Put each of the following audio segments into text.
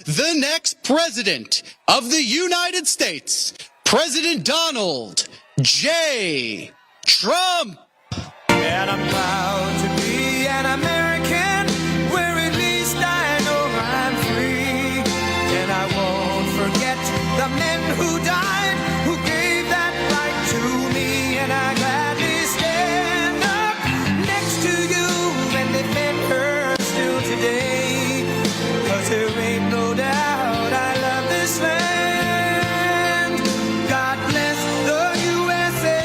the next president of the United States, President Donald J. Trump. And I'm proud to be an American, where at least I know I'm free. And I won't forget the men who died, who gave that right to me. And I gladly stand up next to you and defend her still today. 'Cause there ain't no doubt I love this land. God bless the USA.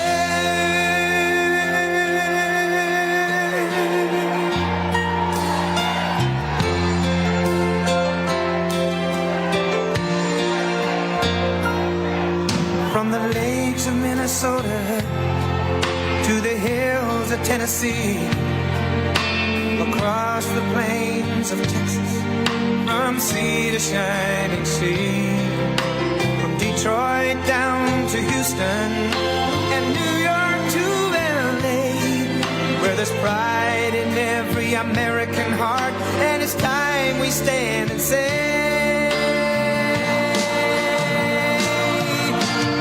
From the lakes of Minnesota to the hills of Tennessee, across the plains of Texas, from sea to shining sea, from Detroit down to Houston and New York to LA, where there's pride in every American heart, and it's time we stand and say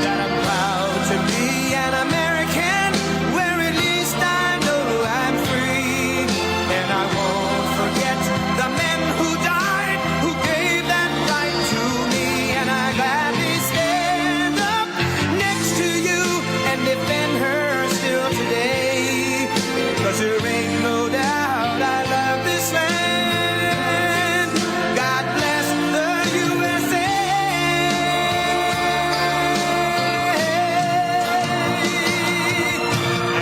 that I'm proud to be an American, where at least I know I'm free. And I won't forget the men who died, who gave that right to me. And I gladly stand up next to you and defend her still today. 'Cause there ain't no doubt I love this land. God bless the USA.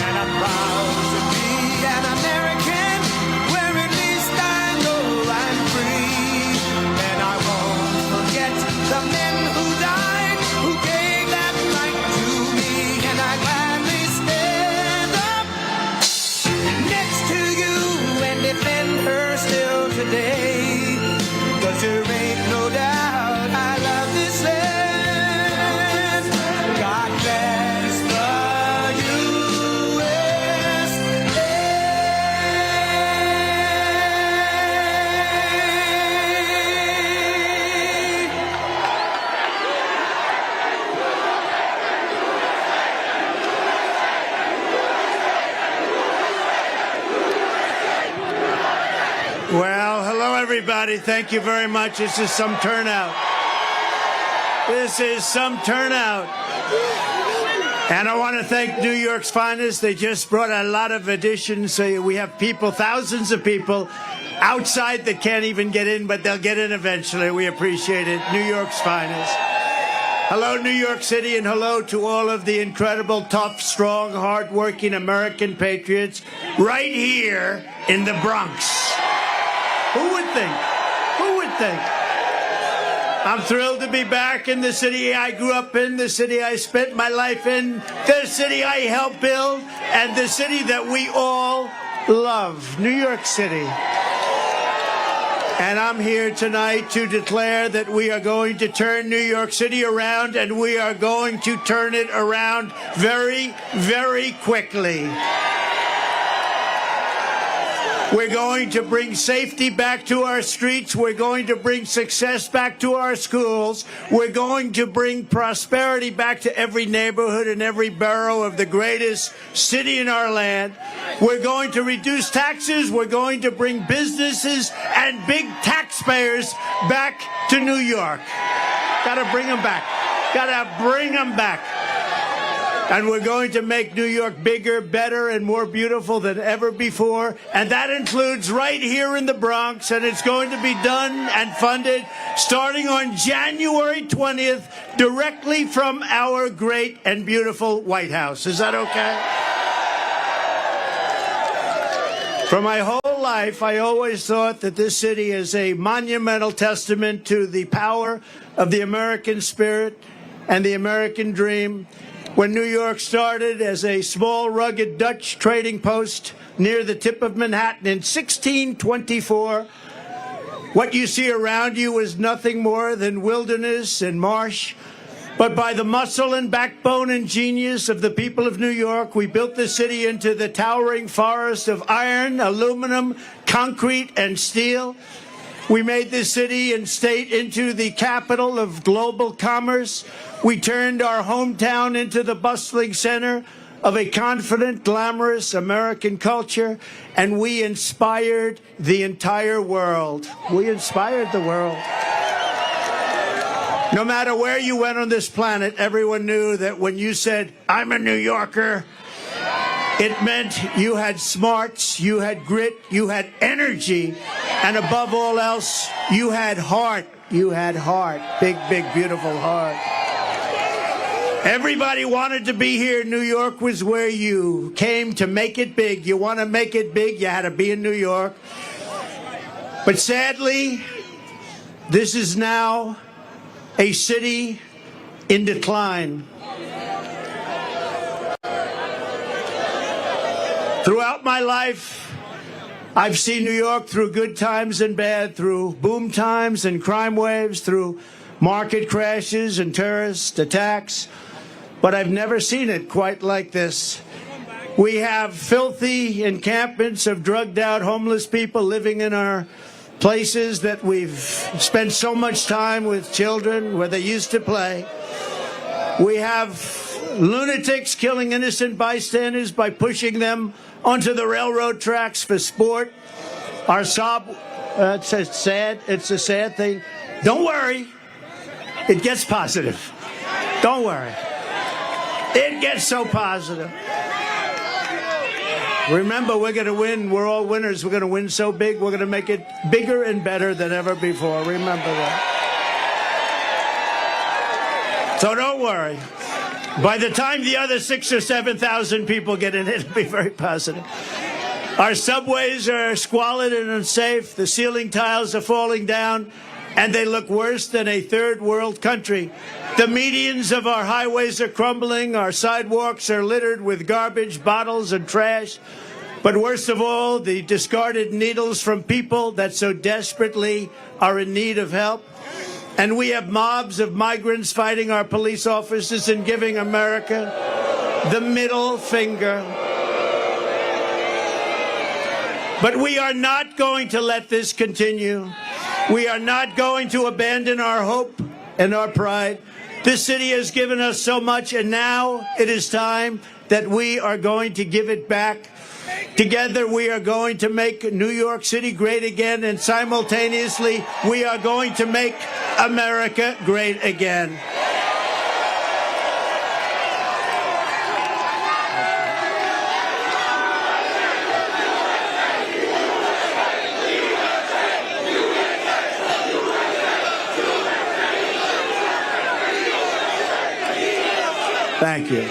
And I'm proud to be an American, where at least I know I'm free. And I won't forget the men who died, who gave that right to me. And I gladly stand up next to you and defend her still today. 'Cause there ain't no doubt I love this land. God bless the Well, hello, everybody. Thank you very much. This is some turnout. This is some turnout. And I want to thank New York's finest. They just brought a lot of additions. So we have people, thousands of people outside that can't even get in, but they'll get in eventually. We appreciate it. New York's finest. Hello, New York City, and hello to all of the incredible, tough, strong, hardworking American patriots right here in the Bronx. Who would think? Who would think? I'm thrilled to be back in the city I grew up in, the city I spent my life in, the city I helped build, and the city that we all love, New York City. And I'm here tonight to declare that we are going to turn New York City around, and we are going to turn it around very, very quickly. We're going to bring safety back to our streets. We're going to bring success back to our schools. We're going to bring prosperity back to every neighborhood and every borough of the greatest city in our land. We're going to reduce taxes. We're going to bring businesses and big taxpayers back to New York. Got to bring them back. Got to bring them back. And we're going to make New York bigger, better, and more beautiful than ever before. And that includes right here in the Bronx. And it's going to be done and funded starting on January 20th, directly from our great and beautiful White House. Is that okay? For my whole life, I always thought that this city is a monumental testament to the power of the American spirit and the American dream. When New York started as a small, rugged Dutch trading post near the tip of Manhattan in 1624, what you see around you is nothing more than wilderness and marsh. But by the muscle and backbone and genius of the people of New York, we built the city into the towering forest of iron, aluminum, concrete, and steel. We made this city and state into the capital of global commerce. We turned our hometown into the bustling center of a confident, glamorous American culture, and we inspired the entire world. We inspired the world. No matter where you went on this planet, everyone knew that when you said, "I'm a New Yorker," it meant you had smarts, you had grit, you had energy, and above all else, you had heart. You had heart. Big, big, beautiful heart. Everybody wanted to be here. New York was where you came to make it big. You want to make it big, you had to be in New York. But sadly, this is now a city in decline. Throughout my life, I've seen New York through good times and bad, through boom times and crime waves, through market crashes and terrorist attacks. But I've never seen it quite like this. We have filthy encampments of drugged out homeless people living in our places that we've spent so much time with children where they used to play. We have lunatics killing innocent bystanders by pushing them onto the railroad tracks for sport. It's a sad thing. Don't worry. It gets positive. Don't worry. It gets so positive. Remember, we're going to win. We're all winners. We're going to win so big, we're going to make it bigger and better than ever before. Remember that. So don't worry. By the time the other 6,000 or 7,000 people get in, it'll be very positive. Our subways are squalid and unsafe. The ceiling tiles are falling down, and they look worse than a third world country. The medians of our highways are crumbling. Our sidewalks are littered with garbage, bottles, and trash. But worst of all, the discarded needles from people that so desperately are in need of help. And we have mobs of migrants fighting our police officers and giving America the middle finger. But we are not going to let this continue. We are not going to abandon our hope and our pride. This city has given us so much, and now it is time that we are going to give it back. Together, we are going to make New York City great again, and simultaneously, we are going to make America great again. Thank you.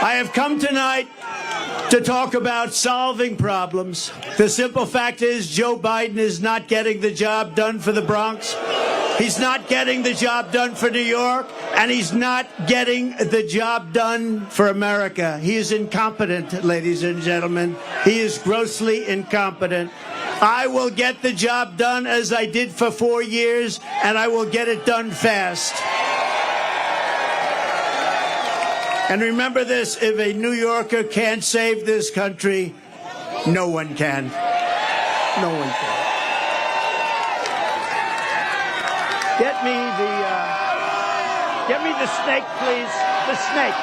I have come tonight to talk about solving problems. The simple fact is Joe Biden is not getting the job done for the Bronx. He's not getting the job done for New York, and he's not getting the job done for America. He is incompetent, ladies and gentlemen. He is grossly incompetent. I will get the job done as I did for 4 years, and I will get it done fast. And remember this, if a New Yorker can't save this country, no one can. No one can. Get me the snake, please. The snake.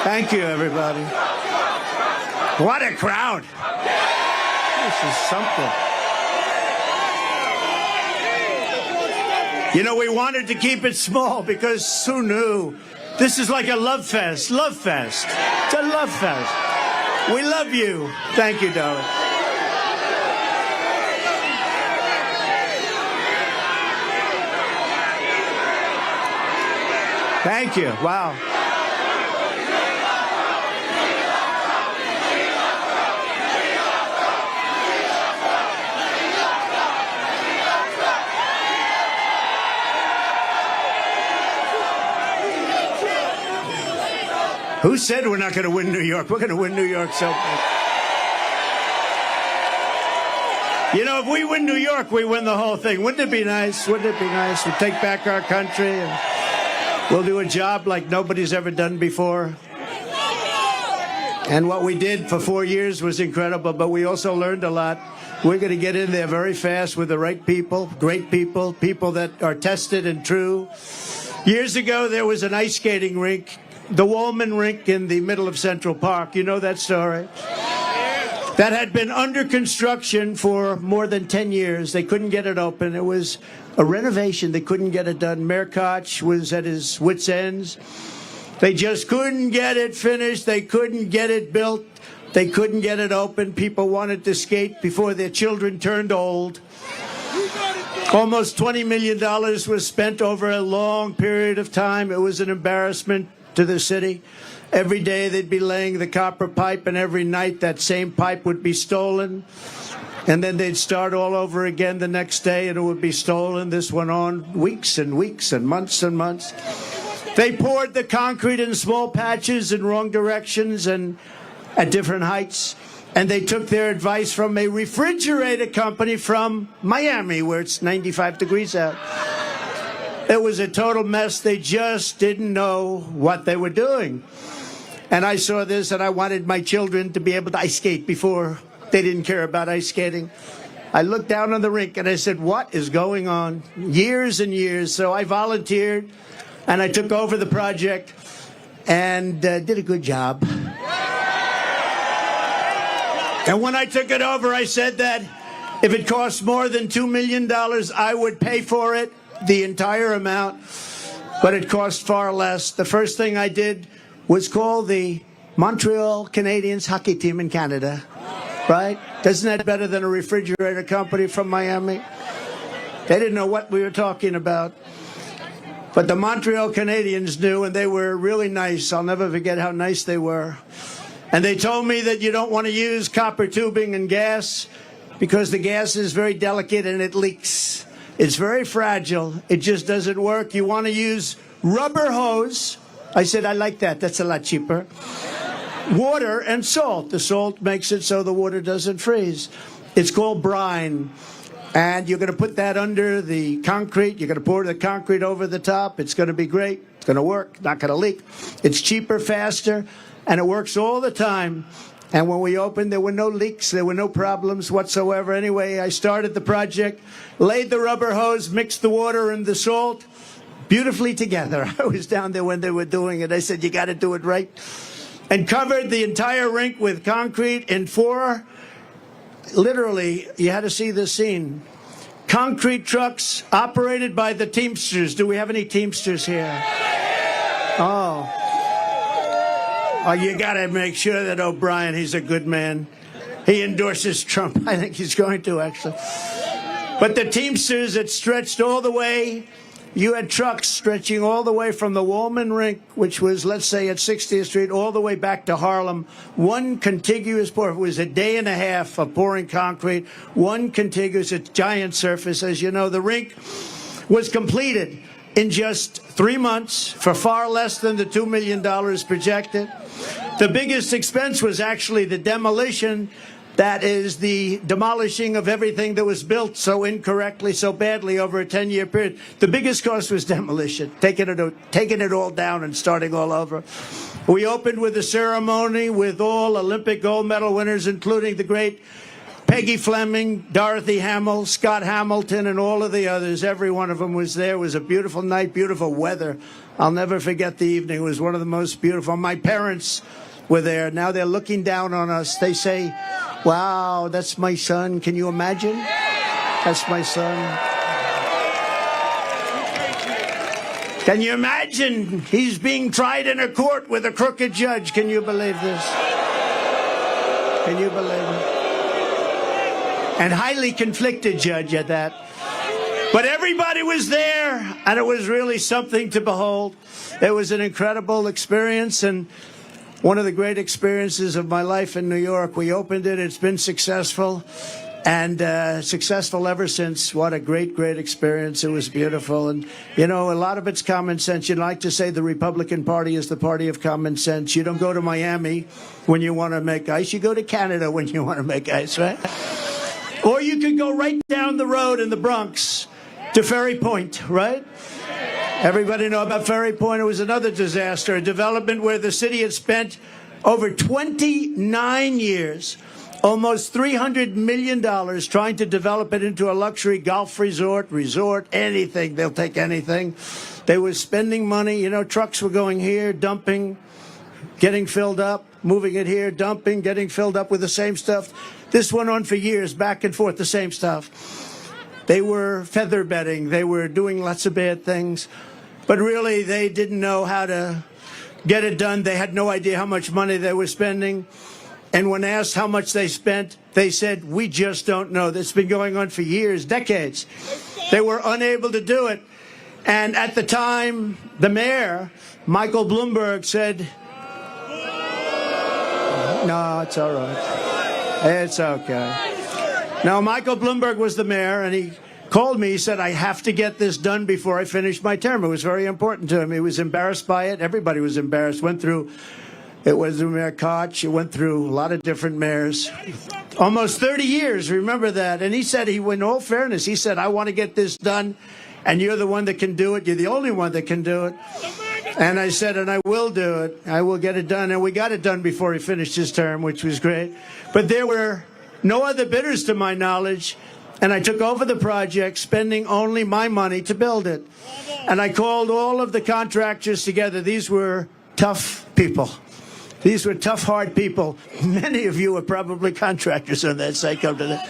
Thank you, everybody. What a crowd. This is something. You know, we wanted to keep it small because who knew? This is like a love fest. Love fest. It's a love fest. We love you. Thank you, darling. Thank you. Wow. Who said we're not going to win New York? We're going to win New York so much. You know, if we win New York, we win the whole thing. Wouldn't it be nice? Wouldn't it be nice? We'll take back our country and we'll do a job like nobody's ever done before. And what we did for 4 years was incredible, but we also learned a lot. We're going to get in there very fast with the right people, great people, people that are tested and true. Years ago, there was an ice skating rink, the Wollman Rink in the middle of Central Park. You know that story? That had been under construction for more than 10 years. They couldn't get it open. It was a renovation. They couldn't get it done. Mayor Koch was at his wits' ends. They just couldn't get it finished. They couldn't get it built. They couldn't get it open. People wanted to skate before their children turned old. Almost $20 million was spent over a long period of time. It was an embarrassment to the city. Every day they'd be laying the copper pipe, and every night that same pipe would be stolen. And then they'd start all over again the next day, and it would be stolen. This went on weeks and weeks and months and months. They poured the concrete in small patches in wrong directions and at different heights. And they took their advice from a refrigerator company from Miami, where it's 95 degrees out. It was a total mess. They just didn't know what they were doing. And I saw this, and I wanted my children to be able to ice skate before. They didn't care about ice skating. I looked down on the rink, and I said, what is going on? Years and years. So I volunteered, and I took over the project and did a good job. And when I took it over, I said that if it cost more than $2 million, I would pay for it, the entire amount. But it cost far less. The first thing I did was call the Montreal Canadiens hockey team in Canada. Right? Isn't that better than a refrigerator company from Miami? They didn't know what we were talking about. But the Montreal Canadiens knew, and they were really nice. I'll never forget how nice they were. And they told me that you don't want to use copper tubing and gas because the gas is very delicate and it leaks. It's very fragile. It just doesn't work. You want to use rubber hose. I said, I like that. That's a lot cheaper. Water and salt. The salt makes it so the water doesn't freeze. It's called brine. And you're going to put that under the concrete. You're going to pour the concrete over the top. It's going to be great. It's going to work. Not going to leak. It's cheaper, faster, and it works all the time. And when we opened, there were no leaks. There were no problems whatsoever. Anyway, I started the project, laid the rubber hose, mixed the water and the salt beautifully together. I was down there when they were doing it. I said, you got to do it right. And covered the entire rink with concrete in 4, literally, you had to see this scene, concrete trucks operated by the Teamsters. Do we have any Teamsters here? Oh, you got to make sure that O'Brien, he's a good man. He endorses Trump. I think he's going to, actually. But the Teamsters, it stretched all the way. You had trucks stretching all the way from the Wollman Rink, which was, let's say, at 60th Street, all the way back to Harlem. One contiguous pour. It was a day and a half of pouring concrete. One contiguous, a giant surface. As you know, the rink was completed in just 3 months for far less than the $2 million projected. The biggest expense was actually the demolition. That is the demolishing of everything that was built so incorrectly, so badly over a 10-year period. The biggest cost was demolition, taking it all down and starting all over. We opened with a ceremony with all Olympic gold medal winners, including the great Peggy Fleming, Dorothy Hamill, Scott Hamilton, and all of the others. Every one of them was there. It was a beautiful night, beautiful weather. I'll never forget the evening. It was one of the most beautiful. My parents were there. Now they're looking down on us. They say, wow, that's my son. Can you imagine? That's my son. Can you imagine? He's being tried in a court with a crooked judge. Can you believe this? Can you believe it? And highly conflicted judge at that. But everybody was there, and it was really something to behold. It was an incredible experience, and one of the great experiences of my life in New York. We opened it. It's been successful, and successful ever since. What a great, great experience. It was beautiful. And, you know, a lot of it's common sense. You'd like to say the Republican Party is the party of common sense. You don't go to Miami when you want to make ice. You go to Canada when you want to make ice, right? Or you could go right down the road in the Bronx to Ferry Point, right? Everybody know about Ferry Point. It was another disaster, a development where the city had spent over 29 years, almost $300 million trying to develop it into a luxury golf resort, anything. They'll take anything. They were spending money. You know, trucks were going here, dumping, getting filled up, moving it here, dumping, getting filled up with the same stuff. This went on for years, back and forth, the same stuff. They were feather bedding. They were doing lots of bad things. But really, they didn't know how to get it done. They had no idea how much money they were spending. And when asked how much they spent, they said, we just don't know. This has been going on for years, decades. They were unable to do it. And at the time, the mayor, Michael Bloomberg, said, no, it's all right. It's okay. Now, Michael Bloomberg was the mayor, and he called me. He said, I have to get this done before I finish my term. It was very important to him. He was embarrassed by it. Everybody was embarrassed. It was the Mayor Koch. It went through a lot of different mayors. Almost 30 years, remember that. And he said, in all fairness, he said, I want to get this done, and you're the one that can do it. You're the only one that can do it. And I said, and I will do it. I will get it done. And we got it done before he finished his term, which was great. But there were no other bidders to my knowledge. And I took over the project, spending only my money to build it. And I called all of the contractors together. These were tough people. These were tough, hard people. Many of you are probably contractors on that site. Come to that.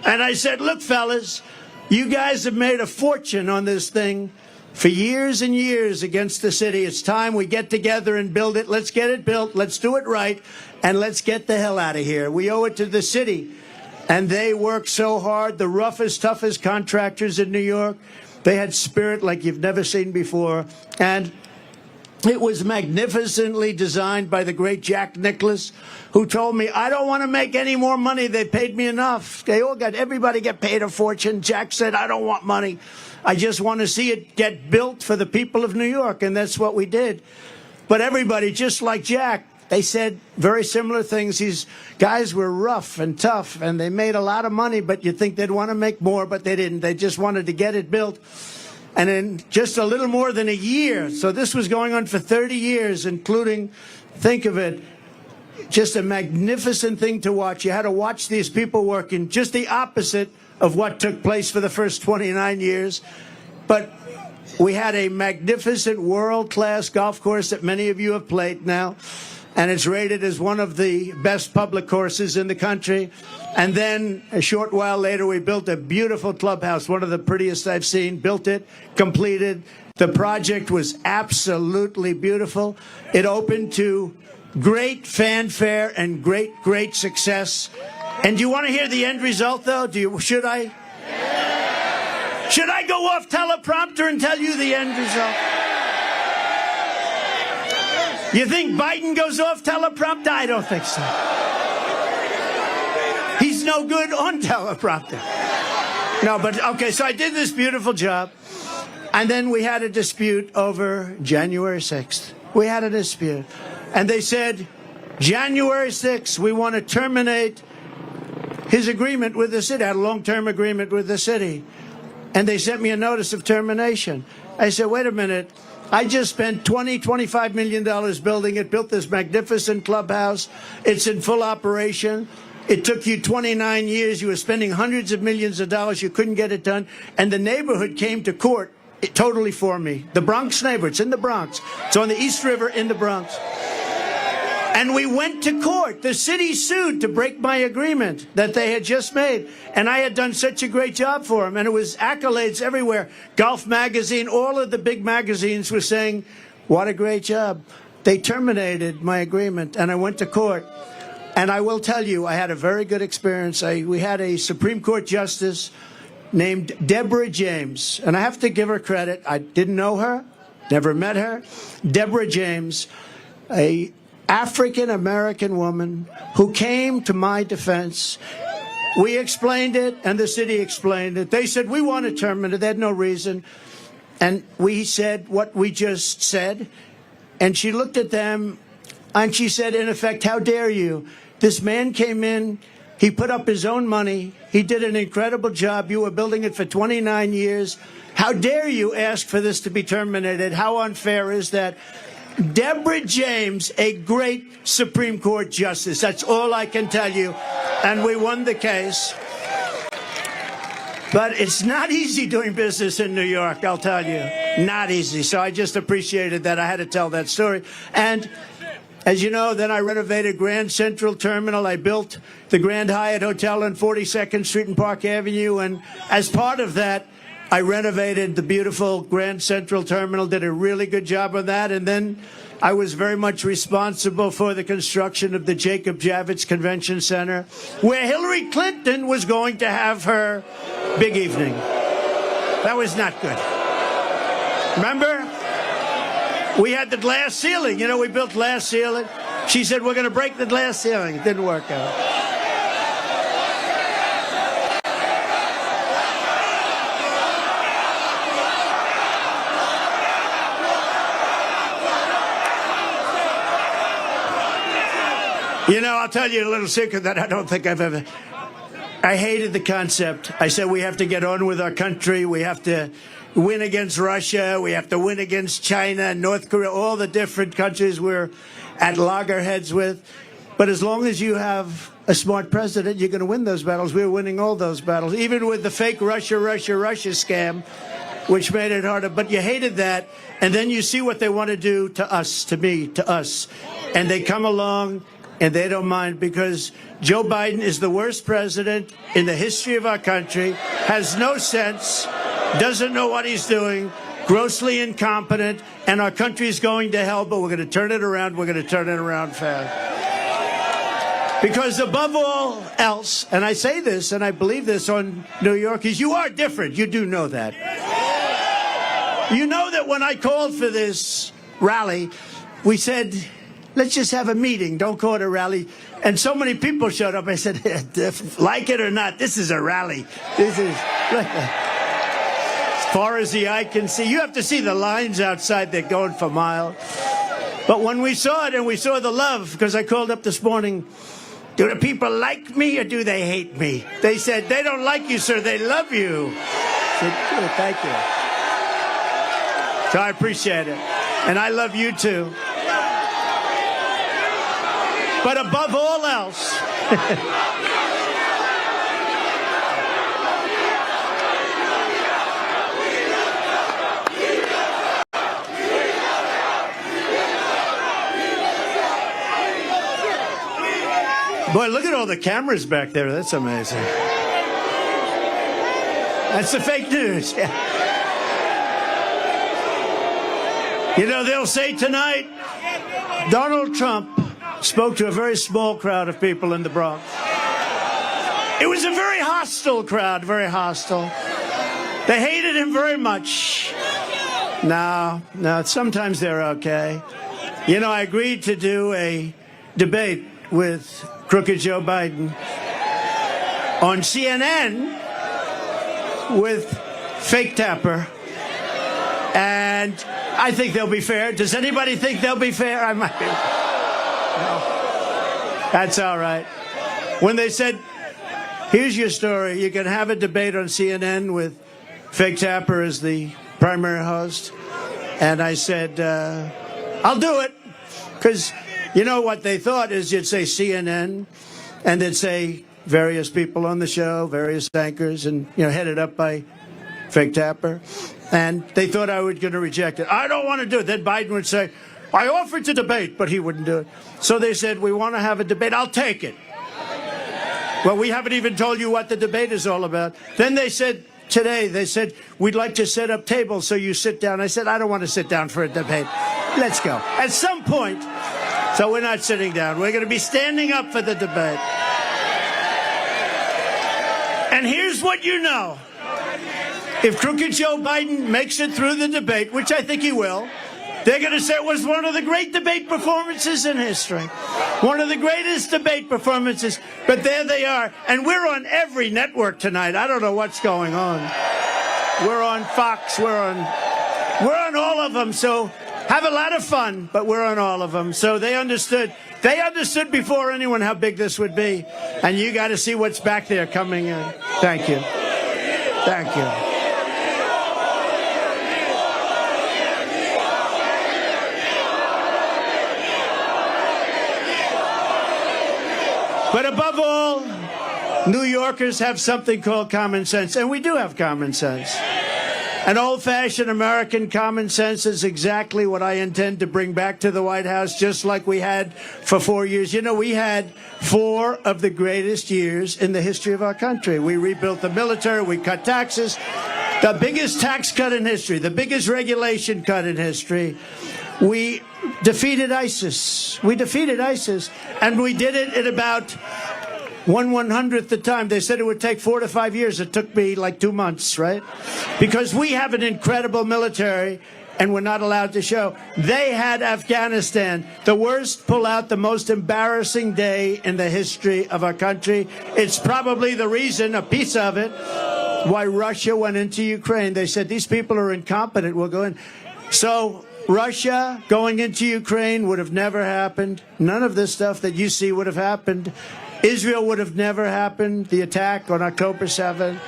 And I said, look, fellas, you guys have made a fortune on this thing for years and years against the city. It's time we get together and build it. Let's get it built. Let's do it right. And let's get the hell out of here. We owe it to the city. And they worked so hard, the roughest, toughest contractors in New York. They had spirit like you've never seen before. And it was magnificently designed by the great Jack Nicklaus, who told me, I don't want to make any more money. They paid me enough. Everybody get paid a fortune. Jack said, I don't want money. I just want to see it get built for the people of New York. And that's what we did. But everybody, just like Jack, they said very similar things. These guys were rough and tough, and they made a lot of money, but you'd think they'd want to make more, but they didn't. They just wanted to get it built. And in just a little more than a year, so this was going on for 30 years, including, think of it, just a magnificent thing to watch. You had to watch these people working, just the opposite of what took place for the first 29 years. But we had a magnificent world-class golf course that many of you have played now, and it's rated as one of the best public courses in the country. And then a short while later, we built a beautiful clubhouse, one of the prettiest I've seen, built it, completed. The project was absolutely beautiful. It opened to great fanfare and great success. And do you want to hear the end result, though? Should I? Should I go off teleprompter and tell you the end result? You think Biden goes off teleprompter? I don't think so. He's no good on teleprompter. No, but okay, so I did this beautiful job. And then we had a dispute over January 6th. We had a dispute. And they said, January 6th, we want to terminate his agreement with the city. I had a long-term agreement with the city. And they sent me a notice of termination. I said, wait a minute. I just spent $25 million building it, built this magnificent clubhouse. It's in full operation. It took you 29 years. You were spending hundreds of millions of dollars. You couldn't get it done. And the neighborhood came to court totally for me. The Bronx neighborhood. It's in the Bronx. It's on the East River in the Bronx. And we went to court. The city sued to break my agreement that they had just made. And I had done such a great job for them. And it was accolades everywhere. Golf Magazine, all of the big magazines were saying, what a great job. They terminated my agreement, and I went to court. And I will tell you, I had a very good experience. We had a Supreme Court justice named Deborah James. And I have to give her credit. I didn't know her, never met her. Deborah James, a African-American woman who came to my defense. We explained it, and the city explained it. They said, we want to terminate it. They had no reason. And we said what we just said. And she looked at them, and she said, in effect, how dare you? This man came in. He put up his own money. He did an incredible job. You were building it for 29 years. How dare you ask for this to be terminated? How unfair is that? Deborah James, a great Supreme Court justice. That's all I can tell you. And we won the case. But it's not easy doing business in New York, I'll tell you. Not easy. So I just appreciated that. I had to tell that story. And as you know, then I renovated Grand Central Terminal. I built the Grand Hyatt Hotel on 42nd Street and Park Avenue. And as part of that, I renovated the beautiful Grand Central Terminal, did a really good job of that. And then I was very much responsible for the construction of the Jacob Javits Convention Center, where Hillary Clinton was going to have her big evening. That was not good. Remember? We had the glass ceiling. You know, we built glass ceiling. She said, we're going to break the glass ceiling. It didn't work out. You know, I'll tell you a little secret that I don't think I've ever... I hated the concept. I said we have to get on with our country. We have to win against Russia. We have to win against China and North Korea, all the different countries we're at loggerheads with. But as long as you have a smart president, you're going to win those battles. We're winning all those battles, even with the fake Russia scam, which made it harder. But you hated that. And then you see what they want to do to us, to me, to us. And they come along and they don't mind, because Joe Biden is the worst president in the history of our country, has no sense, doesn't know what he's doing, grossly incompetent, and our country is going to hell, but we're going to turn it around. We're going to turn it around fast. Because above all else, and I say this, and I believe this on New York, is you are different. You do know that. You know that when I called for this rally, we said, let's just have a meeting. Don't call it a rally. And so many people showed up. I said, like it or not, this is a rally. This is as far as the eye can see. You have to see the lines outside. They're going for miles. But when we saw it and we saw the love, because I called up this morning, do the people like me or do they hate me? They said, they don't like you, sir. They love you. I said, good, thank you. So I appreciate it. And I love you, too. But above all else, boy, look at all the cameras back there. That's amazing. That's the fake news. Yeah. You know, they'll say tonight, Donald Trump spoke to a very small crowd of people in the Bronx. It was a very hostile crowd, very hostile. They hated him very much. No, sometimes they're okay. You know, I agreed to do a debate with crooked Joe Biden on CNN with fake Tapper. And I think they'll be fair. Does anybody think they'll be fair? I might be. No. That's all right. When they said, here's your story, you can have a debate on CNN with fake Tapper as the primary host. And I said, I'll do it. Because you know what they thought is you'd say CNN and they'd say various people on the show, various anchors, and, you know, headed up by fake Tapper. And they thought I was going to reject it. I don't want to do it. Then Biden would say, I offered to debate, but he wouldn't do it. So they said, we want to have a debate. I'll take it. Well, we haven't even told you what the debate is all about. Then they said, today, they said, we'd like to set up tables so you sit down. I said, I don't want to sit down for a debate. Let's go. At some point, so we're not sitting down. We're going to be standing up for the debate. And here's what you know. If crooked Joe Biden makes it through the debate, which I think he will, they're going to say it was one of the great debate performances in history. One of the greatest debate performances. But there they are. And we're on every network tonight. I don't know what's going on. We're on Fox. We're on all of them. So have a lot of fun, but we're on all of them. So they understood. They understood before anyone how big this would be. And you got to see what's back there coming in. Thank you. Thank you. But above all, New Yorkers have something called common sense, and we do have common sense. An old-fashioned American common sense is exactly what I intend to bring back to the White House, just like we had for 4 years. You know, we had 4 of the greatest years in the history of our country. We rebuilt the military, we cut taxes, the biggest tax cut in history, the biggest regulation cut in history. We defeated ISIS. We defeated ISIS, and we did it in about 1/100th the time. They said it would take 4 to 5 years. It took me like 2 months, right? Because we have an incredible military, and we're not allowed to show. They had Afghanistan, the worst pullout, the most embarrassing day in the history of our country. It's probably the reason, a piece of it, why Russia went into Ukraine. They said, these people are incompetent, we'll go in. So Russia going into Ukraine would have never happened. None of this stuff that you see would have happened. Israel would have never happened, the attack on October 7th,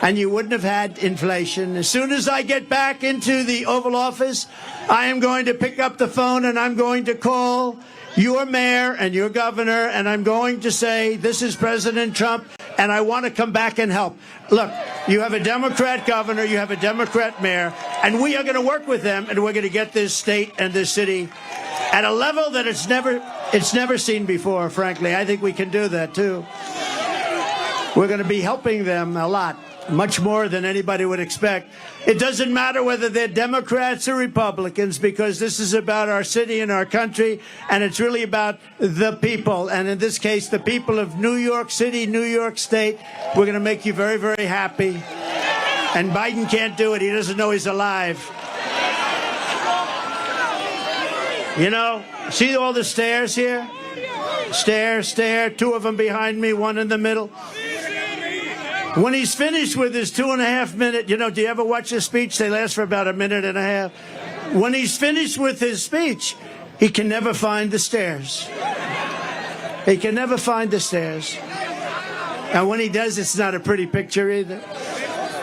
and you wouldn't have had inflation. As soon as I get back into the Oval Office, I am going to pick up the phone and I'm going to call your mayor and your governor, and I'm going to say, this is President Trump, and I want to come back and help. Look, you have a Democrat governor, you have a Democrat mayor, and we are going to work with them, and we're going to get this state and this city at a level that it's never seen before, frankly. I think we can do that, too. We're going to be helping them a lot, much more than anybody would expect. It doesn't matter whether they're Democrats or Republicans, because this is about our city and our country, and it's really about the people. And in this case, the people of New York City, New York State. We're going to make you very, very happy. And Biden can't do it. He doesn't know he's alive. You know, see all the stairs here? Stair, 2 of them behind me, 1 in the middle. When he's finished with his 2.5 minute, you know, do you ever watch his speech? They last for about 1.5 minutes. When he's finished with his speech, he can never find the stairs. He can never find the stairs. And when he does, it's not a pretty picture either.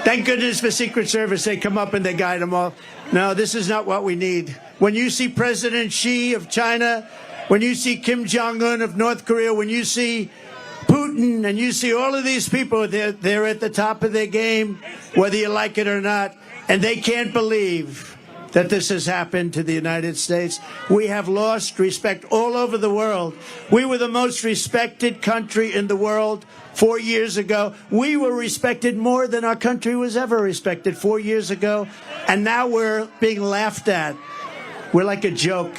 Thank goodness for Secret Service. They come up and they guide them all. No, this is not what we need. When you see President Xi of China, when you see Kim Jong-un of North Korea, when you see Putin, and you see all of these people, they're at the top of their game, whether you like it or not, and they can't believe that this has happened to the United States. We have lost respect all over the world. We were the most respected country in the world 4 years ago. We were respected more than our country was ever respected 4 years ago, and now we're being laughed at. We're like a joke,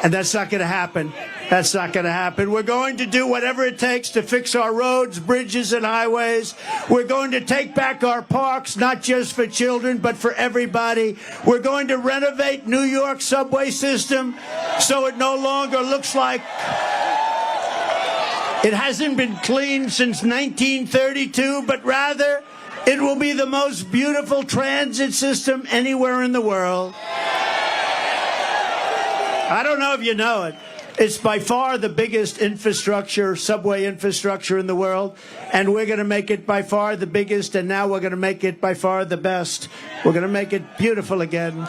and that's not going to happen. That's not going to happen. We're going to do whatever it takes to fix our roads, bridges, and highways. We're going to take back our parks, not just for children, but for everybody. We're going to renovate New York's subway system so it no longer looks like it hasn't been cleaned since 1932, but rather it will be the most beautiful transit system anywhere in the world. I don't know if you know it. It's by far the biggest infrastructure, subway infrastructure in the world, and we're going to make it by far the biggest, and now we're going to make it by far the best. We're going to make it beautiful again.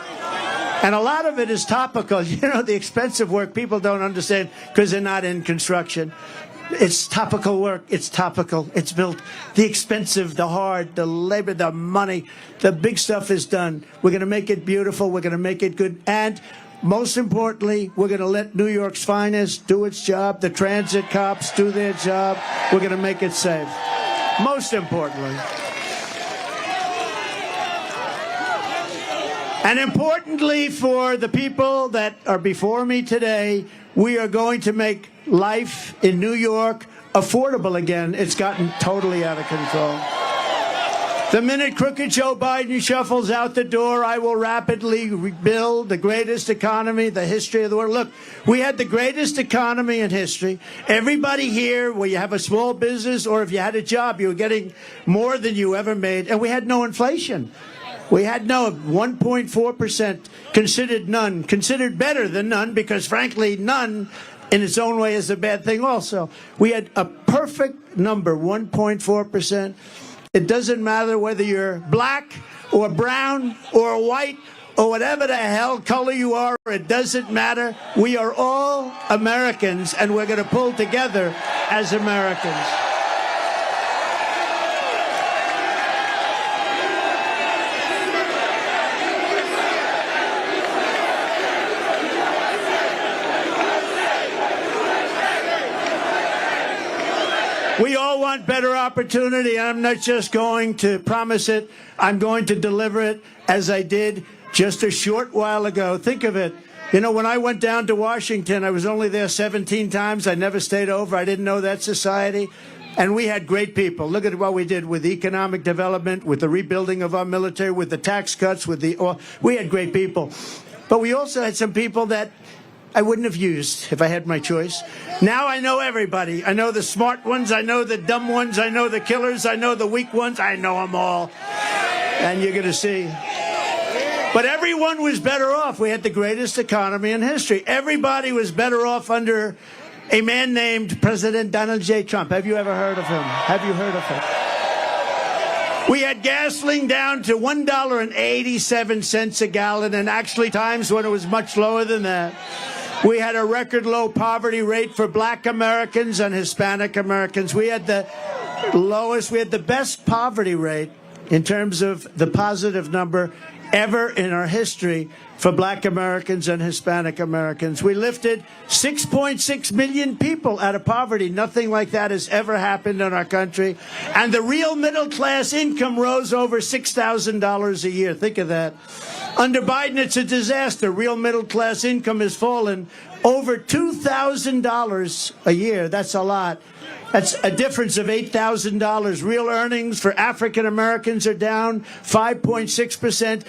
And a lot of it is topical. You know, the expensive work people don't understand because they're not in construction. It's topical work. It's topical. It's built. The expensive, the hard, the labor, the money, the big stuff is done. We're going to make it beautiful. We're going to make it good. And most importantly, we're going to let New York's finest do its job. The transit cops do their job. We're going to make it safe. Most importantly. And importantly for the people that are before me today, we are going to make life in New York affordable again. It's gotten totally out of control. The minute crooked Joe Biden shuffles out the door, I will rapidly rebuild the greatest economy, the history of the world. Look, we had the greatest economy in history. Everybody here, where you have a small business or if you had a job, you were getting more than you ever made. And we had no inflation. We had no 1.4%, considered none, considered better than none, because frankly, none in its own way is a bad thing also. We had a perfect number, 1.4%. It doesn't matter whether you're black or brown or white or whatever the hell color you are. It doesn't matter. We are all Americans, and we're going to pull together as Americans. We all want better opportunity. I'm not just going to promise it. I'm going to deliver it as I did just a short while ago. Think of it. You know, when I went down to Washington, I was only there 17 times. I never stayed over. I didn't know that society. And we had great people. Look at what we did with economic development, with the rebuilding of our military, with the tax cuts, we had great people. But we also had some people that I wouldn't have used if I had my choice. Now I know everybody. I know the smart ones. I know the dumb ones. I know the killers. I know the weak ones. I know them all. And you're going to see. But everyone was better off. We had the greatest economy in history. Everybody was better off under a man named President Donald J. Trump. Have you ever heard of him? Have you heard of him? We had gasoline down to $1.87 a gallon, and actually times when it was much lower than that. We had a record low poverty rate for black Americans and Hispanic Americans. We had the best poverty rate in terms of the positive number ever in our history for black Americans and Hispanic Americans. We lifted 6.6 million people out of poverty. Nothing like that has ever happened in our country. And the real middle class income rose over $6,000 a year. Think of that. Under Biden, it's a disaster. Real middle class income has fallen over $2,000 a year. That's a lot. That's a difference of $8,000. Real earnings for African Americans are down 5.6%.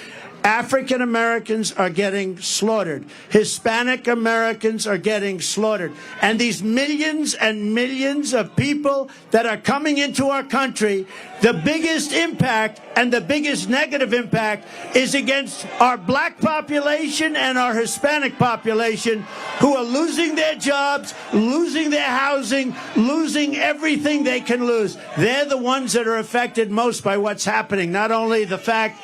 African Americans are getting slaughtered. Hispanic Americans are getting slaughtered. And these millions and millions of people that are coming into our country, the biggest impact and the biggest negative impact is against our black population and our Hispanic population, who are losing their jobs, losing their housing, losing everything they can lose. They're the ones that are affected most by what's happening. Not only the fact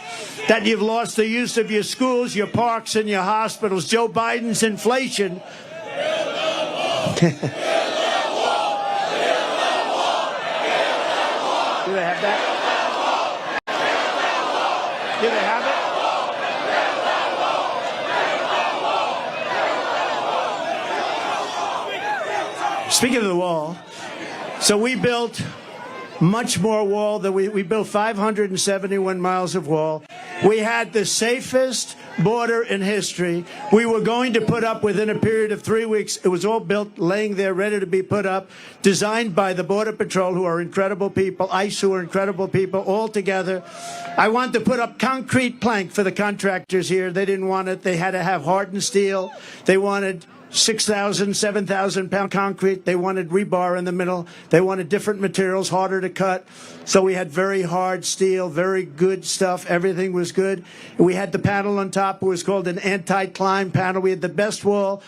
that you've lost the use of your schools, your parks, and your hospitals. Joe Biden's inflation. Do they have that? Do they have it? Speaking of the wall, so we built much more wall than we built 571 miles of wall. We had the safest border in history. We were going to put up within a period of 3 weeks. It was all built, laying there, ready to be put up, designed by the Border Patrol, who are incredible people, ICE, who are incredible people, all together. I wanted to put up concrete plank for the contractors here. They didn't want it. They had to have hardened steel. They wanted 6,000, 7,000 pound concrete. They wanted rebar in the middle. They wanted different materials, harder to cut. So we had very hard steel, very good stuff. Everything was good. We had the panel on top. It was called an anti-climb panel. We had the best wall.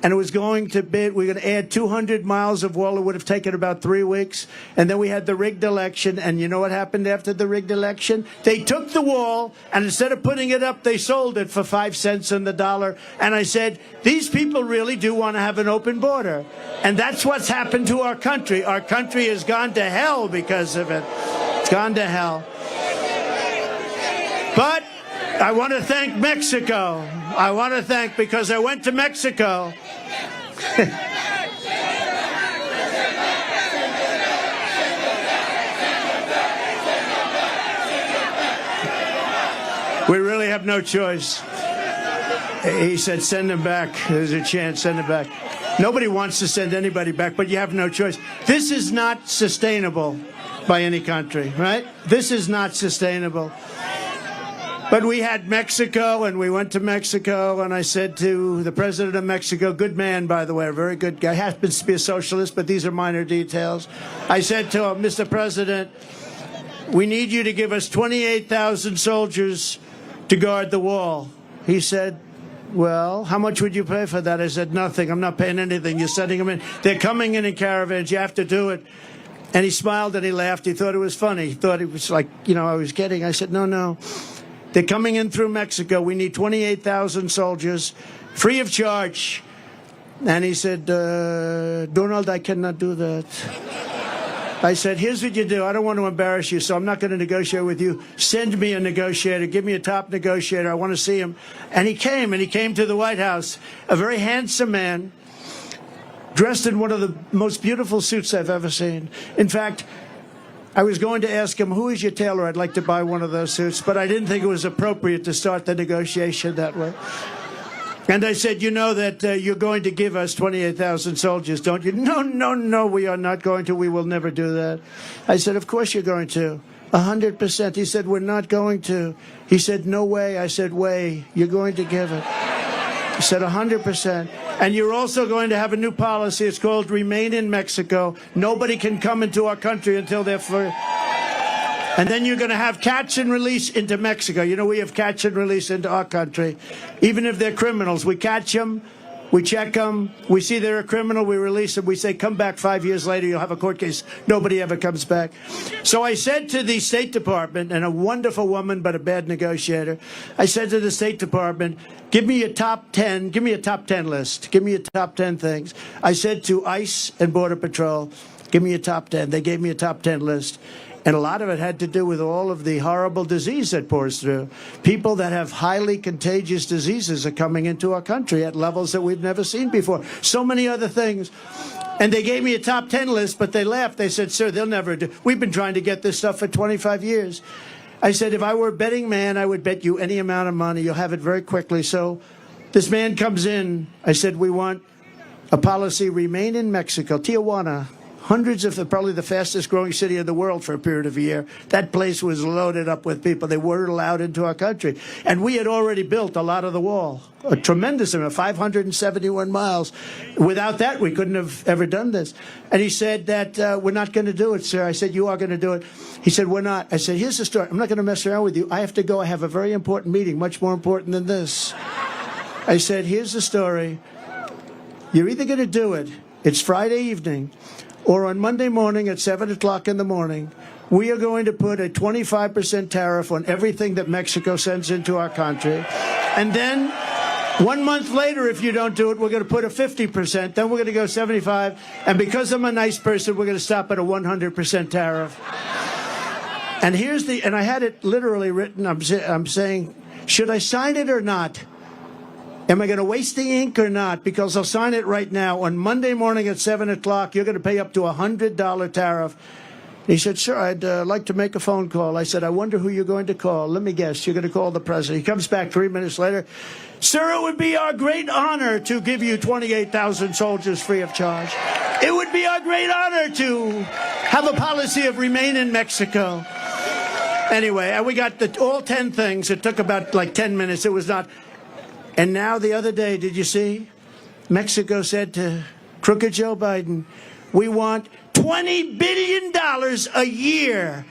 And it was going to be, we were going to add 200 miles of wall. It would have taken about 3 weeks. And then we had the rigged election. And you know what happened after the rigged election? They took the wall, and instead of putting it up, they sold it for 5 cents on the dollar. And I said, these people really do want to have an open border. And that's what's happened to our country. Our country has gone to hell because of it. It's gone to hell. But I want to thank Mexico. I want to thank, because I went to Mexico. We really have no choice. He said, send them back. There's a chance, send them back. Nobody wants to send anybody back, but you have no choice. This is not sustainable by any country, right? This is not sustainable. But we had Mexico, and we went to Mexico, and I said to the president of Mexico, good man, by the way, a very good guy, happens to be a socialist, but these are minor details. I said to him, Mr. President, we need you to give us 28,000 soldiers to guard the wall. He said, well, how much would you pay for that? I said, nothing. I'm not paying anything. You're sending them in. They're coming in caravans. You have to do it. And he smiled and he laughed. He thought it was funny. He thought it was like, I was kidding. I said, no. They're coming in through Mexico. We need 28,000 soldiers, free of charge. And he said, Donald, I cannot do that. I said, here's what you do. I don't want to embarrass you, so I'm not going to negotiate with you. Send me a negotiator. Give me a top negotiator. I want to see him. And he came to the White House, a very handsome man, dressed in one of the most beautiful suits I've ever seen. In fact, I was going to ask him, who is your tailor? I'd like to buy one of those suits, but I didn't think it was appropriate to start the negotiation that way. And I said, you know that you're going to give us 28,000 soldiers, don't you? No, we are not going to. We will never do that. I said, of course you're going to. 100%. He said, we're not going to. He said, no way. I said, way. You're going to give it. He said, 100%. And you're also going to have a new policy. It's called Remain in Mexico. Nobody can come into our country until they're free. And then you're going to have catch and release into Mexico. You know, we have catch and release into our country. Even if they're criminals, we catch them, we check them, we see they're a criminal, we release them, we say, come back 5 years later, you'll have a court case. Nobody ever comes back. So I said to the State Department, and a wonderful woman, but a bad negotiator, I said to the State Department, give me a top 10 list. Give me a top 10 things. I said to ICE and Border Patrol, give me a top 10. They gave me a top 10 list. And a lot of it had to do with all of the horrible disease that pours through. People that have highly contagious diseases are coming into our country at levels that we've never seen before. So many other things. And they gave me a top 10 list, but they laughed. They said, sir, they'll never do. We've been trying to get this stuff for 25 years. I said, if I were a betting man, I would bet you any amount of money. You'll have it very quickly. So this man comes in. I said, we want a policy, remain in Mexico, Tijuana. Hundreds of probably the fastest growing city in the world for a period of a year. That place was loaded up with people. They weren't allowed into our country. And we had already built a lot of the wall, a tremendous amount, 571 miles. Without that, we couldn't have ever done this. And he said that, we're not going to do it, sir. I said, you are going to do it. He said, we're not. I said, here's the story. I'm not going to mess around with you. I have to go. I have a very important meeting, much more important than this. I said, here's the story. You're either going to do it. It's Friday evening. Or on Monday morning at 7 o'clock in the morning, we are going to put a 25% tariff on everything that Mexico sends into our country. And then 1 month later, if you don't do it, we're going to put a 50%. Then we're going to go 75. And because I'm a nice person, we're going to stop at a 100% tariff. And and I had it literally written. I'm saying, should I sign it or not? Am I going to waste the ink or not? Because I'll sign it right now. On Monday morning at 7 o'clock, you're going to pay up to a $100 tariff. He said, sure, I'd like to make a phone call. I said, I wonder who you're going to call. Let me guess, you're going to call the president. He comes back 3 minutes later. Sir, it would be our great honor to give you 28,000 soldiers free of charge. It would be our great honor to have a policy of remain in Mexico. Anyway, we got all 10 things. It took about like 10 minutes. It was not... And now the other day, did you see? Mexico said to crooked Joe Biden, we want $20 billion a year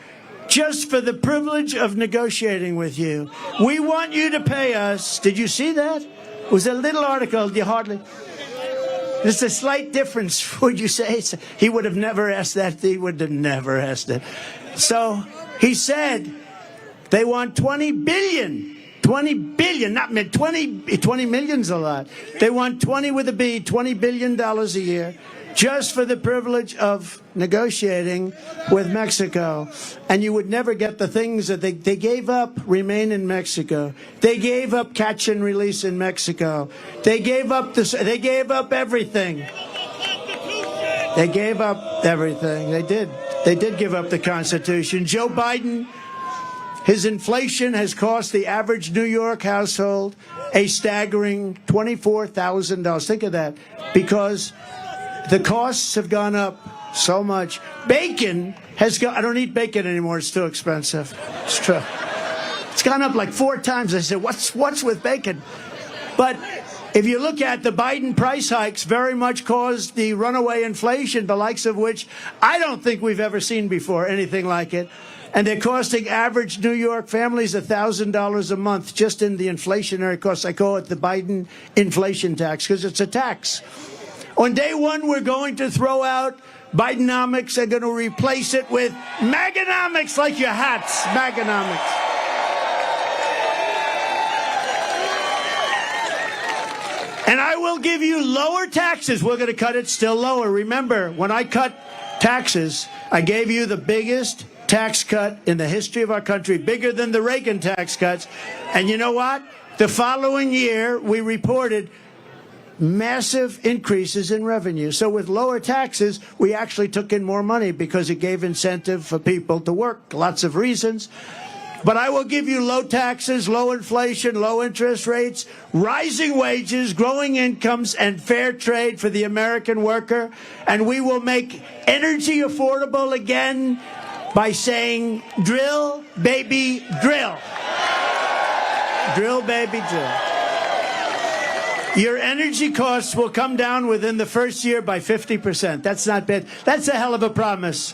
just for the privilege of negotiating with you. We want you to pay us. Did you see that? It was a little article. You hardly... There's a slight difference, would you say? He would have never asked that. He would have never asked it. So he said they want $20 billion. 20 billion, not 20 million's a lot. They want 20 with a B, $20 billion a year, just for the privilege of negotiating with Mexico. And you would never get the things that they gave up, remain in Mexico. They gave up catch and release in Mexico. They gave up everything. They gave up everything. They did. They did give up the Constitution. Joe Biden, his inflation has cost the average New York household a staggering $24,000. Think of that. Because the costs have gone up so much. Bacon has gone... I don't eat bacon anymore. It's too expensive. It's true. It's gone up like 4 times. I said, what's with bacon? But if you look at the Biden price hikes, very much caused the runaway inflation, the likes of which I don't think we've ever seen before, anything like it. And they're costing average New York families $1,000 a month just in the inflationary costs. I call it the Biden inflation tax because it's a tax. On day one, we're going to throw out Bidenomics and going to replace it with Maganomics, like your hats, Maganomics. And I will give you lower taxes. We're going to cut it still lower. Remember, when I cut taxes, I gave you the biggest tax cut in the history of our country, bigger than the Reagan tax cuts. And you know what? The following year, we reported massive increases in revenue. So with lower taxes, we actually took in more money because it gave incentive for people to work. Lots of reasons. But I will give you low taxes, low inflation, low interest rates, rising wages, growing incomes, and fair trade for the American worker. And we will make energy affordable again by saying, drill, baby, drill. Drill, baby, drill. Your energy costs will come down within the first year by 50%. That's not bad. That's a hell of a promise.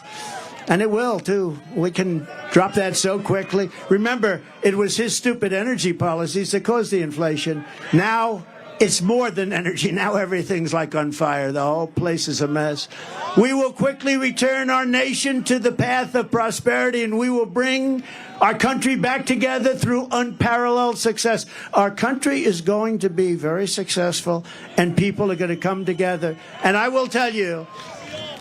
And it will, too. We can drop that so quickly. Remember, it was his stupid energy policies that caused the inflation. Now, it's more than energy. Now everything's like on fire. The whole place is a mess. We will quickly return our nation to the path of prosperity, and we will bring our country back together through unparalleled success. Our country is going to be very successful, and people are going to come together. And I will tell you,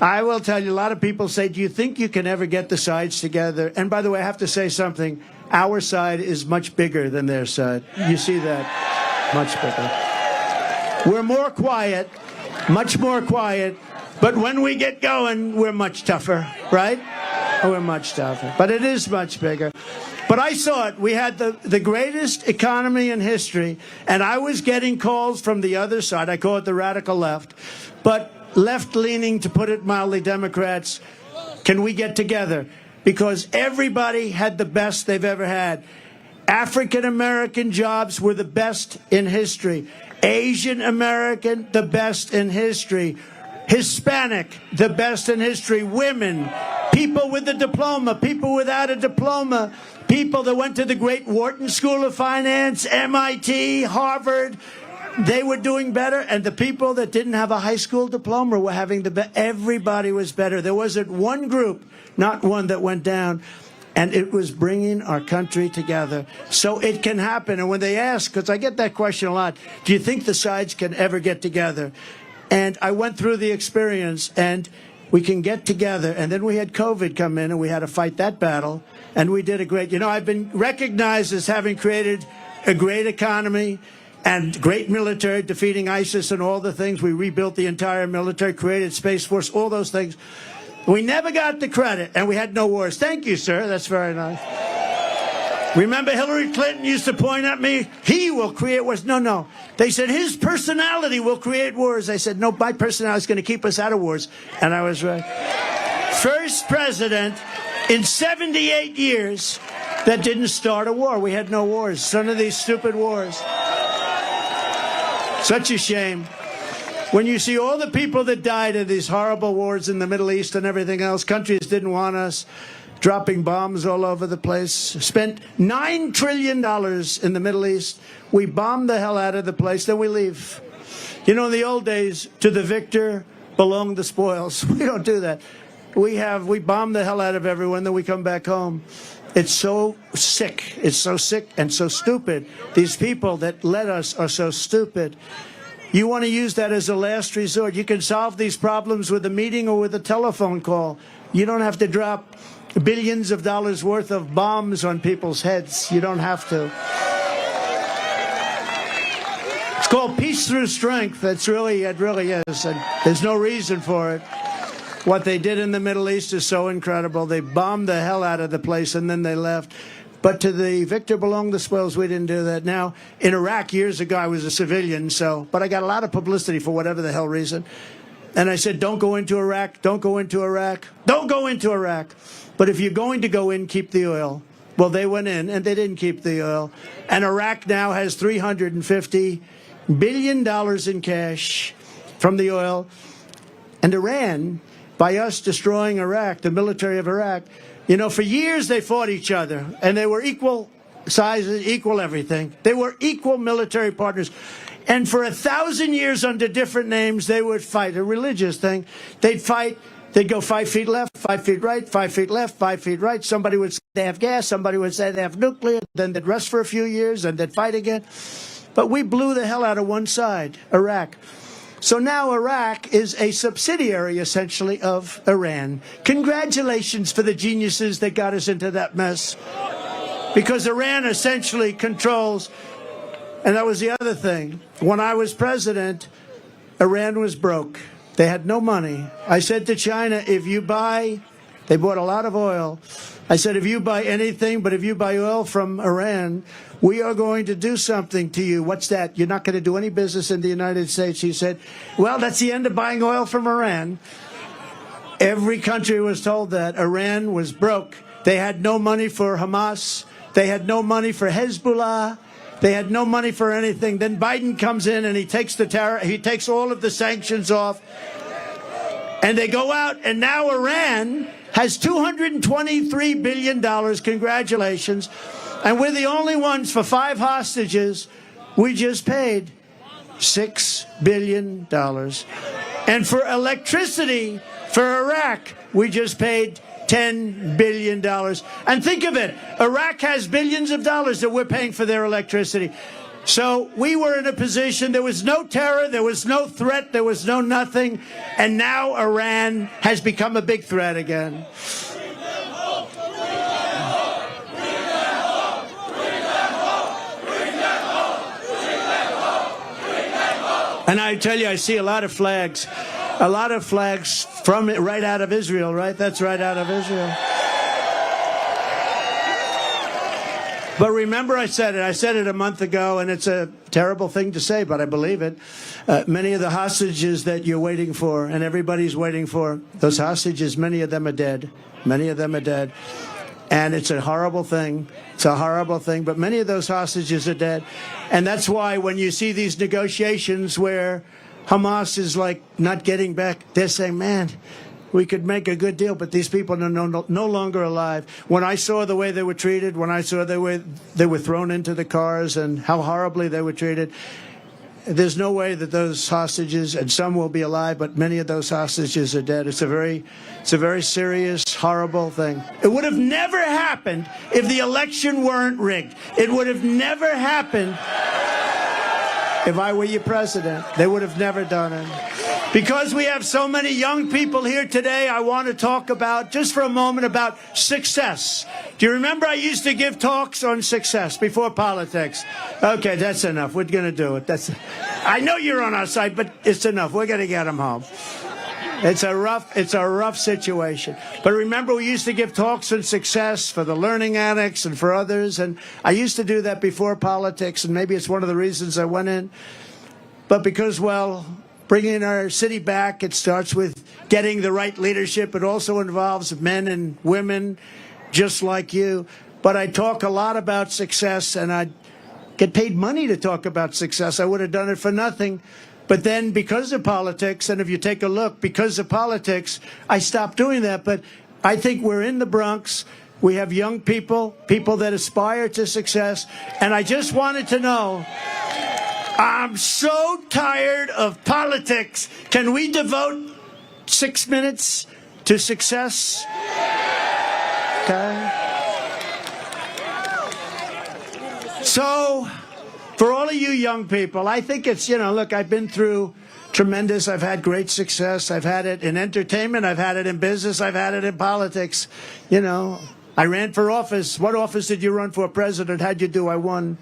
a lot of people say, do you think you can ever get the sides together? And by the way, I have to say something. Our side is much bigger than their side. You see that? Much bigger. We're more quiet, much more quiet. But when we get going, we're much tougher, right? We're much tougher. But it is much bigger. But I saw it. We had the greatest economy in history. And I was getting calls from the other side. I call it the radical left. But left-leaning, to put it mildly, Democrats, can we get together? Because everybody had the best they've ever had. African-American jobs were the best in history. Asian American, the best in history. Hispanic, the best in history. Women, people with a diploma, people without a diploma, people that went to the great Wharton School of Finance, MIT, Harvard, they were doing better, and the people that didn't have a high school diploma were having the best. Everybody was better. There wasn't one group, not one, that went down, and it was bringing our country together. So it can happen. And when they ask, because I get that question a lot, do you think the sides can ever get together? And I went through the experience, and we can get together. And then we had COVID come in, and we had to fight that battle, and we did a great, I've been recognized as having created a great economy and great military, defeating ISIS and all the things. We rebuilt the entire military, created Space Force, all those things. We never got the credit, and we had no wars. Thank you, sir. That's very nice. Remember Hillary Clinton used to point at me, he will create wars. No. They said his personality will create wars. I said, no, my personality is going to keep us out of wars. And I was right. First president in 78 years that didn't start a war. We had no wars. None of these stupid wars. Such a shame. When you see all the people that died in these horrible wars in the Middle East and everything else, countries didn't want us, dropping bombs all over the place. Spent $9 trillion in the Middle East. We bombed the hell out of the place, then we leave. In the old days, to the victor belong the spoils. We don't do that. We bomb the hell out of everyone, then we come back home. It's so sick. It's so sick and so stupid. These people that led us are so stupid. You want to use that as a last resort. You can solve these problems with a meeting or with a telephone call. You don't have to drop billions of dollars worth of bombs on people's heads. You don't have to. It's called peace through strength. It really is. And there's no reason for it. What they did in the Middle East is so incredible. They bombed the hell out of the place, and then they left. But to the victor belong the spoils. We didn't do that. Now, in Iraq years ago, I was a civilian, but I got a lot of publicity for whatever the hell reason. And I said, don't go into Iraq, don't go into Iraq, don't go into Iraq. But if you're going to go in, keep the oil. Well, they went in, and they didn't keep the oil. And Iraq now has $350 billion in cash from the oil. And Iran, by us destroying Iraq, the military of Iraq, for years they fought each other, and they were equal sizes, equal everything. They were equal military partners. And for 1,000 years under different names, they would fight, a religious thing. They'd fight, they'd go 5 feet left, 5 feet right, 5 feet left, 5 feet right. Somebody would say they have gas, somebody would say they have nuclear, then they'd rest for a few years, and they'd fight again. But we blew the hell out of one side, Iraq. So now Iraq is a subsidiary, essentially, of Iran. Congratulations for the geniuses that got us into that mess. Because Iran essentially controls, and that was the other thing. When I was president, Iran was broke. They had no money. I said to China, if you buy, they bought a lot of oil. I said, if you buy anything, but if you buy oil from Iran, we are going to do something to you. What's that? You're not going to do any business in the United States. He said, well, that's the end of buying oil from Iran. Every country was told that. Iran was broke. They had no money for Hamas. They had no money for Hezbollah. They had no money for anything. Then Biden comes in and he takes all of the sanctions off. And they go out, and now Iran has $223 billion. Congratulations. And we're the only ones for 5 hostages. We just paid $6 billion. And for electricity for Iraq, we just paid $10 billion. And think of it, Iraq has billions of dollars that we're paying for their electricity. So we were in a position, there was no terror, there was no threat, there was no nothing. And now Iran has become a big threat again. And I tell you, I see a lot of flags from right out of Israel, right? That's right out of Israel. But remember, I said it a month ago, and it's a terrible thing to say, but I believe it. Many of the hostages that you're waiting for, and everybody's waiting for, those hostages, many of them are dead. Many of them are dead. And it's a horrible thing. It's a horrible thing, but many of those hostages are dead. And that's why when you see these negotiations where Hamas is like not getting back, they're saying, man, we could make a good deal, but these people are no longer alive. When I saw the way they were treated, when I saw they were thrown into the cars and how horribly they were treated, there's no way that those hostages, and some will be alive, but many of those hostages are dead. It's a very serious, horrible thing. It would have never happened if the election weren't rigged. It would have never happened if I were your president. They would have never done it. Because we have so many young people here today, I want to talk about, just for a moment, about success. Do you remember I used to give talks on success before politics? Okay, that's enough. We're going to do it. I know you're on our side, but it's enough. We're going to get them home. It's a rough situation. But remember, we used to give talks on success for the learning annex and for others. And I used to do that before politics, and maybe it's one of the reasons I went in. But because, well, bringing our city back, it starts with getting the right leadership. It also involves men and women just like you. But I talk a lot about success, and I get paid money to talk about success. I would have done it for nothing. But then because of politics, and if you take a look, because of politics, I stopped doing that. But I think we're in the Bronx. We have young people that aspire to success. And I just wanted to know, I'm so tired of politics. Can we devote 6 minutes to success? Okay. So, for all of you young people, I think it's, look, I've been through tremendous, I've had great success. I've had it in entertainment, I've had it in business, I've had it in politics. I ran for office. What office did you run for? President? How'd you do? I won.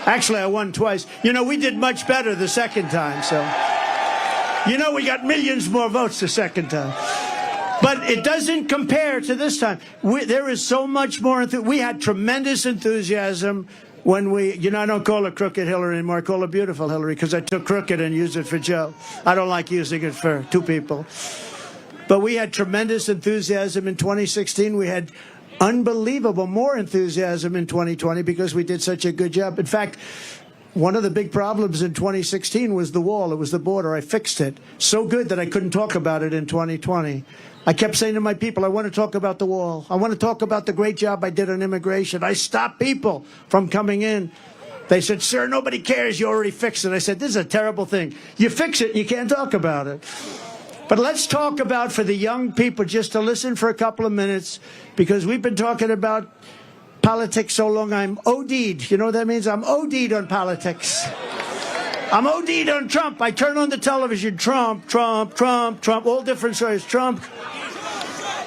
Actually, I won twice. We did much better the second time, so. We got millions more votes the second time. But it doesn't compare to this time. There is so much more. We had tremendous enthusiasm when I don't call her Crooked Hillary anymore. I call her Beautiful Hillary because I took crooked and used it for Joe. I don't like using it for two people. But we had tremendous enthusiasm in 2016. We had unbelievable more enthusiasm in 2020 because we did such a good job. In fact, one of the big problems in 2016 was the wall. It was the border. I fixed it so good that I couldn't talk about it in 2020. I kept saying to my people, I want to talk about the wall. I want to talk about the great job I did on immigration. I stopped people from coming in. They said, sir, nobody cares. You already fixed it. I said, this is a terrible thing. You fix it and you can't talk about it. But let's talk about, for the young people, just to listen for a couple of minutes, because we've been talking about politics so long I'm OD'd. You know what that means? I'm OD'd on politics. I'm OD'd on Trump. I turn on the television, Trump, Trump, Trump, Trump, all different stories, Trump.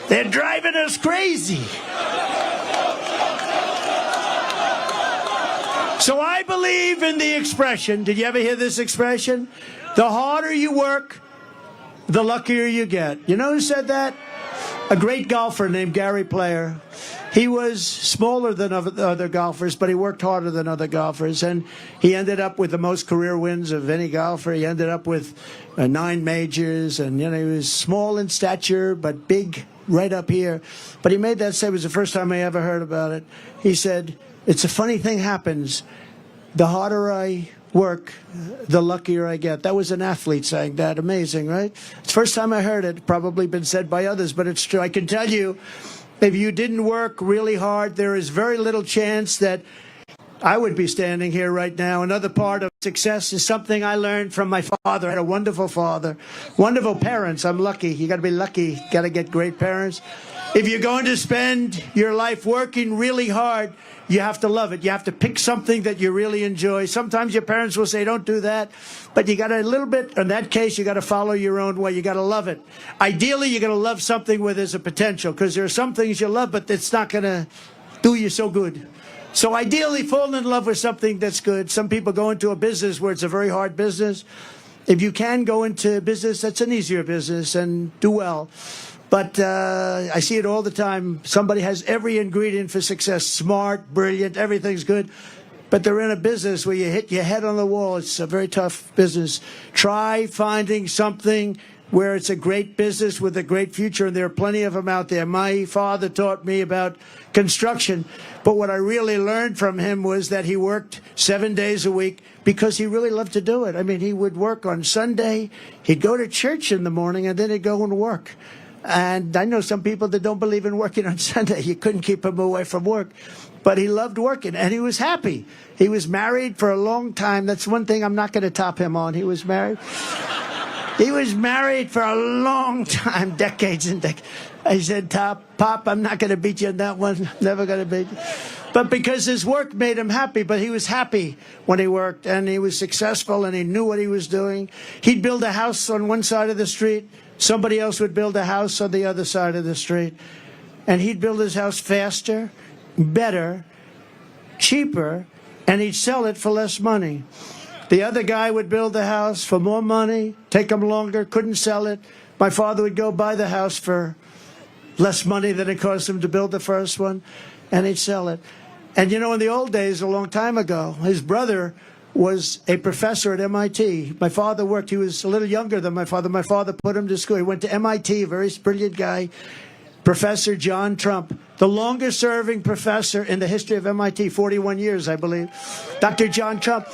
They're driving us crazy. So I believe in the expression. Did you ever hear this expression? The harder you work, the luckier you get. You know who said that? A great golfer named Gary Player. He was smaller than other golfers, but he worked harder than other golfers. And he ended up with the most career wins of any golfer. He ended up with 9 majors. And, you know, he was small in stature, but big right up here. But he made that say, it was the first time I ever heard about it. He said, it's a funny thing happens. The harder I work, the luckier I get. That was an athlete saying that. Amazing, right? It's the first time I heard it. Probably been said by others, but it's true. I can tell you, if you didn't work really hard, there is very little chance that I would be standing here right now. Another part of success is something I learned from my father. I had a wonderful father, wonderful parents. I'm lucky. You got to be lucky. Got to get great parents. If you're going to spend your life working really hard, you have to love it. You have to pick something that you really enjoy. Sometimes your parents will say, don't do that. But you got to a little bit, in that case, you got to follow your own way. You got to love it. Ideally, you're going to love something where there's a potential, because there are some things you love, but it's not going to do you so good. So ideally, fall in love with something that's good. Some people go into a business where it's a very hard business. If you can go into a business, that's an easier business, and do well. But I see it all the time. Somebody has every ingredient for success, smart, brilliant, everything's good. But they're in a business where you hit your head on the wall. It's a very tough business. Try finding something where it's a great business with a great future, and there are plenty of them out there. My father taught me about construction, but what I really learned from him was that he worked 7 days a week because he really loved to do it. I mean, he would work on Sunday, he'd go to church in the morning, and then he'd go and work. And I know some people that don't believe in working on Sunday. You couldn't keep him away from work. But he loved working, and he was happy. He was married for a long time. That's one thing I'm not going to top him on. He was married. He was married for a long time, decades and decades. I said, Pop, I'm not going to beat you on that one. Never going to beat you. But because his work made him happy, but he was happy when he worked, and he was successful, and he knew what he was doing. He'd build a house on one side of the street. Somebody else would build a house on the other side of the street. And he'd build his house faster, better, cheaper, and he'd sell it for less money. The other guy would build the house for more money, take him longer, couldn't sell it. My father would go buy the house for less money than it cost him to build the first one, and he'd sell it. And you know, in the old days, a long time ago, his brother was a professor at MIT. My father worked. He was a little younger than my father. My father put him to school. He went to MIT, a very brilliant guy, Professor John Trump, the longest-serving professor in the history of MIT, 41 years, I believe, Dr. John Trump.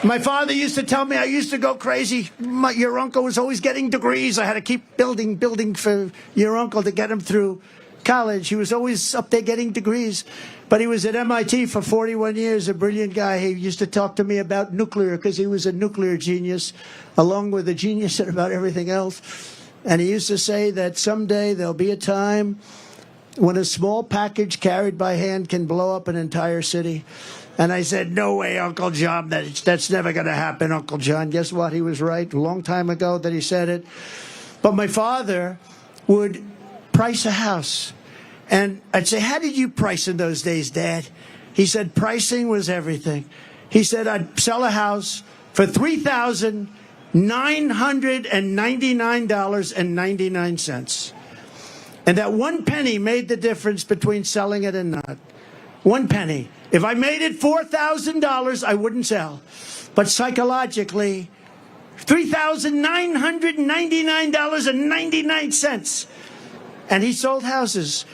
My father used to tell me I used to go crazy. Your uncle was always getting degrees. I had to keep building for your uncle to get him through college. He was always up there getting degrees. But he was at MIT for 41 years, a brilliant guy. He used to talk to me about nuclear because he was a nuclear genius, along with a genius about everything else. And he used to say that someday there'll be a time when a small package carried by hand can blow up an entire city. And I said, no way, Uncle John, that's never going to happen, Uncle John. Guess what? He was right a long time ago that he said it. But my father would price a house. And I'd say, how did you price in those days, Dad? He said, pricing was everything. He said, I'd sell a house for $3,999.99. And that 1 penny made the difference between selling it and not. 1 penny. If I made it $4,000, I wouldn't sell. But psychologically, $3,999.99. And he sold houses.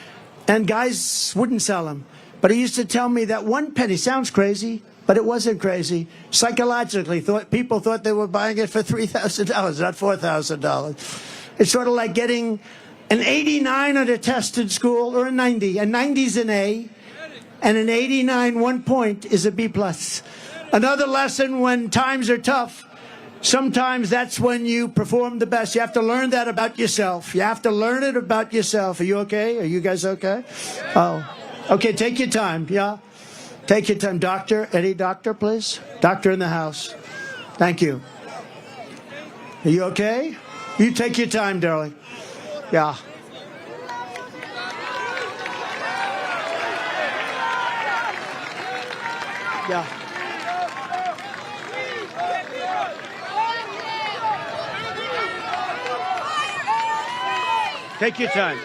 And guys wouldn't sell them. But he used to tell me that 1 penny, sounds crazy, but it wasn't crazy. Psychologically, people thought they were buying it for $3,000, not $4,000. It's sort of like getting an 89 on a test in school, or a 90. A 90's an A, and an 89, 1 point, is a B+. Another lesson: when times are tough, sometimes that's when you perform the best. You have to learn that about yourself. You have to learn it about yourself. Are you okay? Are you guys okay? Oh, Okay, take your time. Yeah. Take your time. Doctor, any doctor, please? Doctor in the house. Thank you. Are you okay? You take your time, darling. Yeah. Yeah. Take your time.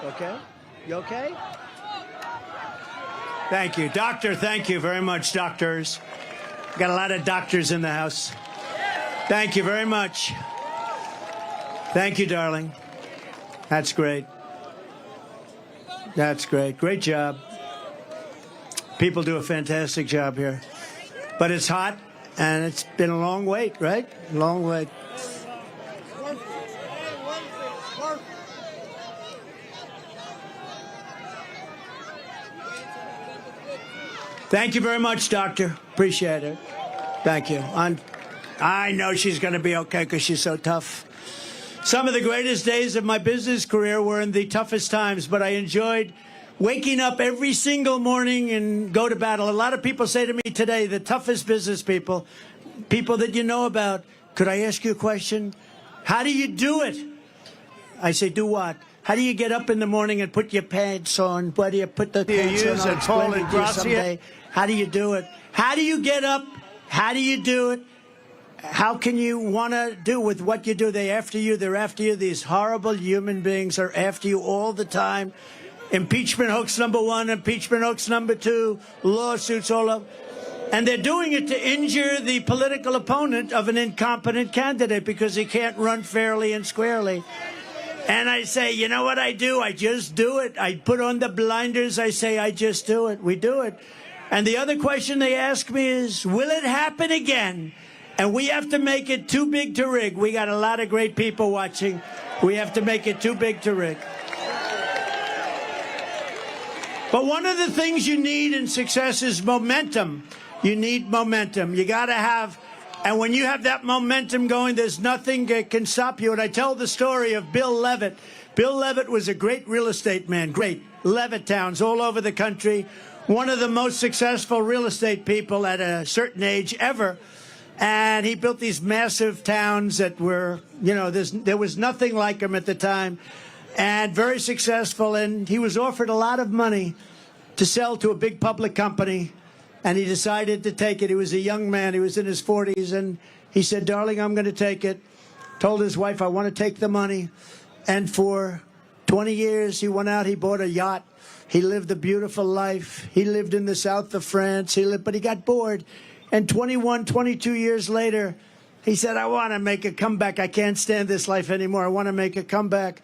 Okay? You okay? Thank you. Doctor, thank you very much, doctors. Got a lot of doctors in the house. Thank you very much. Thank you, darling. That's great. That's great. Great job. People do a fantastic job here. But it's hot, and it's been a long wait, right? Long wait. Thank you very much, Doctor. Appreciate it. Thank you. I know she's going to be okay because she's so tough. Some of the greatest days of my business career were in the toughest times, but I enjoyed waking up every single morning and go to battle. A lot of people say to me today, the toughest business people, people that you know about, could I ask you a question? How do you do it? I say, do what? How do you get up in the morning and put your pants on? Where do you put the pants on? I'll explain it to you someday. How do you do it? How do you get up? How do you do it? How can you want to do with what you do? They're after you. They're after you. These horrible human beings are after you all the time. Impeachment hoax number 1, impeachment hoax number 2, lawsuits all over. And they're doing it to injure the political opponent of an incompetent candidate because he can't run fairly and squarely. And I say, you know what I do? I just do it. I put on the blinders. I say, I just do it. We do it. And the other question they ask me is, will it happen again? And we have to make it too big to rig. We got a lot of great people watching. We have to make it too big to rig. But one of the things you need in success is momentum. You need momentum. You got to have, and when you have that momentum going, there's nothing that can stop you. And I tell the story of Bill Levitt. Bill Levitt was a great real estate man, great. Levitt towns all over the country. One of the most successful real estate people at a certain age ever. And he built these massive towns that were, you know, there was nothing like them at the time. And very successful. And he was offered a lot of money to sell to a big public company. And he decided to take it. He was a young man. He was in his 40s. And he said, darling, I'm going to take it. Told his wife, I want to take the money. And for 20 years, he went out. He bought a yacht. He lived a beautiful life. He lived in the south of France. But he got bored. And 21, 22 years later, He said, I want to make a comeback. I can't stand this life anymore. I want to make a comeback.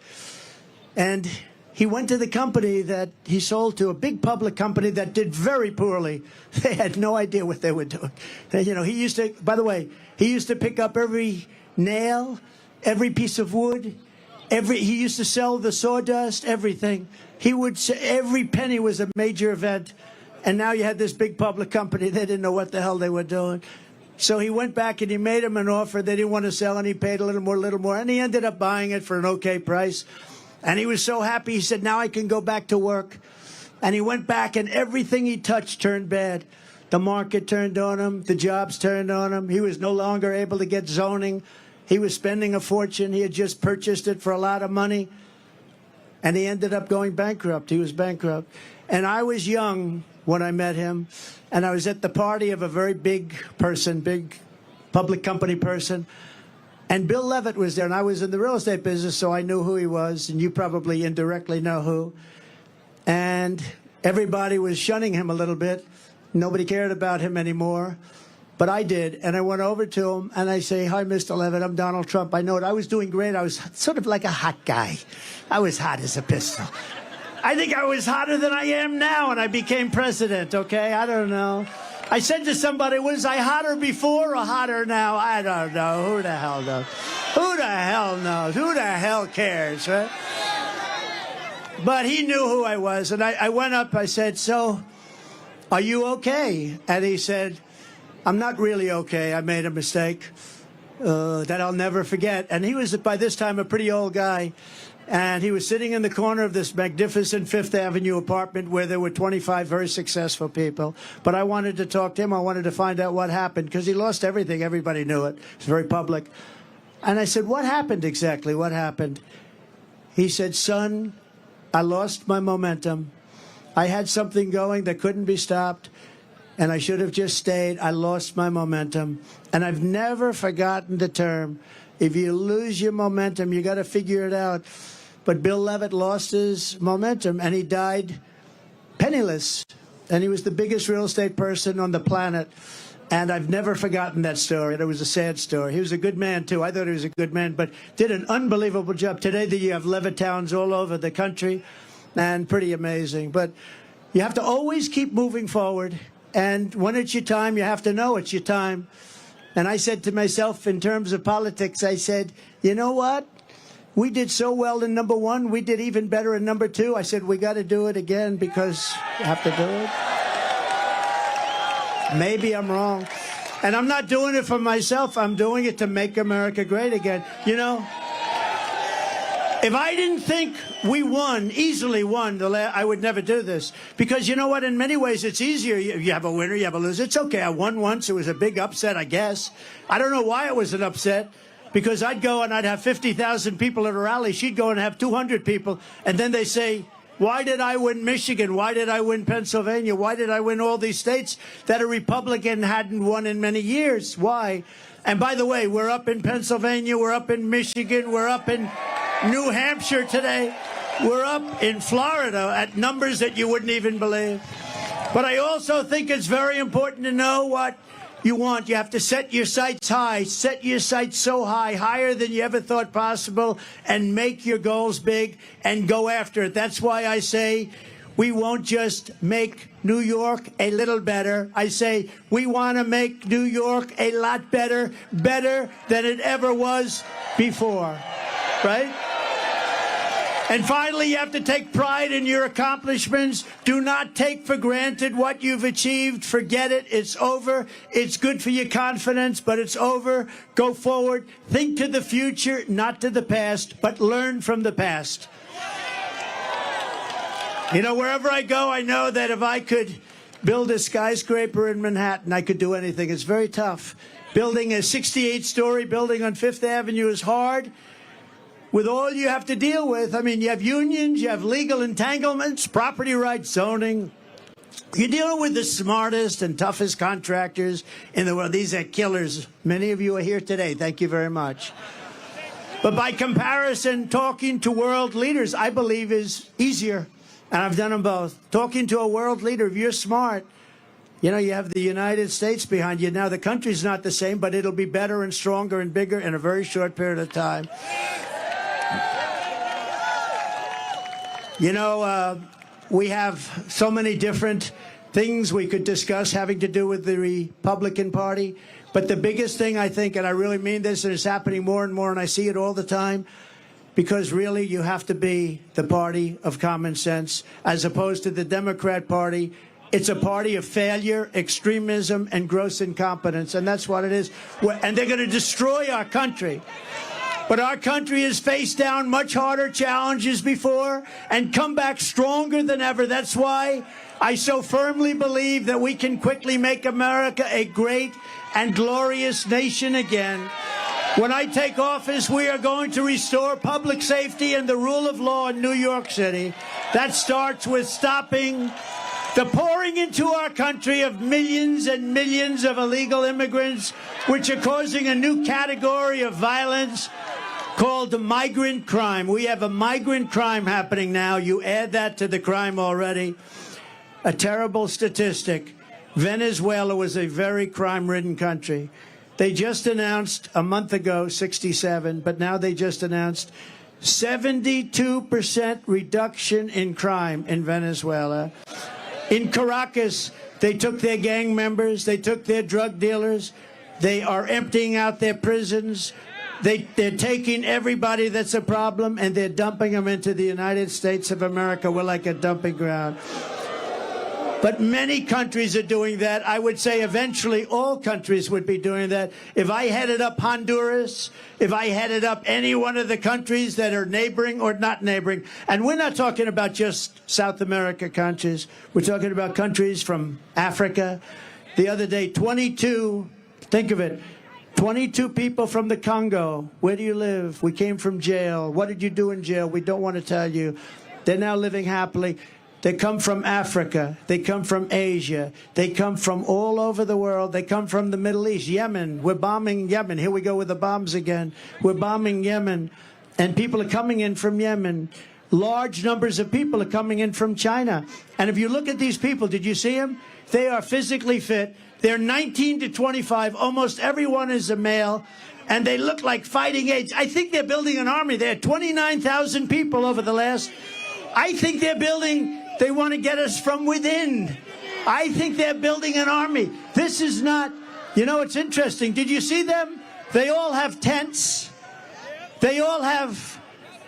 And he went to the company that he sold to, a big public company that did very poorly. They had no idea what they were doing. You know, he used to, by the way, he used to pick up every nail, every piece of wood, he used to sell the sawdust, everything. He would say every penny was a major event. And now you had this big public company. They didn't know what the hell they were doing. So he went back and he made him an offer. They didn't want to sell, and he paid a little more. And he ended up buying it for an okay price. And he was so happy. He said, now I can go back to work. And he went back, and everything he touched turned bad. The market turned on him. The jobs turned on him. He was no longer able to get zoning. He was spending a fortune. He had just purchased it for a lot of money. And he ended up going bankrupt. He was bankrupt. And I was young when I met him. And I was at the party of a very big person, big public company person. And Bill Levitt was there. And I was in the real estate business, so I knew who he was. And you probably indirectly know who. And everybody was shunning him a little bit. Nobody cared about him anymore. But I did, and I went over to him, and I say, hi, Mr. Levitt, I'm Donald Trump. I know it. I was doing great. I was sort of like a hot guy. I was hot as a pistol. I think I was hotter than I am now, and I became president, okay? I don't know. I said to somebody, was I hotter before or hotter now? I don't know. Who the hell knows? Who the hell knows? Who the hell cares, right? But he knew who I was, and I went up. I said, so, are you okay? And he said, I'm not really okay. I made a mistake that I'll never forget. And he was, by this time, a pretty old guy. And he was sitting in the corner of this magnificent Fifth Avenue apartment where there were 25 very successful people. But I wanted to talk to him. I wanted to find out what happened, because he lost everything. Everybody knew it. It's very public. And I said, what happened exactly? What happened? He said, son, I lost my momentum. I had something going that couldn't be stopped. And I should have just stayed. I lost my momentum. And I've never forgotten the term. If you lose your momentum, you got to figure it out. But Bill Levitt lost his momentum, and he died penniless. And he was the biggest real estate person on the planet. And I've never forgotten that story. It was a sad story. He was a good man, too. I thought he was a good man, but did an unbelievable job. Today, you have Levittowns all over the country, and pretty amazing. But you have to always keep moving forward. And when it's your time, you have to know it's your time. And I said to myself, in terms of politics, I said, you know what? We did so well in number one. We did even better in number two. I said, we got to do it again, because you have to do it. Maybe I'm wrong. And I'm not doing it for myself. I'm doing it to make America great again. You know, if I didn't think we won, easily won, I would never do this. Because you know what? In many ways, it's easier. You have a winner, you have a loser. It's okay. I won once. It was a big upset, I guess. I don't know why it was an upset. Because I'd go and I'd have 50,000 people at a rally. She'd go and have 200 people. And then they say, why did I win Michigan? Why did I win Pennsylvania? Why did I win all these states that a Republican hadn't won in many years? Why? And by the way, we're up in Pennsylvania. We're up in Michigan. We're up in New Hampshire today. We're up in Florida at numbers that you wouldn't even believe. But I also think it's very important to know what you want. You have to set your sights high. Set your sights so high, higher than you ever thought possible, and make your goals big and go after it. That's why I say we won't just make New York a little better. I say we want to make New York a lot better, better than it ever was before, right? And finally, you have to take pride in your accomplishments. Do not take for granted what you've achieved. Forget it. It's over. It's good for your confidence, but it's over. Go forward. Think to the future, not to the past, but learn from the past. You know, wherever I go, I know that if I could build a skyscraper in Manhattan, I could do anything. It's very tough. Building a 68-story building on Fifth Avenue is hard. With all you have to deal with, I mean, you have unions, you have legal entanglements, property rights, zoning. You're dealing with the smartest and toughest contractors in the world. These are killers. Many of you are here today. Thank you very much. But by comparison, talking to world leaders, I believe, is easier. And I've done them both. Talking to a world leader, if you're smart, You know, you have the United States behind you. Now, the country's not the same, but it'll be better and stronger and bigger in a very short period of time. You know, we have so many different things we could discuss having to do with the Republican Party. But the biggest thing, I think, and I really mean this, and it's happening more and more, and I see it all the time, because really you have to be the party of common sense as opposed to the Democrat Party. It's a party of failure, extremism, and gross incompetence, and that's what it is. And they're going to destroy our country. But our country has faced down much harder challenges before and come back stronger than ever. That's why I so firmly believe that we can quickly make America a great and glorious nation again. When I take office, we are going to restore public safety and the rule of law in New York City. That starts with stopping the pouring into our country of millions and millions of illegal immigrants, which are causing a new category of violence called migrant crime. We have a migrant crime happening now. You add that to the crime already. A terrible statistic. Venezuela was a very crime-ridden country. They just announced a month ago 67, but now they just announced 72% reduction in crime in Venezuela. In Caracas, they took their gang members, they took their drug dealers, they are emptying out their prisons, they're taking everybody that's a problem and they're dumping them into the United States of America. We're like a dumping ground. But many countries are doing that. I would say eventually all countries would be doing that. If I headed up Honduras, if I headed up any one of the countries that are neighboring or not neighboring, and we're not talking about just South America countries. We're talking about countries from Africa. The other day, 22, think of it, 22 people from the Congo. Where do you live? We came from jail. What did you do in jail? We don't want to tell you. They're now living happily. They come from Africa. They come from Asia. They come from all over the world. They come from the Middle East. Yemen. We're bombing Yemen. Here we go with the bombs again. We're bombing Yemen. And people are coming in from Yemen. Large numbers of people are coming in from China. And if you look at these people, did you see them? They are physically fit. They're 19 to 25. Almost everyone is a male. And they look like fighting age. I think they're building an army. They had 29,000 people over the last. I think they're building. They want to get us from within. I think they're building an army. This is not, you know, it's interesting. Did you see them? They all have tents. They all have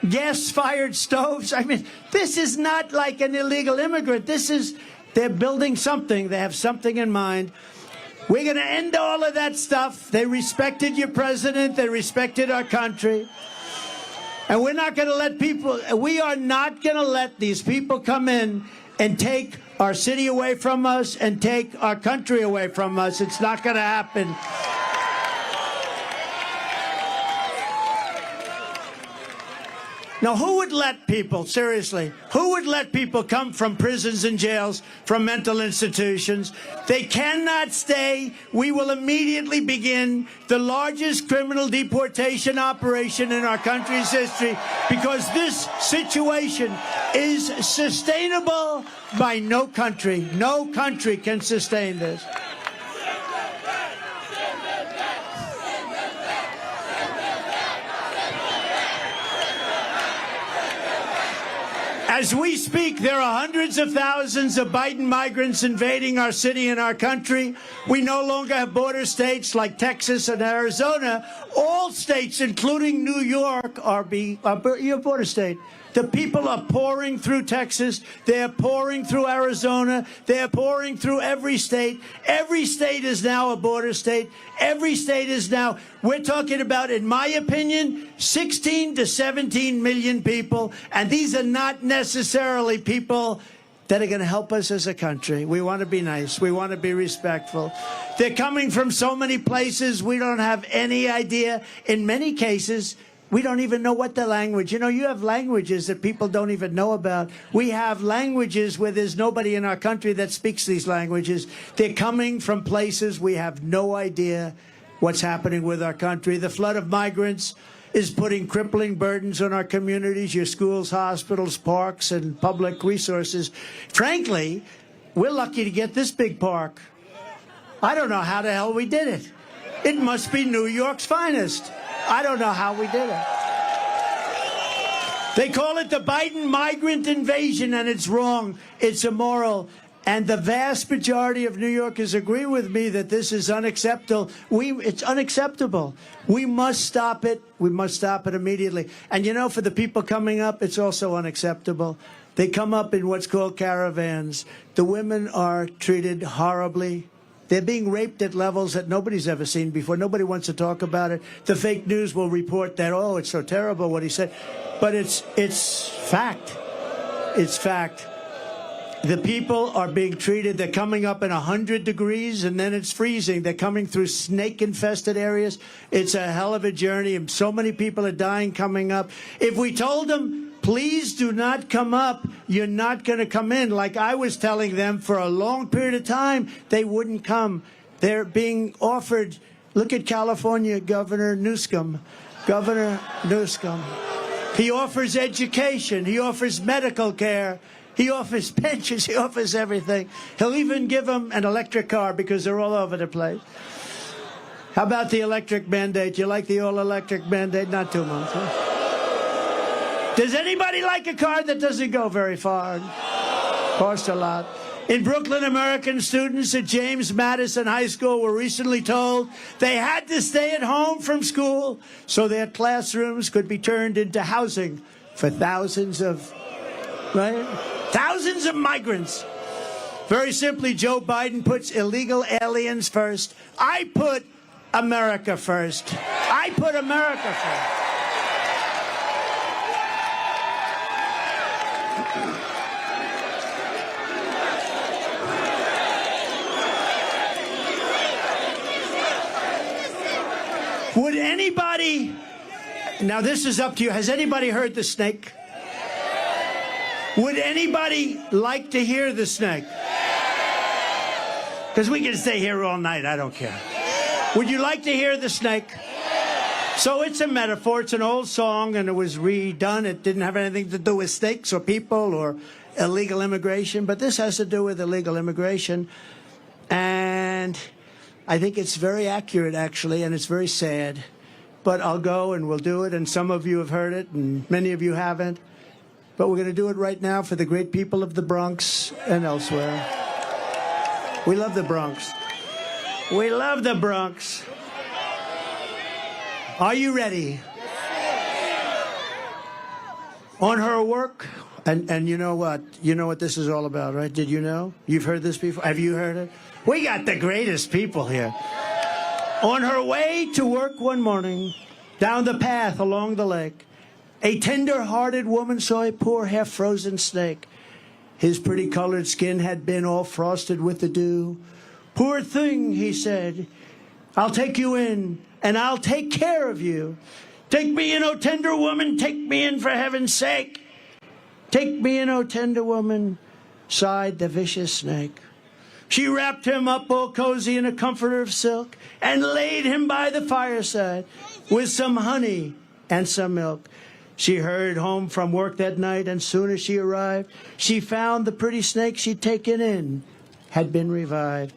gas-fired stoves. I mean, this is not like an illegal immigrant. This is, they're building something. They have something in mind. We're going to end all of that stuff. They respected your president. They respected our country. And we're not going to let people, we are not going to let these people come in and take our city away from us and take our country away from us. It's not going to happen. Now, who would let people, seriously, who would let people come from prisons and jails, from mental institutions? They cannot stay. We will immediately begin the largest criminal deportation operation in our country's history because this situation is sustainable by no country. No country can sustain this. As we speak, there are hundreds of thousands of Biden migrants invading our city and our country. We no longer have border states like Texas and Arizona. All states, including New York, are your border state. The people are pouring through Texas. They're pouring through Arizona. They're pouring through every state. Every state is now a border state. Every state is now, we're talking about, in my opinion, 16 to 17 million people. And these are not necessarily people that are going to help us as a country. We want to be nice. We want to be respectful. They're coming from so many places we don't have any idea. In many cases, we don't even know what the language. You know, you have languages that people don't even know about. We have languages where there's nobody in our country that speaks these languages. They're coming from places we have no idea what's happening with our country. The flood of migrants is putting crippling burdens on our communities, your schools, hospitals, parks, and public resources. Frankly, we're lucky to get this big park. I don't know how the hell we did it. It must be New York's finest. I don't know how we did it. They call it the Biden migrant invasion, and it's wrong. It's immoral. And the vast majority of New Yorkers agree with me that this is unacceptable. It's unacceptable. We must stop it. We must stop it immediately. And you know, for the people coming up, it's also unacceptable. They come up in what's called caravans. The women are treated horribly. They're being raped at levels that nobody's ever seen before. Nobody wants to talk about it. The fake news will report that, oh, it's so terrible what he said. But it's fact. It's fact. The people are being treated. They're coming up in 100 degrees, and then it's freezing. They're coming through snake-infested areas. It's a hell of a journey, and so many people are dying coming up. If we told them, please do not come up, you're not going to come in, like I was telling them for a long period of time, they wouldn't come. They're being offered, look at California Governor Newsom. Governor Newsom. He offers education. He offers medical care. He offers pensions. He offers everything. He'll even give them an electric car because they're all over the place. How about the electric mandate? You like the all-electric mandate? Not too much, huh? Does anybody like a car that doesn't go very far? Costs a lot. In Brooklyn, American students at James Madison High School were recently told they had to stay at home from school so their classrooms could be turned into housing for thousands of, right? Thousands of migrants. Very simply, Joe Biden puts illegal aliens first. I put America first. I put America first. Would anybody, now this is up to you, has anybody heard the snake? Would anybody like to hear the snake? Because we can stay here all night, I don't care. Would you like to hear the snake? So it's a metaphor, it's an old song, and it was redone. It didn't have anything to do with snakes or people or illegal immigration, but this has to do with illegal immigration. And I think it's very accurate, actually, and it's very sad. But I'll go and we'll do it, and some of you have heard it, and many of you haven't. But we're going to do it right now for the great people of the Bronx and elsewhere. We love the Bronx. We love the Bronx. Are you ready? On her work, and you know what? You know what this is all about, right? Did you know? You've heard this before? Have you heard it? We got the greatest people here. On her way to work one morning, down the path along the lake, a tender-hearted woman saw a poor half-frozen snake. His pretty colored skin had been all frosted with the dew. Poor thing, he said, I'll take you in, and I'll take care of you. Take me in, O tender woman, take me in for heaven's sake. Take me in, O tender woman, sighed the vicious snake. She wrapped him up all cozy in a comforter of silk and laid him by the fireside with some honey and some milk. She hurried home from work that night, and soon as she arrived, she found the pretty snake she'd taken in had been revived.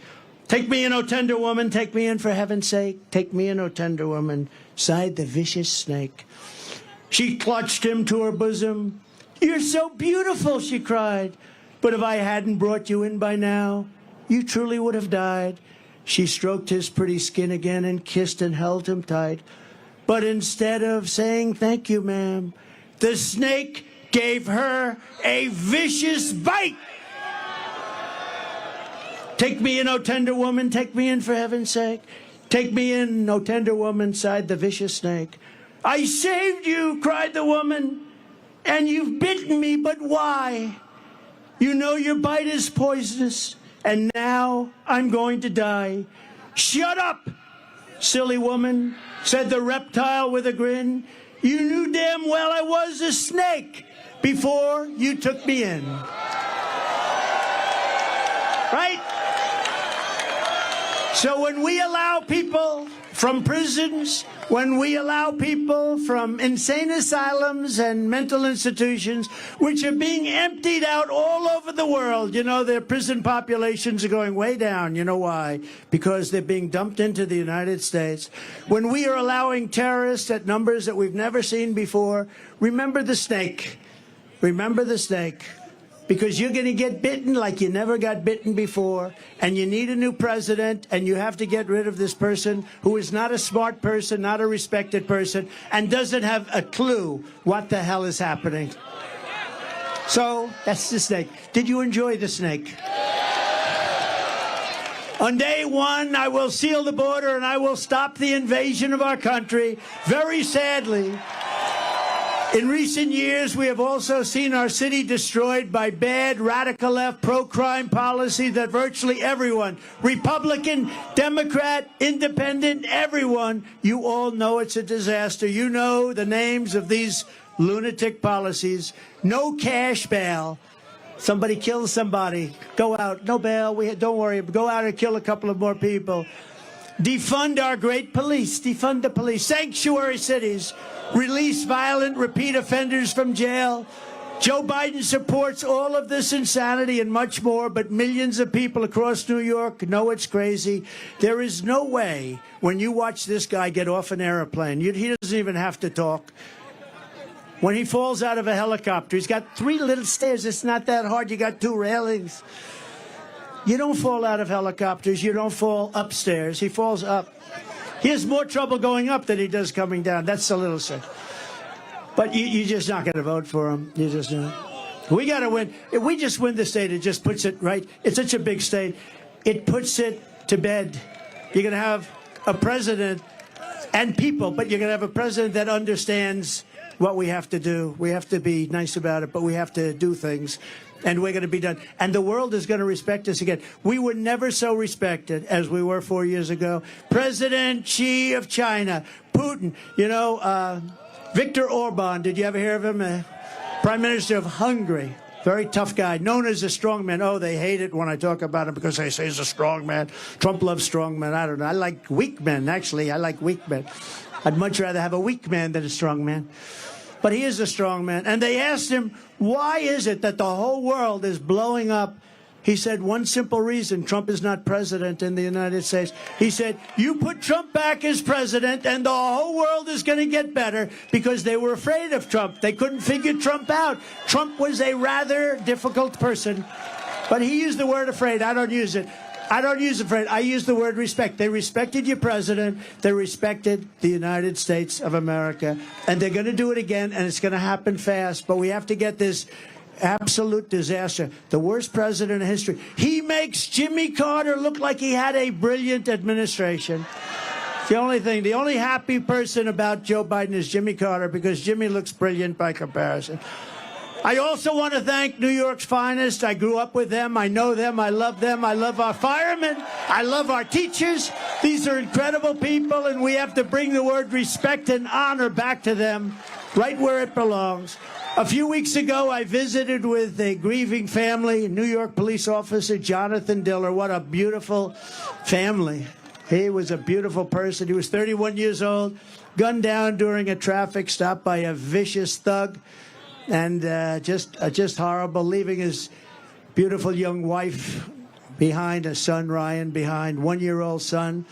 Take me in, O tender woman, take me in for heaven's sake. Take me in, O tender woman, sighed the vicious snake. She clutched him to her bosom. You're so beautiful, she cried. But if I hadn't brought you in by now, you truly would have died. She stroked his pretty skin again and kissed and held him tight. But instead of saying thank you, ma'am, the snake gave her a vicious bite. Take me in, O tender woman, take me in for heaven's sake. Take me in, O tender woman, sighed the vicious snake. I saved you, cried the woman, and you've bitten me, but why? You know your bite is poisonous, and now I'm going to die. Shut up, silly woman, said the reptile with a grin. You knew damn well I was a snake before you took me in. Right? So when we allow people from prisons, when we allow people from insane asylums and mental institutions, which are being emptied out all over the world. You know, their prison populations are going way down. You know why? Because they're being dumped into the United States. When we are allowing terrorists at numbers that we've never seen before, remember the snake. Remember the snake. Because you're going to get bitten like you never got bitten before, and you need a new president, and you have to get rid of this person who is not a smart person, not a respected person, and doesn't have a clue what the hell is happening. So, that's the snake. Did you enjoy the snake? On day one, I will seal the border, and I will stop the invasion of our country. Very sadly, in recent years, we have also seen our city destroyed by bad, radical left, pro-crime policy that virtually everyone, Republican, Democrat, Independent, everyone, you all know it's a disaster. You know the names of these lunatic policies. No cash bail. Somebody kills somebody. Go out. No bail. Don't worry. Go out and kill a couple of more people. Defund our great police. Defund the police. Sanctuary cities. Release violent repeat offenders from jail. Joe Biden supports all of this insanity and much more, but millions of people across New York know it's crazy. There is no way when you watch this guy get off an airplane, he doesn't even have to talk. When he falls out of a helicopter, he's got 3 little stairs. It's not that hard. You got 2 railings. You don't fall out of helicopters. You don't fall upstairs. He falls up. He has more trouble going up than he does coming down. That's a little sick. But you're just not going to vote for him. You just not. We got to win. If we just win the state, it just puts it right. It's such a big state. It puts it to bed. You're going to have a president and people, but you're going to have a president that understands what we have to do. We have to be nice about it, but we have to do things. And we're going to be done. And the world is going to respect us again. We were never so respected as we were 4 years ago. President Xi of China, Putin, Viktor Orban, did you ever hear of him? Prime Minister of Hungary, very tough guy, known as a strong man. Oh, they hate it when I talk about him because they say he's a strong man. Trump loves strong men. I don't know. I like weak men, actually. I like weak men. I'd much rather have a weak man than a strong man. But he is a strong man. And they asked him, why is it that the whole world is blowing up? He said, one simple reason, Trump is not president in the United States. He said, you put Trump back as president and the whole world is going to get better, because they were afraid of Trump. They couldn't figure Trump out. Trump was a rather difficult person. But he used the word afraid. I don't use it. I don't use afraid. I use the word respect. They respected your president. They respected the United States of America. And they're going to do it again, and it's going to happen fast. But we have to get this absolute disaster. The worst president in history. He makes Jimmy Carter look like he had a brilliant administration. The only thing, the only happy person about Joe Biden is Jimmy Carter, because Jimmy looks brilliant by comparison. I also want to thank New York's finest. I grew up with them. I know them. I love them. I love our firemen. I love our teachers. These are incredible people, and we have to bring the word respect and honor back to them, right where it belongs. A few weeks ago, I visited with a grieving family, New York police officer Jonathan Diller. What a beautiful family. He was a beautiful person. He was 31 years old, gunned down during a traffic stop by a vicious thug. And just horrible, leaving his beautiful young wife behind, a son, Ryan, behind, 1-year-old son.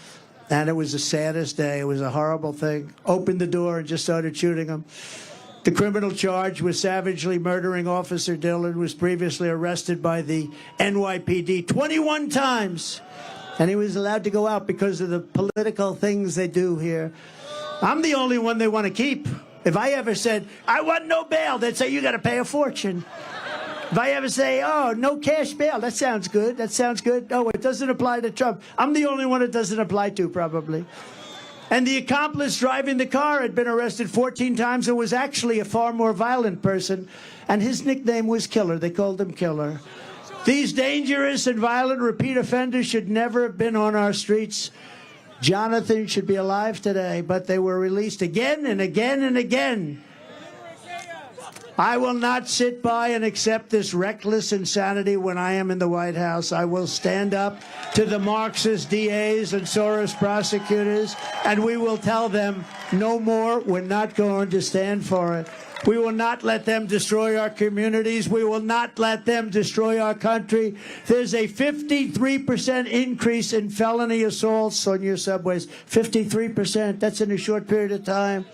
And it was the saddest day. It was a horrible thing. Opened the door and just started shooting him. The criminal charge was savagely murdering Officer Dillon, was previously arrested by the NYPD 21 times. And he was allowed to go out because of the political things they do here. I'm the only one they want to keep. If I ever said, I want no bail, they'd say, you got to pay a fortune. If I ever say, oh, no cash bail, that sounds good. That sounds good. No, it doesn't apply to Trump. I'm the only one it doesn't apply to, probably. And the accomplice driving the car had been arrested 14 times and was actually a far more violent person. And his nickname was Killer. They called him Killer. These dangerous and violent repeat offenders should never have been on our streets. Jonathan should be alive today, but they were released again and again and again. I will not sit by and accept this reckless insanity when I am in the White House. I will stand up to the Marxist DAs and Soros prosecutors, and we will tell them no more. We're not going to stand for it. We will not let them destroy our communities. We will not let them destroy our country. There's a 53% increase in felony assaults on your subways. 53%. That's in a short period of time.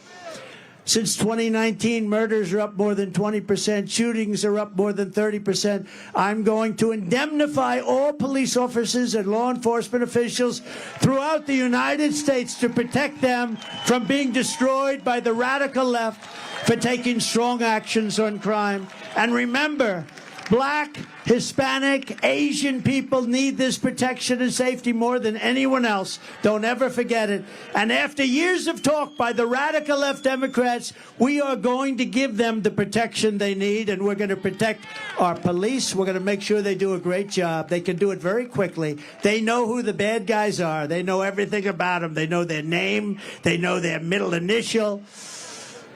Since 2019, murders are up more than 20%. Shootings are up more than 30%. I'm going to indemnify all police officers and law enforcement officials throughout the United States to protect them from being destroyed by the radical left for taking strong actions on crime. And remember, Black, Hispanic, Asian people need this protection and safety more than anyone else. Don't ever forget it. And after years of talk by the radical left Democrats, we are going to give them the protection they need, and we're going to protect our police. We're going to make sure they do a great job. They can do it very quickly. They know who the bad guys are. They know everything about them. They know their name. They know their middle initial.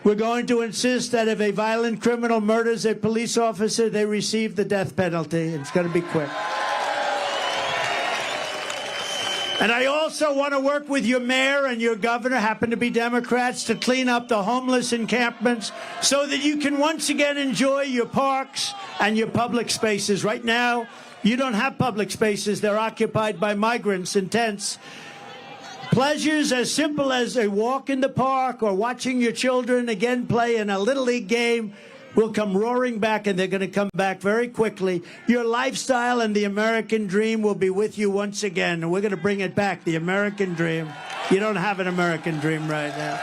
We're going to insist that if a violent criminal murders a police officer, they receive the death penalty. It's going to be quick. And I also want to work with your mayor and your governor, happen to be Democrats, to clean up the homeless encampments so that you can once again enjoy your parks and your public spaces. Right now, you don't have public spaces. They're occupied by migrants in tents. Pleasures as simple as a walk in the park or watching your children again play in a Little League game will come roaring back, and they're going to come back very quickly. Your lifestyle and the American dream will be with you once again, and we're going to bring it back, the American dream. You don't have an American dream right now.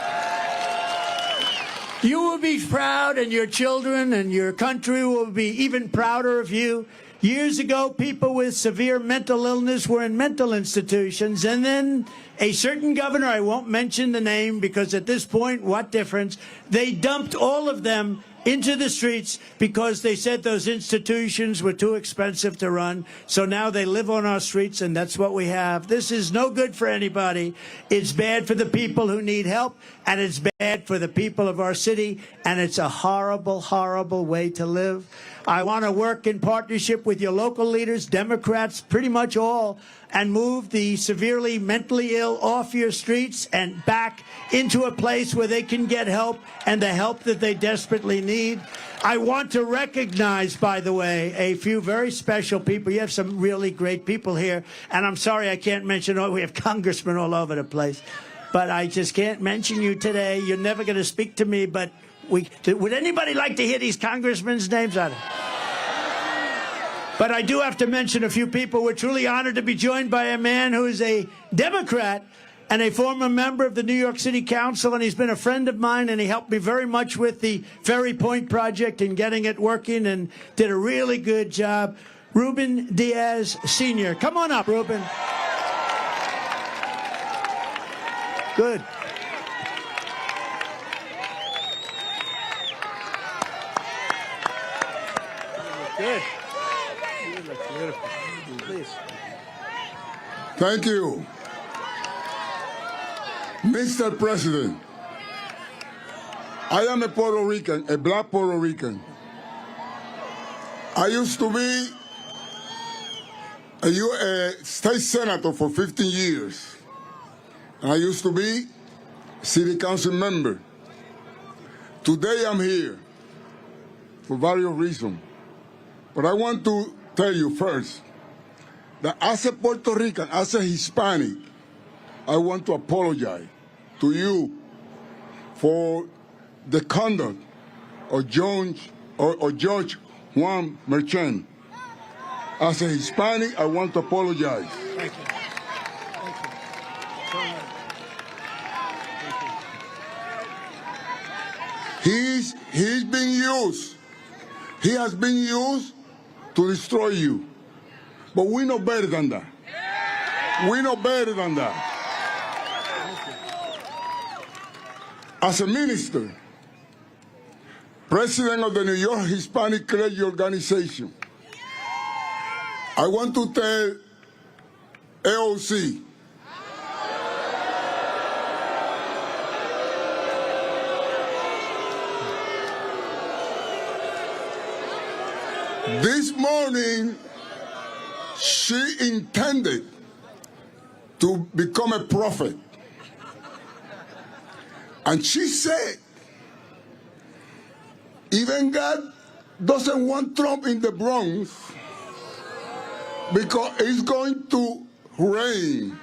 You will be proud, and your children and your country will be even prouder of you. Years ago, people with severe mental illness were in mental institutions, and then a certain governor, I won't mention the name because at this point, what difference? They dumped all of them into the streets because they said those institutions were too expensive to run. So now they live on our streets, and that's what we have. This is no good for anybody. It's bad for the people who need help, and it's bad for the people of our city, and it's a horrible, horrible way to live. I want to work in partnership with your local leaders, Democrats, pretty much all, and move the severely mentally ill off your streets and back into a place where they can get help and the help that they desperately need. I want to recognize, by the way, a few very special people. You have some really great people here, and I'm sorry I can't mention all. We have congressmen all over the place, but I just can't mention you today. You're never going to speak to me, but would anybody like to hear these congressmen's names on it? But I do have to mention a few people. We're truly honored to be joined by a man who is a Democrat and a former member of the New York City Council, and he's been a friend of mine, and he helped me very much with the Ferry Point project and getting it working, and did a really good job. Ruben Diaz Sr. Come on up, Ruben. Good. Good. Beautiful. Please. Thank you. Mr. President, I am a Puerto Rican, a black Puerto Rican. I used to be a state senator for 15 years. And I used to be city council member. Today I'm here for various reasons. But I want to tell you first that as a Puerto Rican, as a Hispanic, I want to apologize to you for the conduct of George Juan Merchant. As a Hispanic, I want to apologize. Thank you. He's been used. He has been used to destroy you. But we know better than that. We know better than that. As a minister, president of the New York Hispanic Clergy Organization, I want to tell AOC This morning, she intended to become a prophet. And she said, even God doesn't want Trump in the Bronx because it's going to rain.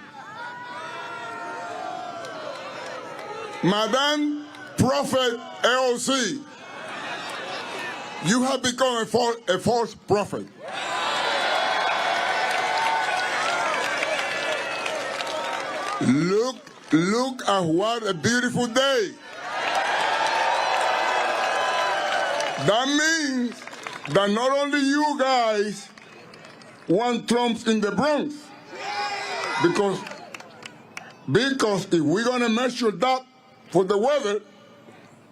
Madam Prophet AOC, you have become a false prophet. Look at what a beautiful day. That means that not only you guys want Trump in the Bronx, because if we're going to measure that for the weather,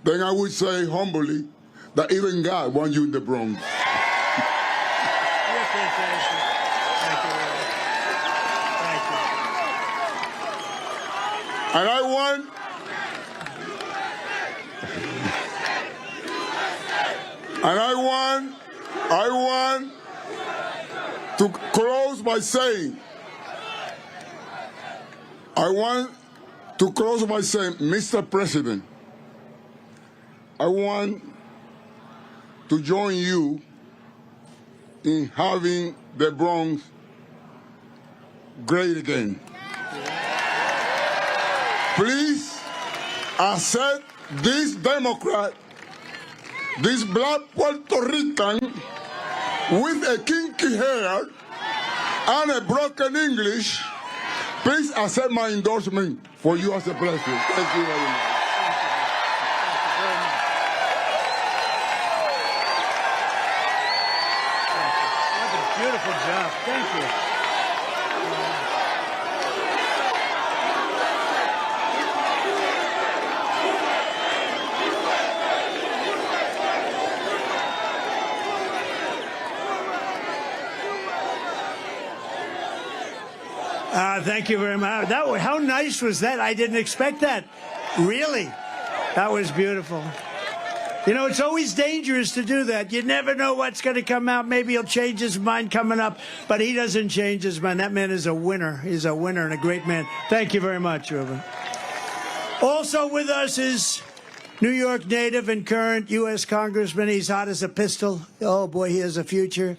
then I would say humbly that even God wants you in the Bronx. And I want to close by saying, Mr. President, I want to join you in having the Bronx great again. Please accept this Democrat, this black Puerto Rican with a kinky hair and a broken English. Please accept my endorsement for you as a president. Thank you very much. That's a beautiful job. Thank you. Thank you very much. How nice was that? I didn't expect that. Really? That was beautiful. You know, it's always dangerous to do that. You never know what's going to come out. Maybe he'll change his mind coming up, but he doesn't change his mind. That man is a winner. He's a winner and a great man. Thank you very much, Ruben. Also with us is New York native and current U.S. Congressman. He's hot as a pistol. Oh, boy, he has a future.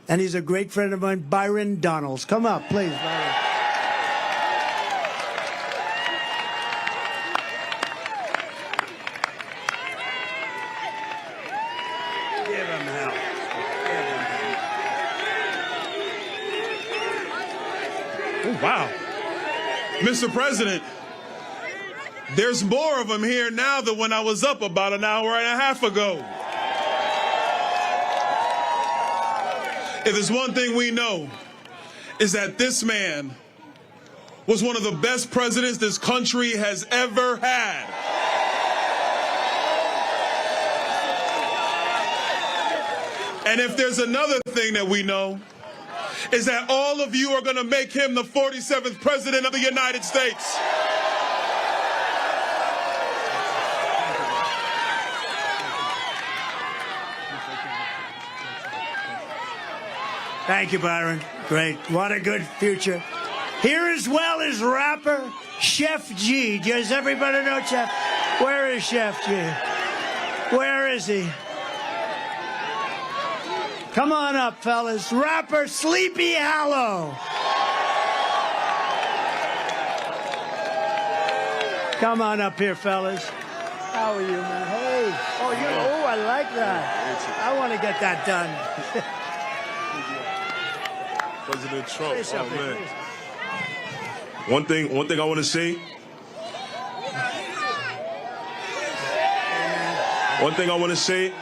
And he's a great friend of mine, Byron Donalds. Come up, please, Byron. Wow. Mr. President, there's more of them here now than when I was up about an hour and a half ago. If there's one thing we know, is that this man was one of the best presidents this country has ever had. And if there's another thing that we know, is that all of you are going to make him the 47th president of the United States. Thank you, Byron. Great. What a good future. Here as well is rapper Chef G. Does everybody know Chef? Where is Chef G? Where is he? Come on up, fellas. Rapper Sleepy Hollow. Come on up here, fellas. How are you, man? Hey. Oh, I like that. I want to get that done. President Trump. Oh, man. One thing I want to say. One thing I want to say.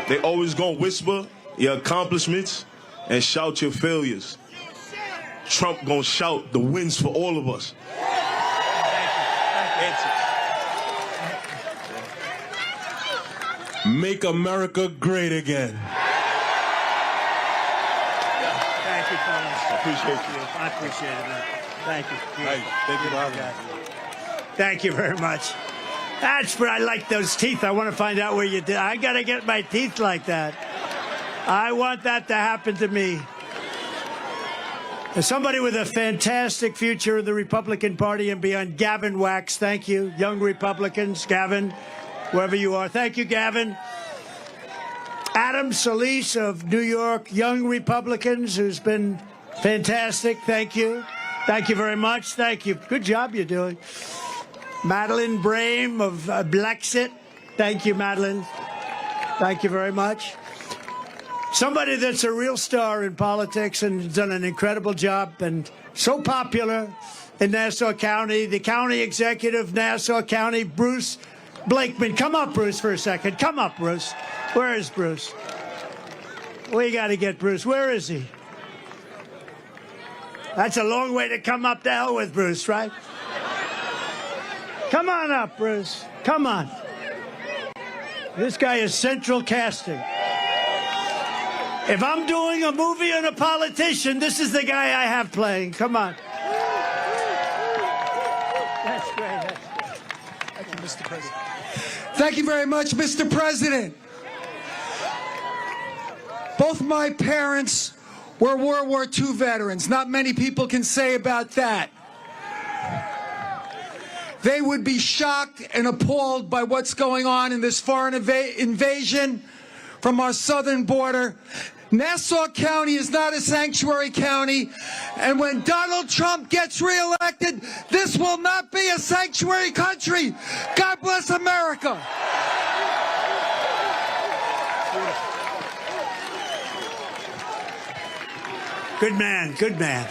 They always gonna whisper your accomplishments and shout your failures. Trump gonna shout the wins for all of us. Make America great again. Thank you, fellas. I appreciate you. I appreciate it, man. Thank you. Thank you for having me. Thank you very much. That's what I like those teeth. I want to find out where you did. I got to get my teeth like that. I want that to happen to me. As somebody with a fantastic future in the Republican Party and beyond, Gavin Wax, thank you. Young Republicans, Gavin, wherever you are. Thank you, Gavin. Adam Solis of New York, Young Republicans, who's been fantastic. Thank you. Thank you very much. Thank you. Good job you're doing. Madeline Brame of Blexit. Thank you, Madeline. Thank you very much. Somebody that's a real star in politics and has done an incredible job and so popular in Nassau County, the county executive, Nassau County, Bruce Blakeman. Come up, Bruce, for a second. Come up, Bruce. Where is Bruce? We got to get Bruce. Where is he? That's a long way to come up to hell with Bruce, right? Come on up, Bruce. Come on. This guy is central casting. If I'm doing a movie on a politician, this is the guy I have playing. Come on. That's great. Thank you, Mr. President. Thank you very much, Mr. President. Both my parents were World War II veterans. Not many people can say about that. They would be shocked and appalled by what's going on in this foreign invasion from our southern border. Nassau County is not a sanctuary county, and when Donald Trump gets reelected, this will not be a sanctuary country. God bless America. Good man, good man.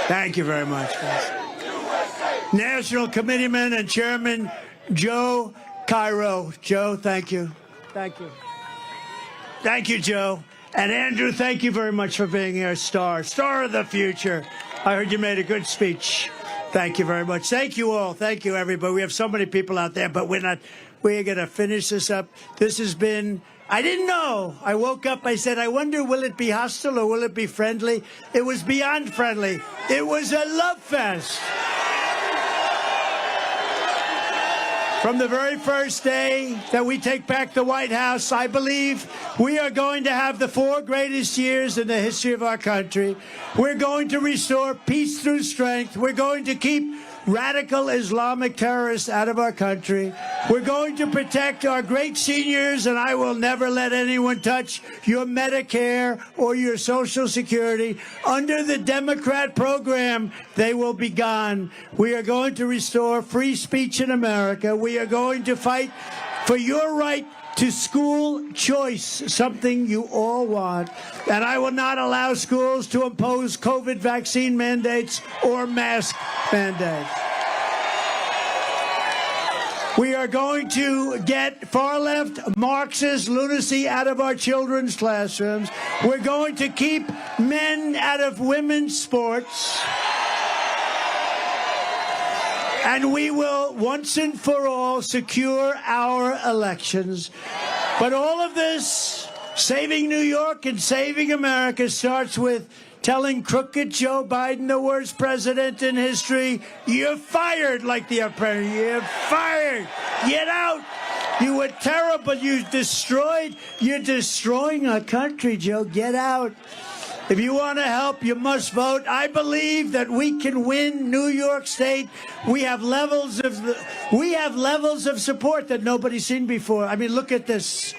Thank you very much, guys. National Committeeman and Chairman Joe Cairo. Joe, thank you. Thank you. Thank you, Joe. And Andrew, thank you very much for being here. Star of the future. I heard you made a good speech. Thank you very much. Thank you all. Thank you, everybody. We have so many people out there, but we're going to finish this up. This has been, I didn't know. I woke up, I said, I wonder, will it be hostile or will it be friendly? It was beyond friendly. It was a love fest. From the very first day that we take back the White House, I believe we are going to have the 4 greatest years in the history of our country. We're going to restore peace through strength. We're going to keep radical Islamic terrorists out of our country. We're going to protect our great seniors, and I will never let anyone touch your Medicare or your Social Security. Under the Democrat program, they will be gone. We are going to restore free speech in America. We are going to fight for your right to school choice, something you all want. And I will not allow schools to impose COVID vaccine mandates or mask mandates. We are going to get far-left Marxist lunacy out of our children's classrooms. We're going to keep men out of women's sports. And we will, once and for all, secure our elections. But all of this, saving New York and saving America, starts with telling crooked Joe Biden, the worst president in history, you're fired, like the apprentice. You're fired. Get out. You were terrible. You're destroying our country, Joe. Get out. If you want to help, you must vote. I believe that we can win New York State. We have levels of support that nobody's seen before. I mean, look at this.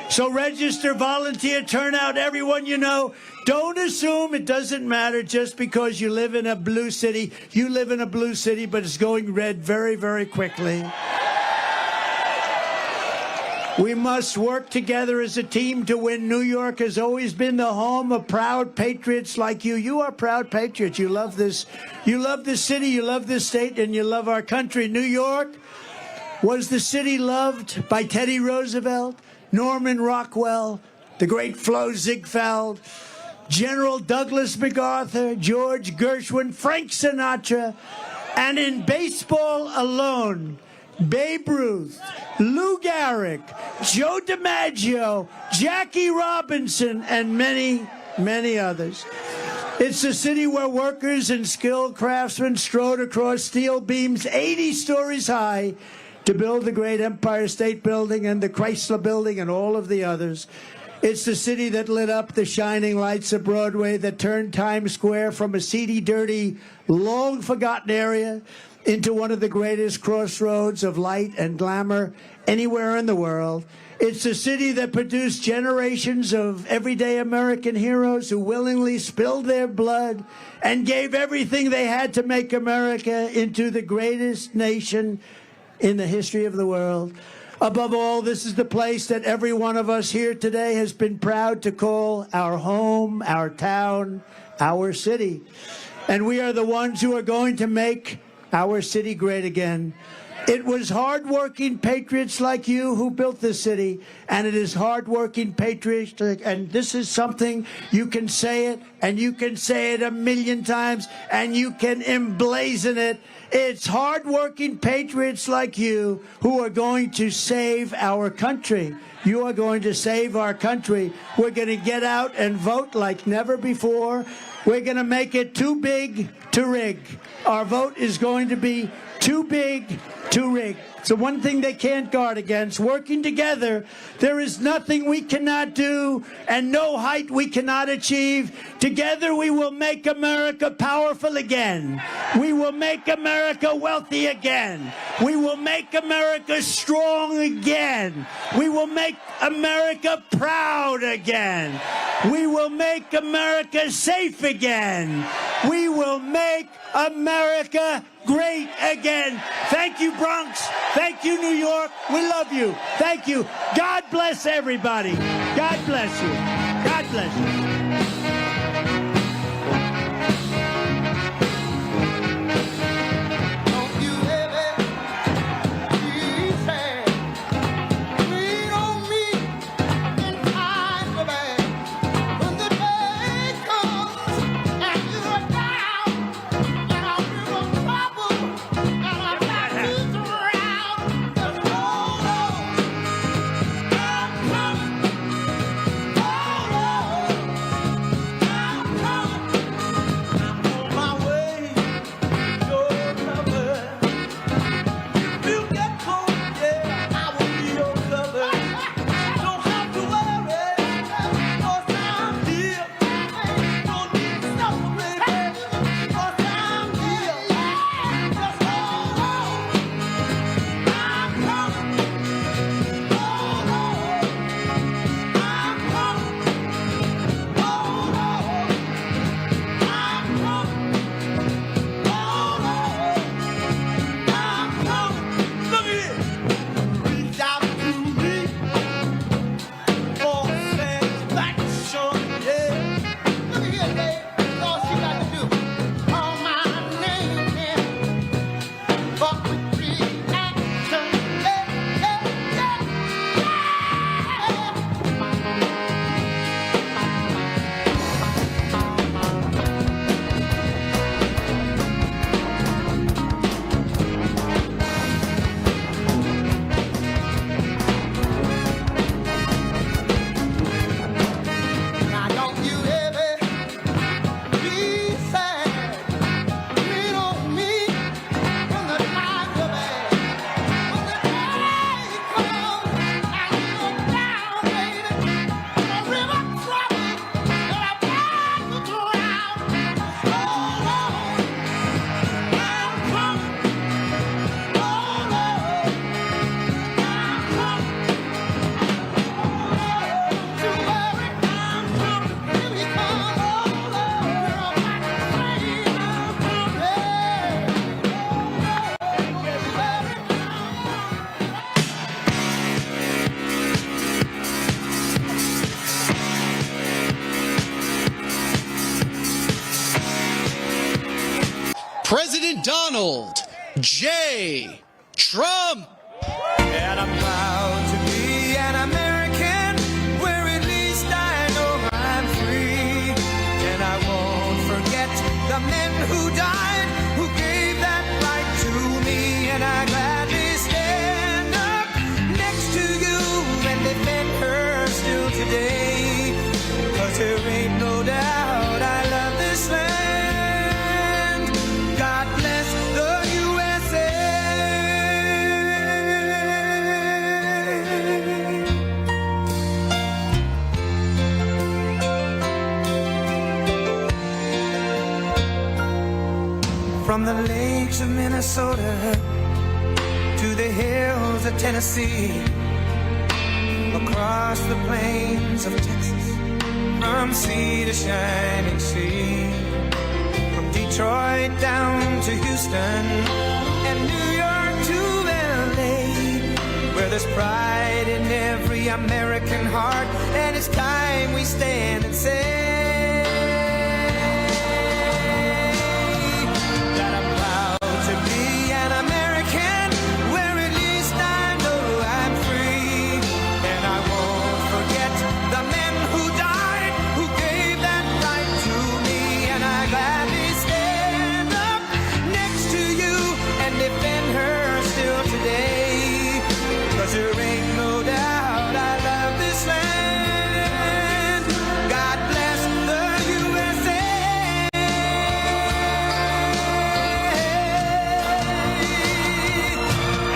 So register, volunteer, turn out everyone you know. Don't assume it doesn't matter just because you live in a blue city. You live in a blue city, but it's going red very, very quickly. We must work together as a team to win. New York has always been the home of proud patriots like you. You are proud patriots. You love this. You love this city. You love this state, and you love our country. New York was the city loved by Teddy Roosevelt, Norman Rockwell, the great Flo Ziegfeld, General Douglas MacArthur, George Gershwin, Frank Sinatra, and in baseball alone, Babe Ruth, Lou Gehrig, Joe DiMaggio, Jackie Robinson, and many, many others. It's a city where workers and skilled craftsmen strode across steel beams 80 stories high to build the great Empire State Building and the Chrysler Building and all of the others. It's the city that lit up the shining lights of Broadway, that turned Times Square from a seedy, dirty, long-forgotten area into one of the greatest crossroads of light and glamour anywhere in the world. It's the city that produced generations of everyday American heroes who willingly spilled their blood and gave everything they had to make America into the greatest nation in the history of the world. Above all, this is the place that every one of us here today has been proud to call our home, our town, our city. And we are the ones who are going to make our city great again. It was hard-working patriots like you who built this city, and it is hard-working patriots, and this is something you can say it, and you can say it 1,000,000 times, and you can emblazon it. It's hard-working patriots like you who are going to save our country. You are going to save our country. We're going to get out and vote like never before. We're going to make it too big to rig. Our vote is going to be too big to rig. It's the one thing they can't guard against. Working together, there is nothing we cannot do and no height we cannot achieve. Together we will make America powerful again. We will make America wealthy again. We will make America strong again. We will make America proud again. We will make America safe again. We will make America great again. Thank you, Bronx. Thank you, New York. We love you. Thank you. God bless everybody. God bless you. God bless you. President Donald J. Trump. And I'm proud to be an American, where at least I know I'm free. And I won't forget the men who died, who gave that right to me. And I gladly stand up next to you and defend her still today. 'Cause there ain't no doubt I love this land. God bless the USA. From the lakes of Minnesota to the hills of Tennessee, across the plains of Texas, from sea to shining sea, from Detroit down to Houston and New York to LA, where there's pride in every American heart, and it's time we stand and say that I'm proud to be an American, where at least I know I'm free, and I won't forget the men who died, who gave that right to me, and I gladly stand up next to you and defend her still today, 'cause there ain't no doubt I love this land. God bless the USA.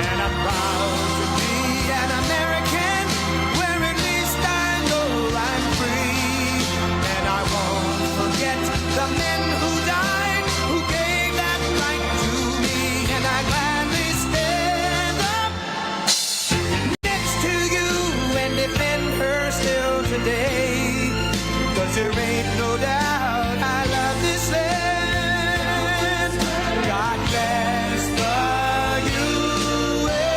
And I'm proud to be an American, where at least I know I'm free, and I won't forget the men who died, who gave that right to me, and I gladly stand up next to you and defend her still today, 'cause there ain't no doubt I love this land. God bless the USA.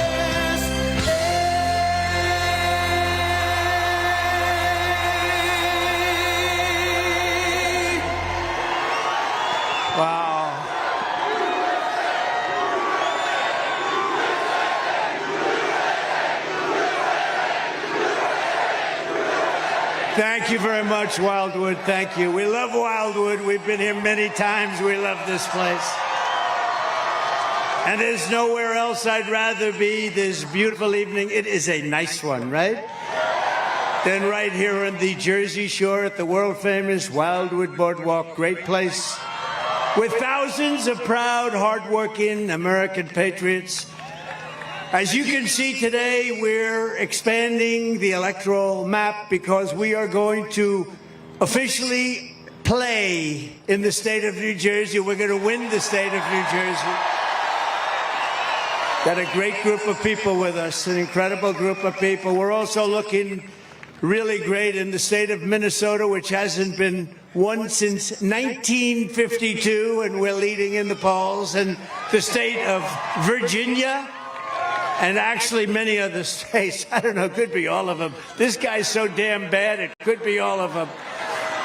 Wow. Thank you very much, Wildwood. Thank you. We love Wildwood. We've been here many times. We love this place. And there's nowhere else I'd rather be this beautiful evening. It is a nice one, right? Than right here on the Jersey Shore at the world-famous Wildwood Boardwalk. Great place with thousands of proud, hardworking American patriots. As you can see today, we're expanding the electoral map because we are going to officially play in the state of New Jersey. We're going to win the state of New Jersey. Got a great group of people with us, an incredible group of people. We're also looking really great in the state of Minnesota, which hasn't been won since 1952, and we're leading in the polls. And the state of Virginia, and actually many other states. I don't know, it could be all of them. This guy's so damn bad, it could be all of them.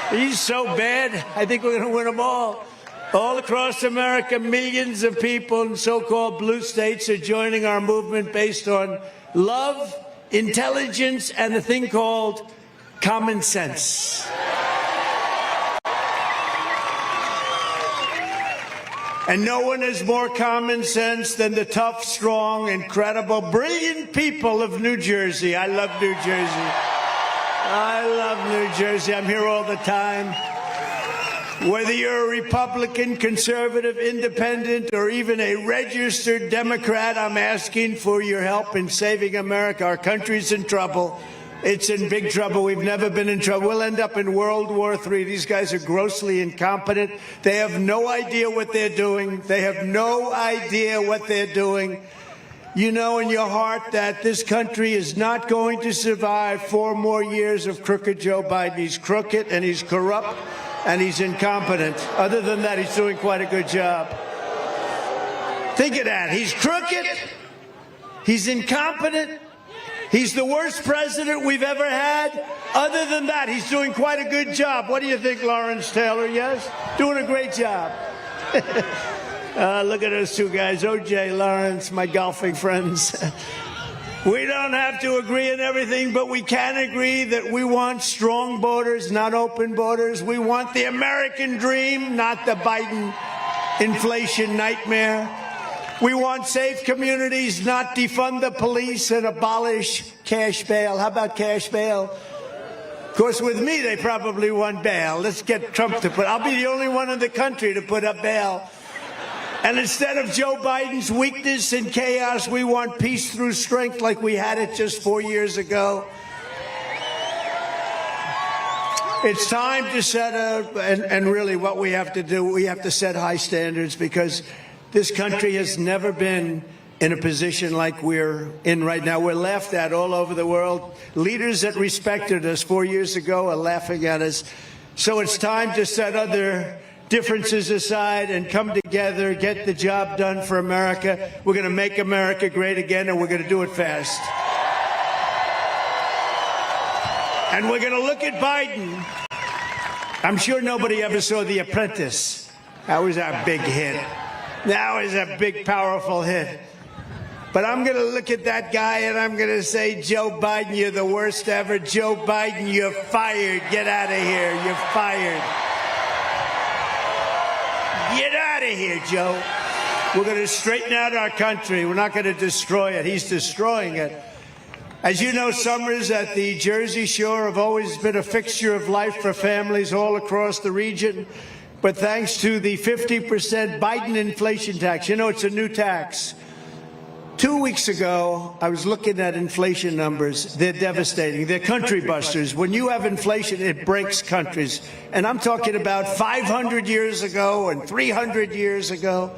He's so bad, I think we're going to win them all. All across America, millions of people in so-called blue states are joining our movement based on love, intelligence, and a thing called common sense. And no one has more common sense than the tough, strong, incredible, brilliant people of New Jersey. I love New Jersey. I love New Jersey. I'm here all the time. Whether you're a Republican, conservative, independent, or even a registered Democrat, I'm asking for your help in saving America. Our country's in trouble. It's in big trouble. We've never been in trouble. We'll end up in World War III. These guys are grossly incompetent. They have no idea what they're doing. They have no idea what they're doing. You know in your heart that this country is not going to survive 4 more years of crooked Joe Biden. He's crooked and he's corrupt and he's incompetent. Other than that, he's doing quite a good job. Think of that. He's crooked. He's incompetent. He's the worst president we've ever had. Other than that, he's doing quite a good job. What do you think, Lawrence Taylor? Yes? Doing a great job. Look at those two guys, OJ, Lawrence, my golfing friends. We don't have to agree on everything, but we can agree that we want strong borders, not open borders. We want the American dream, not the Biden inflation nightmare. We want safe communities, not defund the police and abolish cash bail. How about cash bail? Of course, with me, they probably want bail. Let's get Trump to put. I'll be the only one in the country to put up bail. And instead of Joe Biden's weakness and chaos, we want peace through strength like we had it just 4 years ago. It's time to set and really what we have to do, we have to set high standards, because this country has never been in a position like we're in right now. We're laughed at all over the world. Leaders that respected us 4 years ago are laughing at us. So it's time to set other differences aside and come together, get the job done for America. We're going to make America great again, and we're going to do it fast. And we're going to look at Biden. I'm sure nobody ever saw The Apprentice. That was a big hit. That was a big, powerful hit. But I'm going to look at that guy and I'm going to say, Joe Biden, you're the worst ever. Joe Biden, you're fired. Get out of here. You're fired. Get out of here, Joe. We're going to straighten out our country. We're not going to destroy it. He's destroying it. As you know, summers at the Jersey Shore have always been a fixture of life for families all across the region. But thanks to the 50% Biden inflation tax, you know, it's a new tax. 2 weeks ago, I was looking at inflation numbers. They're devastating. They're country busters. When you have inflation, it breaks countries. And I'm talking about 500 years ago and 300 years ago.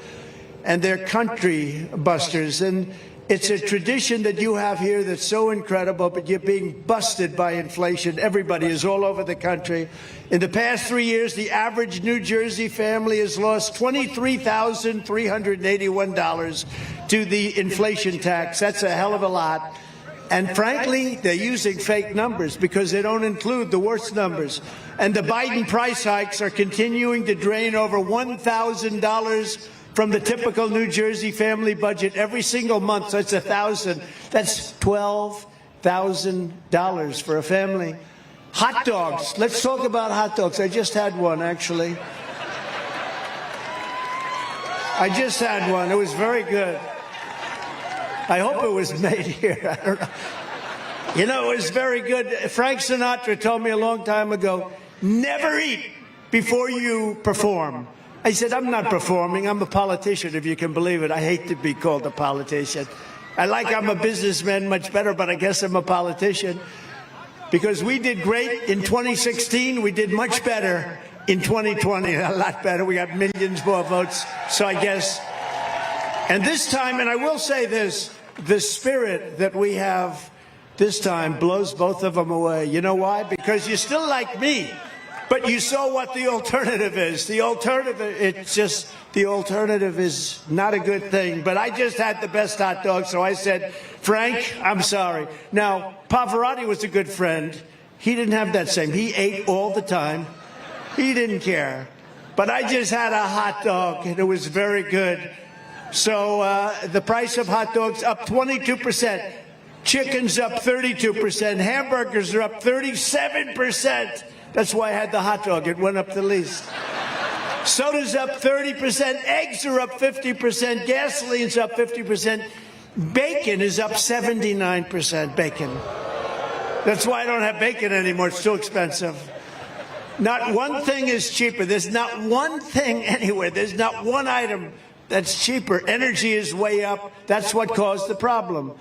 And they're country busters. And it's a tradition that you have here that's so incredible, but you're being busted by inflation. Everybody is all over the country. In the past 3 years, the average New Jersey family has lost $23,381 to the inflation tax. That's a hell of a lot. And frankly, they're using fake numbers because they don't include the worst numbers. And the Biden price hikes are continuing to drain over $1,000 from the typical New Jersey family budget every single month. So it's $1,000. That's $12,000 for a family. Hot dogs. Let's talk about hot dogs. I just had one, actually. I just had one. It was very good. I hope it was made here. I don't know. You know, it was very good. Frank Sinatra told me a long time ago, never eat before you perform. I said, I'm not performing. I'm a politician, if you can believe it. I hate to be called a politician. I like I'm a businessman much better, but I guess I'm a politician. Because we did great in 2016. We did much better in 2020, a lot better. We got millions more votes. So I guess, and this time, and I will say this, the spirit that we have this time blows both of them away. You know why? Because you're still like me. But you saw what the alternative is. The alternative, it's just, the alternative is not a good thing. But I just had the best hot dog, so I said, Frank, I'm sorry. Now, Pavarotti was a good friend. He didn't have that same. He ate all the time. He didn't care. But I just had a hot dog, and it was very good. So the price of hot dogs up 22%. Chicken's up 32%. Hamburgers are up 37%. That's why I had the hot dog. It went up the least. Soda's up 30%. Eggs are up 50%. Gasoline's up 50%. Bacon is up 79%. Bacon. That's why I don't have bacon anymore. It's too expensive. Not one thing is cheaper. There's not one thing anywhere. There's not one item that's cheaper. Energy is way up. That's what caused the problem.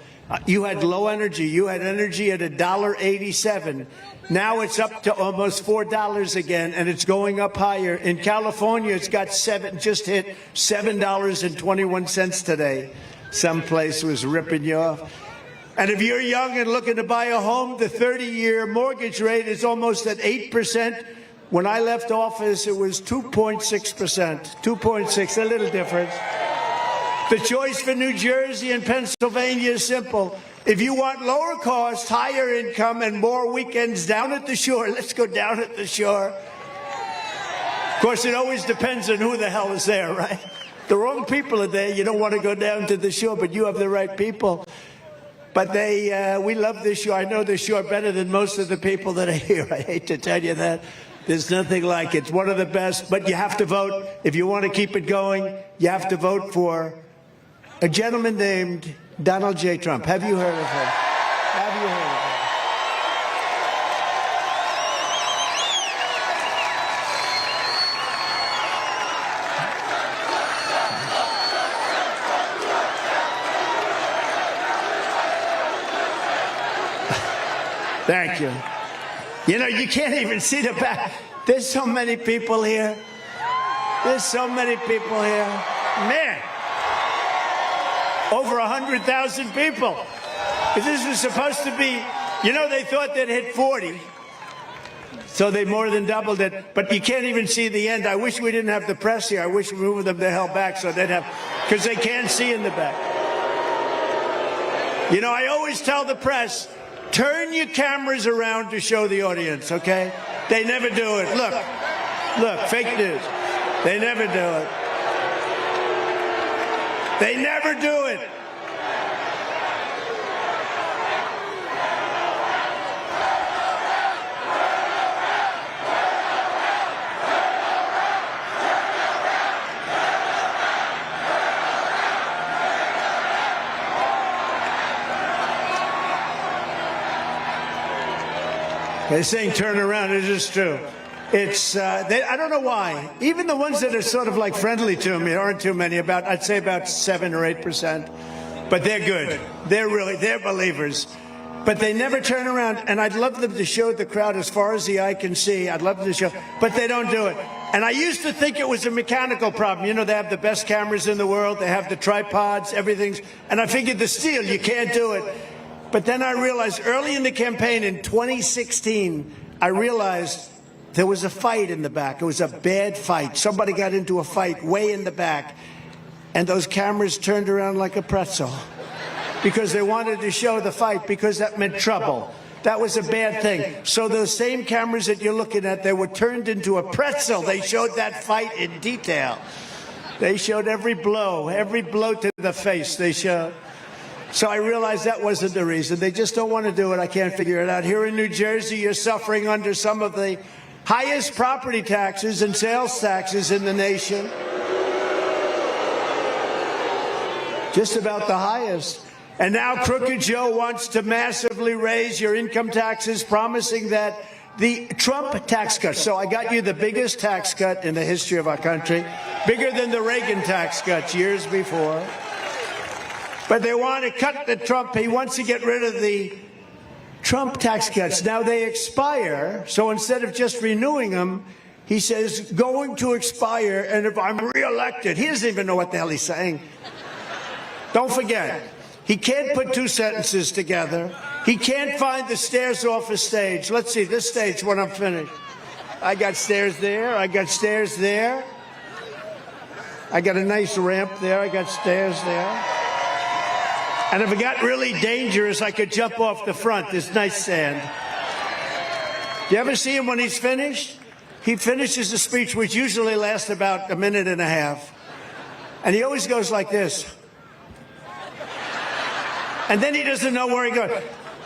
You had low energy. You had energy at $1.87. Now it's up to almost $4 again, and it's going up higher. In California, it's got just hit $7.21 today. Someplace was ripping you off. And if you're young and looking to buy a home, the 30-year mortgage rate is almost at 8%. When I left office, it was 2.6%. 2.6, a little difference. The choice for New Jersey and Pennsylvania is simple. If you want lower cost, higher income, and more weekends down at the shore, let's go down at the shore. Of course, it always depends on who the hell is there, right? The wrong people are there. You don't want to go down to the shore, but you have the right people. But we love this shore. I know the shore better than most of the people that are here. I hate to tell you that. There's nothing like it. It's one of the best, but you have to vote. If you want to keep it going, you have to vote for a gentleman named Donald J. Trump. Have you heard of him? Have you heard of him? Thank you. You know, you can't even see the back. There's so many people here. There's so many people here. Man, over 100,000 people. If this was supposed to be, you know, they thought they'd hit 40. So they more than doubled it. But you can't even see the end. I wish we didn't have the press here. I wish we moved them the hell back so they'd have, because they can't see in the back. You know, I always tell the press, turn your cameras around to show the audience, okay? They never do it. Look, fake news. They never do it. They never do it. They're saying turn around. It is true. It's, I don't know why. Even the ones that are sort of like friendly to me, aren't too many, I'd say about 7 or 8%. But they're good. They're believers. But they never turn around. And I'd love them to show the crowd as far as the eye can see. I'd love them to show, but they don't do it. And I used to think it was a mechanical problem. You know, they have the best cameras in the world. They have the tripods, everything's, and I figured the steel, you can't do it. But then I realized early in the campaign in 2016, I realized there was a fight in the back. It was a bad fight. Somebody got into a fight way in the back, and those cameras turned around like a pretzel because they wanted to show the fight because that meant trouble. That was a bad thing. So those same cameras that you're looking at, they were turned into a pretzel. They showed that fight in detail. They showed every blow to the face they showed. So I realized that wasn't the reason. They just don't want to do it. I can't figure it out. Here in New Jersey, you're suffering under some of the highest property taxes and sales taxes in the nation. Just about the highest. And now Crooked Joe wants to massively raise your income taxes, promising that the Trump tax cut. So I got you the biggest tax cut in the history of our country, bigger than the Reagan tax cuts years before. But they want to cut the Trump. He wants to get rid of the Trump tax cuts. Now they expire. So instead of just renewing them, he says, going to expire. And if I'm reelected, he doesn't even know what the hell he's saying. Don't forget, he can't put two sentences together. He can't find the stairs off a stage. Let's see, this stage when I'm finished. I got stairs there. I got stairs there. I got a nice ramp there. I got stairs there. And if it got really dangerous, I could jump off the front. This nice sand. Do you ever see him when he's finished? He finishes the speech, which usually lasts about a minute and a half. And he always goes like this. And then he doesn't know where he goes.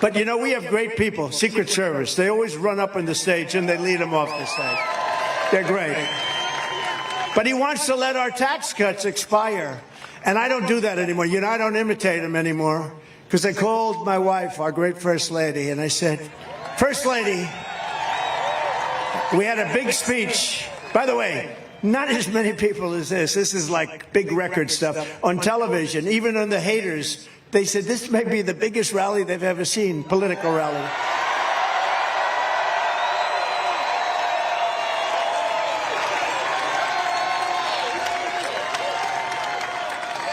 But, you know, we have great people, Secret Service. They always run up on the stage and they lead him off the stage. They're great. But he wants to let our tax cuts expire. And I don't do that anymore. You know, I don't imitate him anymore. Because I called my wife, our great First Lady, and I said, First Lady, we had a big speech. By the way, not as many people as this. This is like big record stuff on television. Even on the haters, they said this may be the biggest rally they've ever seen, political rally.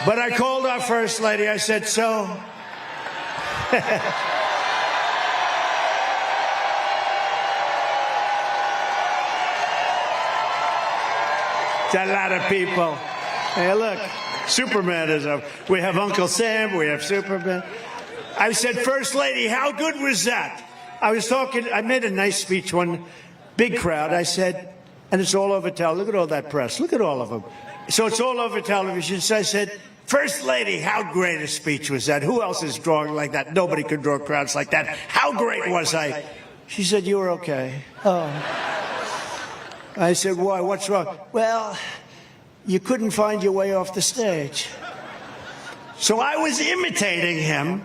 But I called our First Lady. I said, so, it's a lot of people. Hey, look, Superman is up. We have Uncle Sam. We have Superman. I said, First Lady, how good was that? I made a nice speech, one big crowd. I said, and it's all over television. Look at all that press. Look at all of them. So it's all over television. So I said, First Lady, how great a speech was that? Who else is drawing like that? Nobody could draw crowds like that. How great was I? She said, you were okay. Oh. I said, why? What's wrong? Well, you couldn't find your way off the stage. So I was imitating him,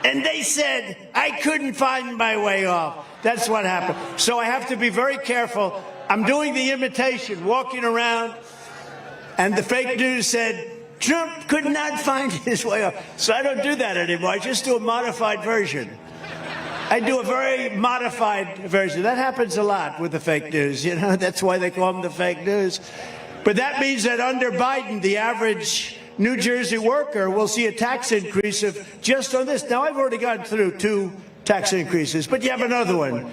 and they said, I couldn't find my way off. That's what happened. So I have to be very careful. I'm doing the imitation, walking around, and the fake news said, Trump could not find his way off. So I don't do that anymore. I just do a modified version. I do a very modified version. That happens a lot with the fake news. You know, that's why they call them the fake news. But that means that under Biden, the average New Jersey worker will see a tax increase of just on this. Now, I've already gone through 2 tax increases, but you have another one.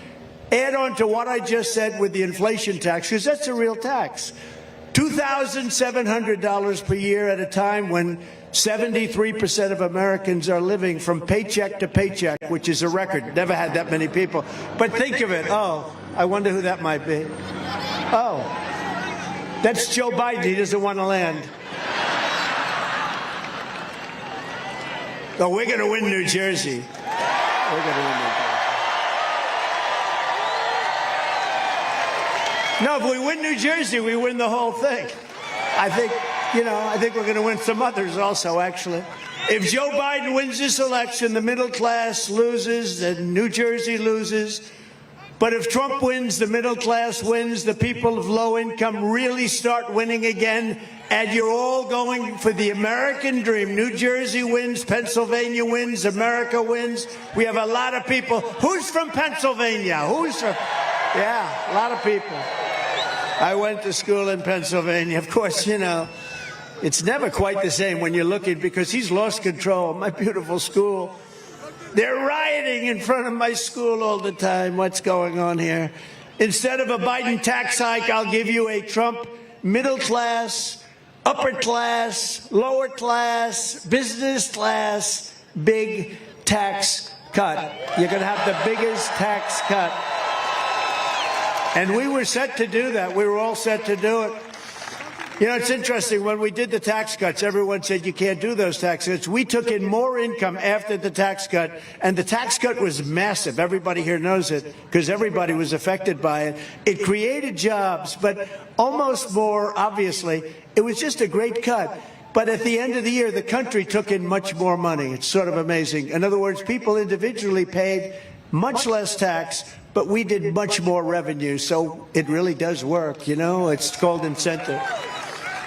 Add on to what I just said with the inflation tax, because that's a real tax. $2,700 per year at a time when 73% of Americans are living from paycheck to paycheck, which is a record. Never had that many people. But think of it. Oh, I wonder who that might be. Oh, that's Joe Biden. He doesn't want to land. Oh, we're going to win New Jersey. We're going to win New Jersey. No, if we win New Jersey, we win the whole thing. I think we're going to win some others also, actually. If Joe Biden wins this election, the middle class loses and New Jersey loses. But if Trump wins, the middle class wins, the people of low income really start winning again, and you're all going for the American dream. New Jersey wins, Pennsylvania wins, America wins. We have a lot of people. Who's from Pennsylvania? Yeah, a lot of people. I went to school in Pennsylvania. Of course, you know, it's never quite the same when you're looking, because he's lost control. My beautiful school. They're rioting in front of my school all the time. What's going on here? Instead of a Biden tax hike, I'll give you a Trump middle class, upper class, lower class, business class, big tax cut. You're going to have the biggest tax cut. And we were set to do that. We were all set to do it. You know, it's interesting. When we did the tax cuts, everyone said you can't do those tax cuts. We took in more income after the tax cut, and the tax cut was massive. Everybody here knows it because everybody was affected by it. It created jobs, but almost more obviously, it was just a great cut. But at the end of the year, the country took in much more money. It's sort of amazing. In other words, people individually paid much less tax, but we did much more revenue. So it really does work, you know. It's called incentive.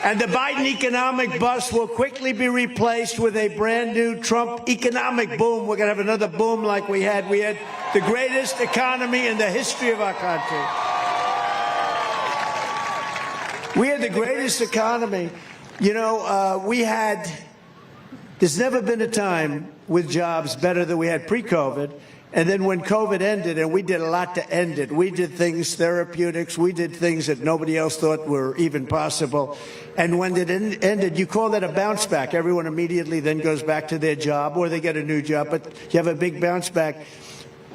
And the Biden economic bust will quickly be replaced with a brand new Trump economic boom. We're going to have another boom like we had. We had the greatest economy in the history of our country. We had the greatest economy. You know, there's never been a time with jobs better than we had pre-COVID. And then when COVID ended, and we did a lot to end it, we did things, therapeutics, we did things that nobody else thought were even possible. And when it ended, you call that a bounce back. Everyone immediately then goes back to their job, or they get a new job, but you have a big bounce back.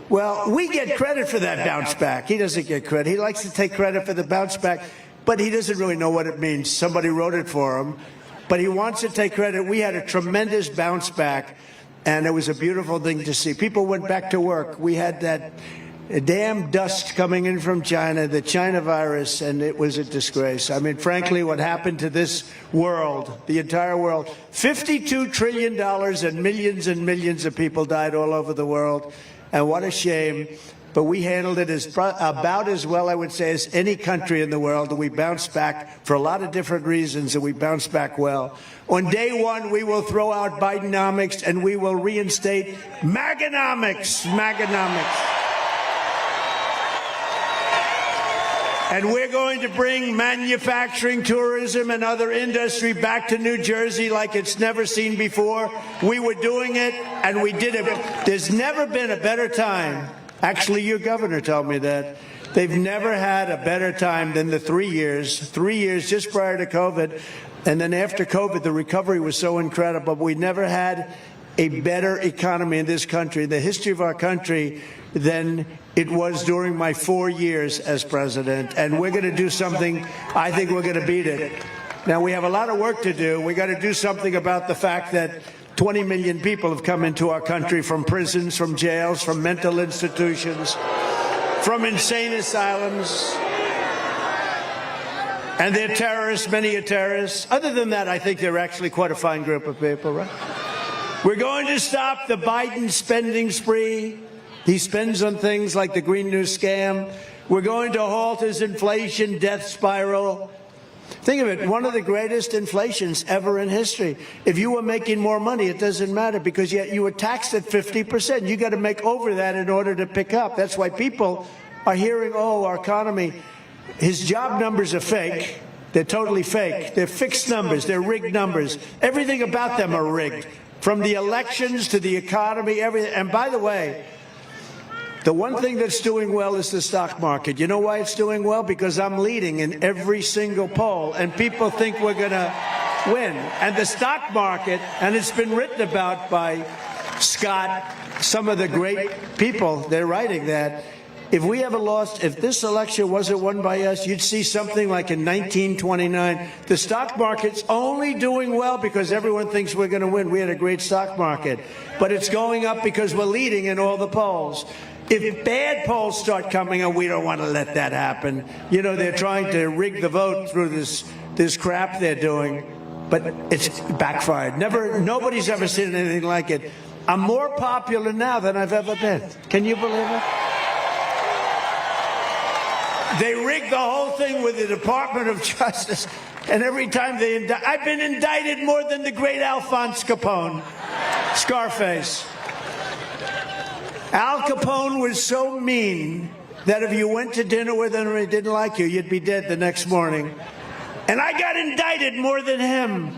Well, we get credit for that bounce back. He doesn't get credit. He likes to take credit for the bounce back, but he doesn't really know what it means. Somebody wrote it for him, but he wants to take credit. We had a tremendous bounce back. And it was a beautiful thing to see. People went back to work. We had that damn dust coming in from China, the China virus, and it was a disgrace. I mean, frankly, what happened to this world, the entire world, $52 trillion and millions of people died all over the world. And what a shame. But we handled it about as well, I would say, as any country in the world. And we bounced back for a lot of different reasons, and we bounced back well. On day one, we will throw out Bidenomics, and we will reinstate Maganomics. And we're going to bring manufacturing, tourism, and other industry back to New Jersey like it's never seen before. We were doing it, and we did it. There's never been a better time. Actually, your governor told me that. They've never had a better time than the 3 years just prior to COVID. And then after COVID, the recovery was so incredible. We never had a better economy in this country, the history of our country, than it was during my 4 years as president. And we're going to do something. I think we're going to beat it. Now, we have a lot of work to do. We got to do something about the fact that 20 million people have come into our country from prisons, from jails, from mental institutions, from insane asylums. And they're terrorists, many are terrorists. Other than that, I think they're actually quite a fine group of people, right? We're going to stop the Biden spending spree. He spends on things like the Green New Scam. We're going to halt his inflation death spiral. Think of it, one of the greatest inflations ever in history. If you were making more money, it doesn't matter because yet you were taxed at 50%. You got to make over that in order to pick up. That's why people are hearing, oh, our economy, his job numbers are fake. They're totally fake. They're fixed numbers. They're rigged numbers. Everything about them are rigged. From the elections to the economy, everything. And by the way, the one thing that's doing well is the stock market. You know why it's doing well? Because I'm leading in every single poll, and people think we're going to win. And the stock market, and it's been written about by Scott, some of the great people, they're writing that. If we ever lost, if this election wasn't won by us, you'd see something like in 1929. The stock market's only doing well because everyone thinks we're going to win. We had a great stock market. But it's going up because we're leading in all the polls. If bad polls start coming, and we don't want to let that happen. You know, they're trying to rig the vote through this crap they're doing, but it's backfired. Nobody's ever seen anything like it. I'm more popular now than I've ever been. Can you believe it? They rigged the whole thing with the Department of Justice, and every time they indict, I've been indicted more than the great Alphonse Capone, Scarface. Al Capone was so mean that if you went to dinner with him and he didn't like you, you'd be dead the next morning. And I got indicted more than him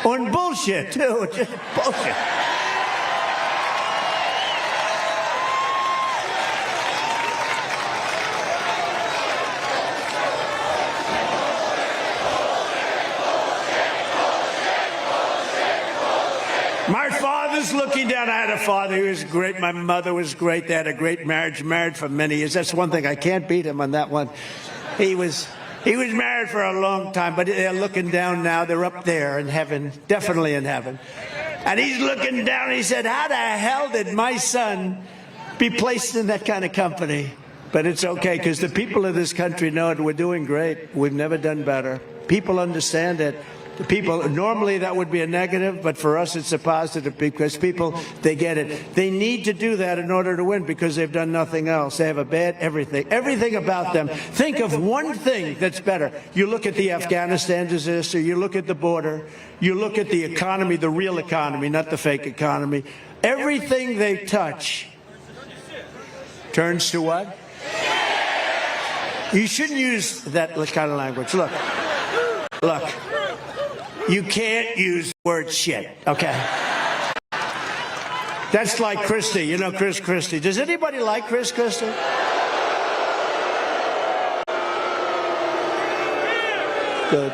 on bullshit, too. Just bullshit. My father's looking down. I had a father who was great. My mother was great. They had a great marriage, married for many years. That's one thing. I can't beat him on that one. He was married for a long time, but they're looking down now. They're up there in heaven, definitely in heaven. And he's looking down and he said, how the hell did my son be placed in that kind of company? But it's okay because the people of this country know it. We're doing great. We've never done better. People understand it. The people, normally that would be a negative, but for us it's a positive because people, they get it. They need to do that in order to win because they've done nothing else. They have a bad everything about them. Think of one thing that's better. You look at the Afghanistan disaster, you look at the border, you look at the economy, the real economy, not the fake economy. Everything they touch turns to what? You shouldn't use that kind of language. Look. You can't use the word shit, okay? That's like Christie. You know Chris Christie. Does anybody like Chris Christie? Good.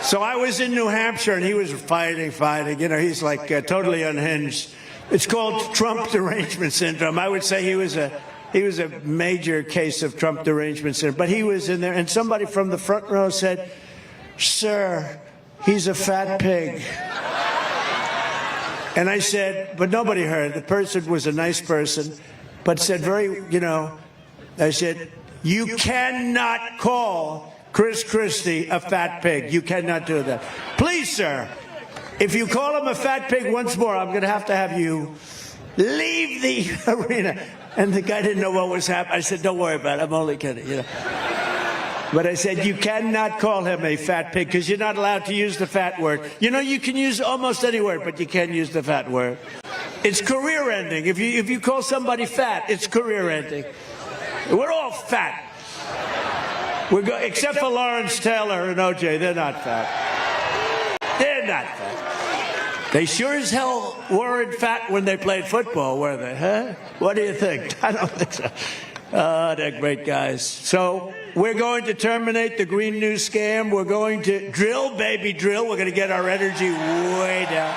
So I was in New Hampshire, and he was fighting. You know, he's like totally unhinged. It's called Trump derangement syndrome. I would say he was a major case of Trump derangement syndrome. But he was in there, and somebody from the front row said, "Sir, he's a fat pig." And I said, but nobody heard. The person was a nice person, but said I said, you cannot call Chris Christie a fat pig. You cannot do that. Please, sir, if you call him a fat pig once more, I'm going to have you leave the arena. And the guy didn't know what was happening. I said, don't worry about it. I'm only kidding, But I said, you cannot call him a fat pig because you're not allowed to use the fat word. You know, you can use almost any word, but you can't use the fat word. It's career ending. If you call somebody fat, it's career ending. We're all fat. Except for Lawrence Taylor and OJ, they're not fat. They're not fat. They sure as hell weren't fat when they played football, were they? Huh? What do you think? I don't think so. Oh, they're great guys. So we're going to terminate the Green New scam. We're going to drill, baby, drill. We're going to get our energy way down.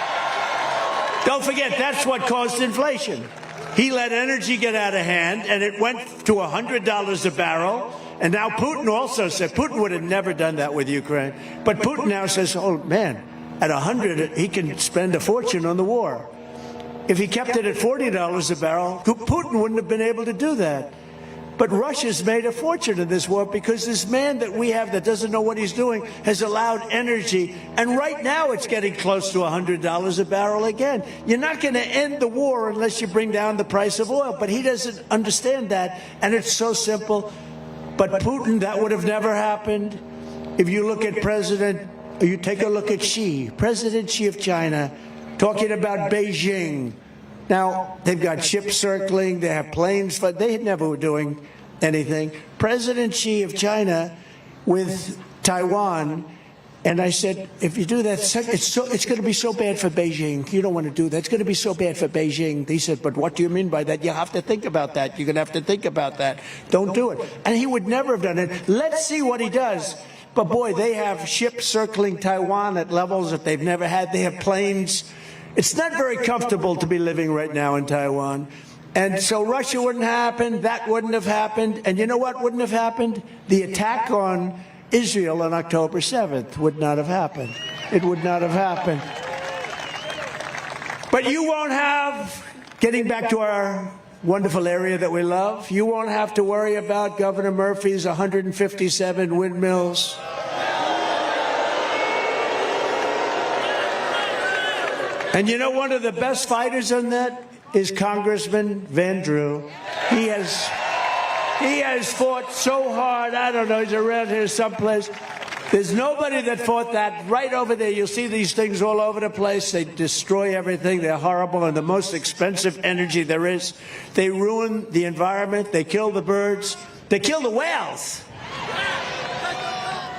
Don't forget, that's what caused inflation. He let energy get out of hand, and it went to $100 a barrel. And now Putin also said, Putin would have never done that with Ukraine. But Putin now says, oh, man, at 100, he can spend a fortune on the war. If he kept it at $40 a barrel, Putin wouldn't have been able to do that. But Russia's made a fortune in this war because this man that we have that doesn't know what he's doing has allowed energy. And right now it's getting close to $100 a barrel again. You're not going to end the war unless you bring down the price of oil. But he doesn't understand that. And it's so simple. But Putin, that would have never happened. If you look at you take a look at Xi, President Xi of China, talking about Beijing. Now, they've got ships circling, they have planes, but they never were doing anything. President Xi of China with Taiwan, and I said, if you do that, it's going to be so bad for Beijing. You don't want to do that. It's going to be so bad for Beijing. He said, but what do you mean by that? You have to think about that. You're going to have to think about that. Don't do it. And he would never have done it. Let's see what he does. But boy, they have ships circling Taiwan at levels that they've never had. They have planes. It's not very comfortable to be living right now in Taiwan. And so Russia wouldn't happen. That wouldn't have happened. And you know what wouldn't have happened? The attack on Israel on October 7th would not have happened. It would not have happened. But you won't have, getting back to our wonderful area that we love, you won't have to worry about Governor Murphy's 157 windmills. And you know, one of the best fighters on that is Congressman Van Drew. He has fought so hard. I don't know, he's around here someplace. There's nobody that fought that. Right over there, you'll see these things all over the place. They destroy everything. They're horrible and the most expensive energy there is. They ruin the environment. They kill the birds. They kill the whales.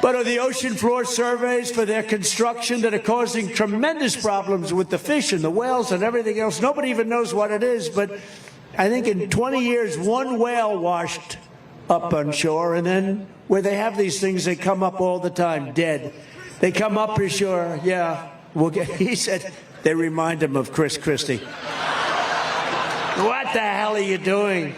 But are the ocean floor surveys for their construction that are causing tremendous problems with the fish and the whales and everything else? Nobody even knows what it is, but I think in 20 years, one whale washed up on shore, and then where they have these things, they come up all the time, dead. They come up ashore, yeah, he said, they remind him of Chris Christie. What the hell are you doing?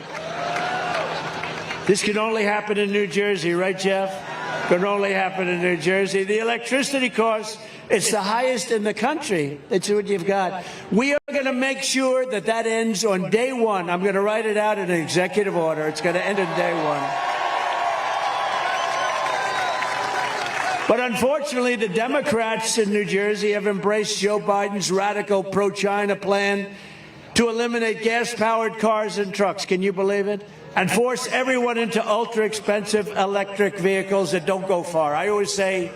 This can only happen in New Jersey, right, Jeff? Can only happen in New Jersey. The electricity cost, it's the highest in the country. That's what you've got. We are going to make sure that that ends on day one. I'm going to write it out in an executive order. It's going to end on day one. But unfortunately, the Democrats in New Jersey have embraced Joe Biden's radical pro-China plan to eliminate gas-powered cars and trucks. Can you believe it? And force everyone into ultra-expensive electric vehicles that don't go far. I always say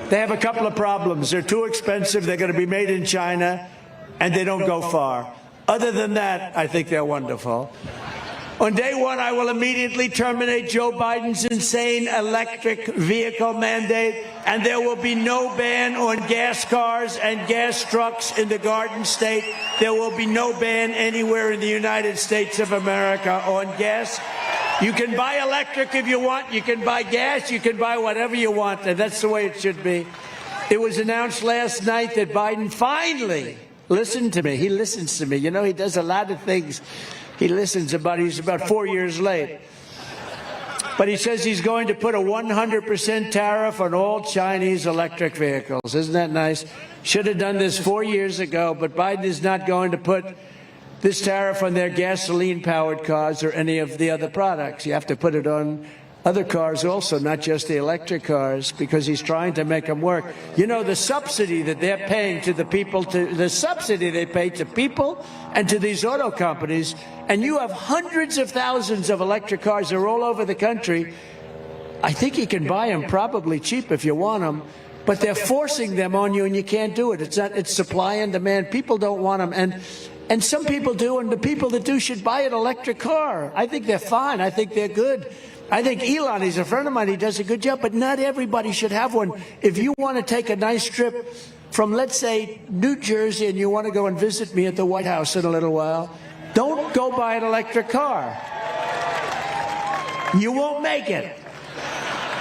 they have a couple of problems. They're too expensive, they're going to be made in China, and they don't go far. Other than that, I think they're wonderful. On day one, I will immediately terminate Joe Biden's insane electric vehicle mandate, and there will be no ban on gas cars and gas trucks in the Garden State. There will be no ban anywhere in the United States of America on gas. You can buy electric if you want. You can buy gas. You can buy whatever you want, and that's the way it should be. It was announced last night that Biden finally listened to me. He listens to me. You know, he does a lot of things. He listens he's about 4 years late. But he says he's going to put a 100% tariff on all Chinese electric vehicles. Isn't that nice? Should have done this 4 years ago, but Biden is not going to put this tariff on their gasoline-powered cars or any of the other products. You have to put it on other cars also, not just the electric cars, because he's trying to make them work. You know, the subsidy that they're paying to the people, the subsidy they pay to people and to these auto companies, and you have hundreds of thousands of electric cars. They're all over the country. I think you can buy them probably cheap if you want them, but they're forcing them on you, and you can't do it. It's supply and demand. People don't want them, and some people do, and the people that do should buy an electric car. I think they're fine. I think they're good. I think Elon, he's a friend of mine, he does a good job, but not everybody should have one. If you want to take a nice trip from, let's say, New Jersey, and you want to go and visit me at the White House in a little while, don't go buy an electric car. You won't make it.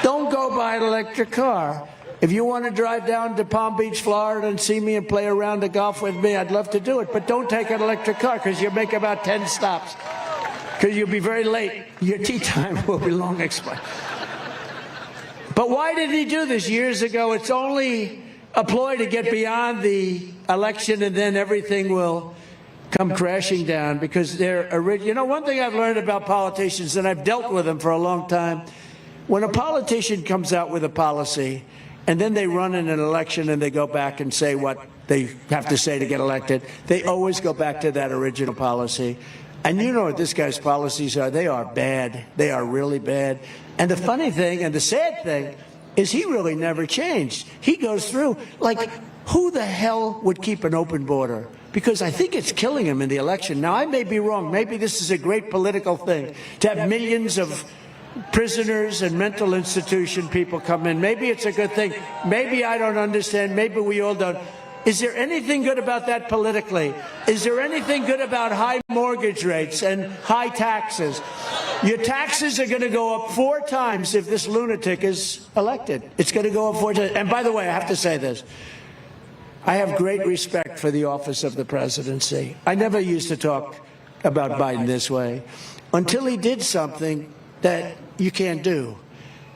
Don't go buy an electric car. If you want to drive down to Palm Beach, Florida, and see me and play around the golf with me, I'd love to do it, but don't take an electric car, because you'll make about 10 stops. Because you'll be very late. Your tea time will be long expired. But why did he do this years ago? It's only a ploy to get beyond the election, and then everything will come crashing down, because they're original. You know, one thing I've learned about politicians, and I've dealt with them for a long time, when a politician comes out with a policy, and then they run in an election and they go back and say what they have to say to get elected, they always go back to that original policy. And you know what this guy's policies are. They are bad. They are really bad. And the funny thing and the sad thing is he really never changed. He goes through, like, who the hell would keep an open border? Because I think it's killing him in the election. Now, I may be wrong. Maybe this is a great political thing, to have millions of prisoners and mental institution people come in. Maybe it's a good thing. Maybe I don't understand. Maybe we all don't. Is there anything good about that politically? Is there anything good about high mortgage rates and high taxes? Your taxes are going to go up 4 times if this lunatic is elected. It's going to go up 4 times. And by the way, I have to say this. I have great respect for the office of the presidency. I never used to talk about Biden this way until he did something that you can't do.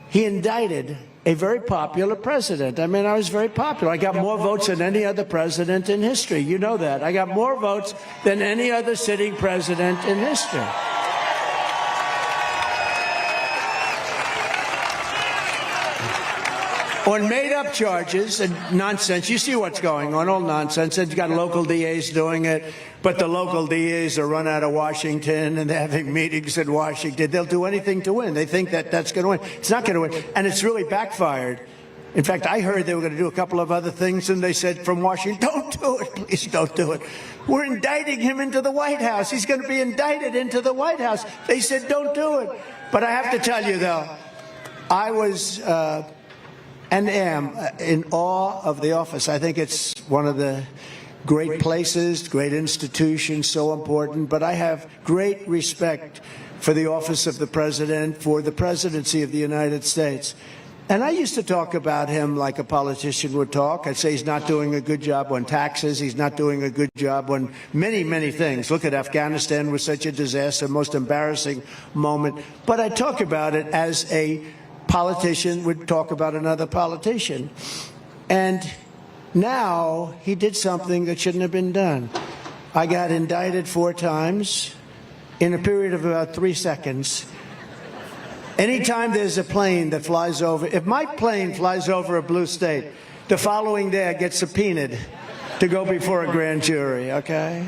He indicted a very popular president. I mean, I was very popular. I got more votes than any other president in history. You know that. I got more votes than any other sitting president in history. On made-up charges and nonsense. You see what's going on, all nonsense. And you got local DAs doing it, but the local DAs are run out of Washington and they're having meetings in Washington. They'll do anything to win. They think that that's going to win. It's not going to win, and it's really backfired. In fact, I heard they were going to do a couple of other things, and they said from Washington, don't do it, please don't do it. We're indicting him into the White House. He's going to be indicted into the White House. They said, don't do it. But I have to tell you, though, I was and am in awe of the office. I think it's one of the great places, great institutions, so important. But I have great respect for the office of the president, for the presidency of the United States. And I used to talk about him like a politician would talk. I'd say he's not doing a good job on taxes. He's not doing a good job on many, many things. Look at Afghanistan, was such a disaster, most embarrassing moment. But I talk about it as a politician would talk about another politician. And now he did something that shouldn't have been done. I got indicted 4 times in a period of about 3 seconds. Anytime there's a plane that flies over, if my plane flies over a blue state, the following day I get subpoenaed to go before a grand jury, okay?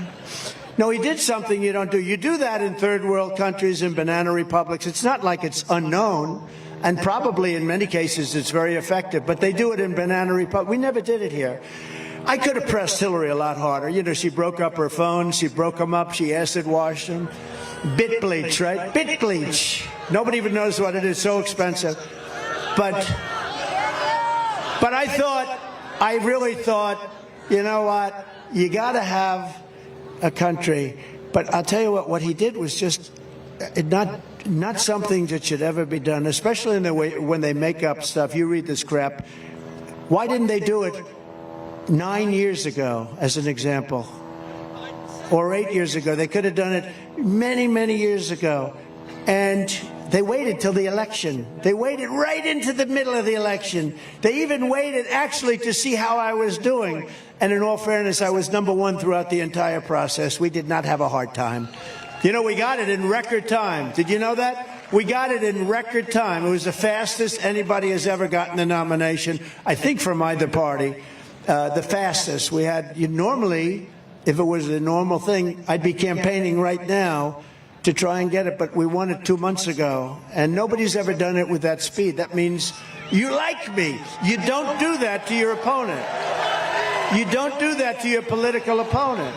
No, he did something you don't do. You do that in third world countries, in banana republics. It's not like it's unknown. And probably in many cases it's very effective, but they do it in banana republic. We never did it here. I could have pressed Hillary a lot harder. You know, she broke up her phone, she broke them up, she acid washed them. Bit bleach, right? Bit bleach. Nobody even knows what it is, so expensive. But I really thought, you know what, you got to have a country. But I'll tell you what he did was just not something that should ever be done, especially in the way when they make up stuff. You read this crap. Why didn't they do it 9 years ago, as an example? Or 8 years ago? They could have done it many, many years ago. And they waited till the election. They waited right into the middle of the election. They even waited actually to see how I was doing. And in all fairness, I was #1 throughout the entire process. We did not have a hard time. You know, we got it in record time. Did you know that? We got it in record time. It was the fastest anybody has ever gotten a nomination, I think, from either party. The fastest. We had, normally, if it was a normal thing, I'd be campaigning right now to try and get it, but we won it 2 months ago. And nobody's ever done it with that speed. That means you like me. You don't do that to your opponent. You don't do that to your political opponent.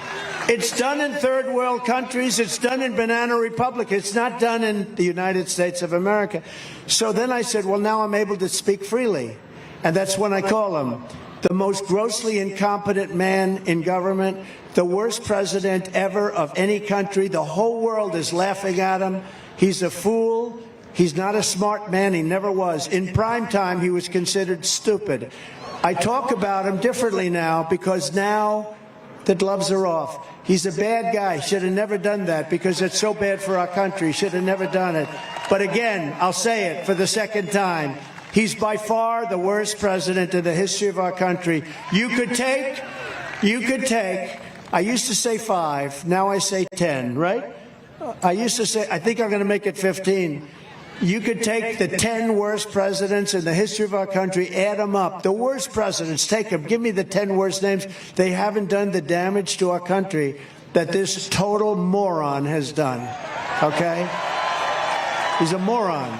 It's done in third world countries. It's done in banana republic. It's not done in the United States of America. So then I said, well, now I'm able to speak freely. And that's when I call him the most grossly incompetent man in government, the worst president ever of any country. The whole world is laughing at him. He's a fool. He's not a smart man. He never was. In prime time, he was considered stupid. I talk about him differently now because now the gloves are off. He's a bad guy. Should have never done that because it's so bad for our country. Should have never done it. But again, I'll say it for the second time. He's by far the worst president in the history of our country. You could take, I used to say 5, now I say 10, right? I used to say, I think I'm going to make it 15. You could take the 10 worst presidents in the history of our country, add them up. The worst presidents, take them. Give me the 10 worst names. They haven't done the damage to our country that this total moron has done, okay? He's a moron.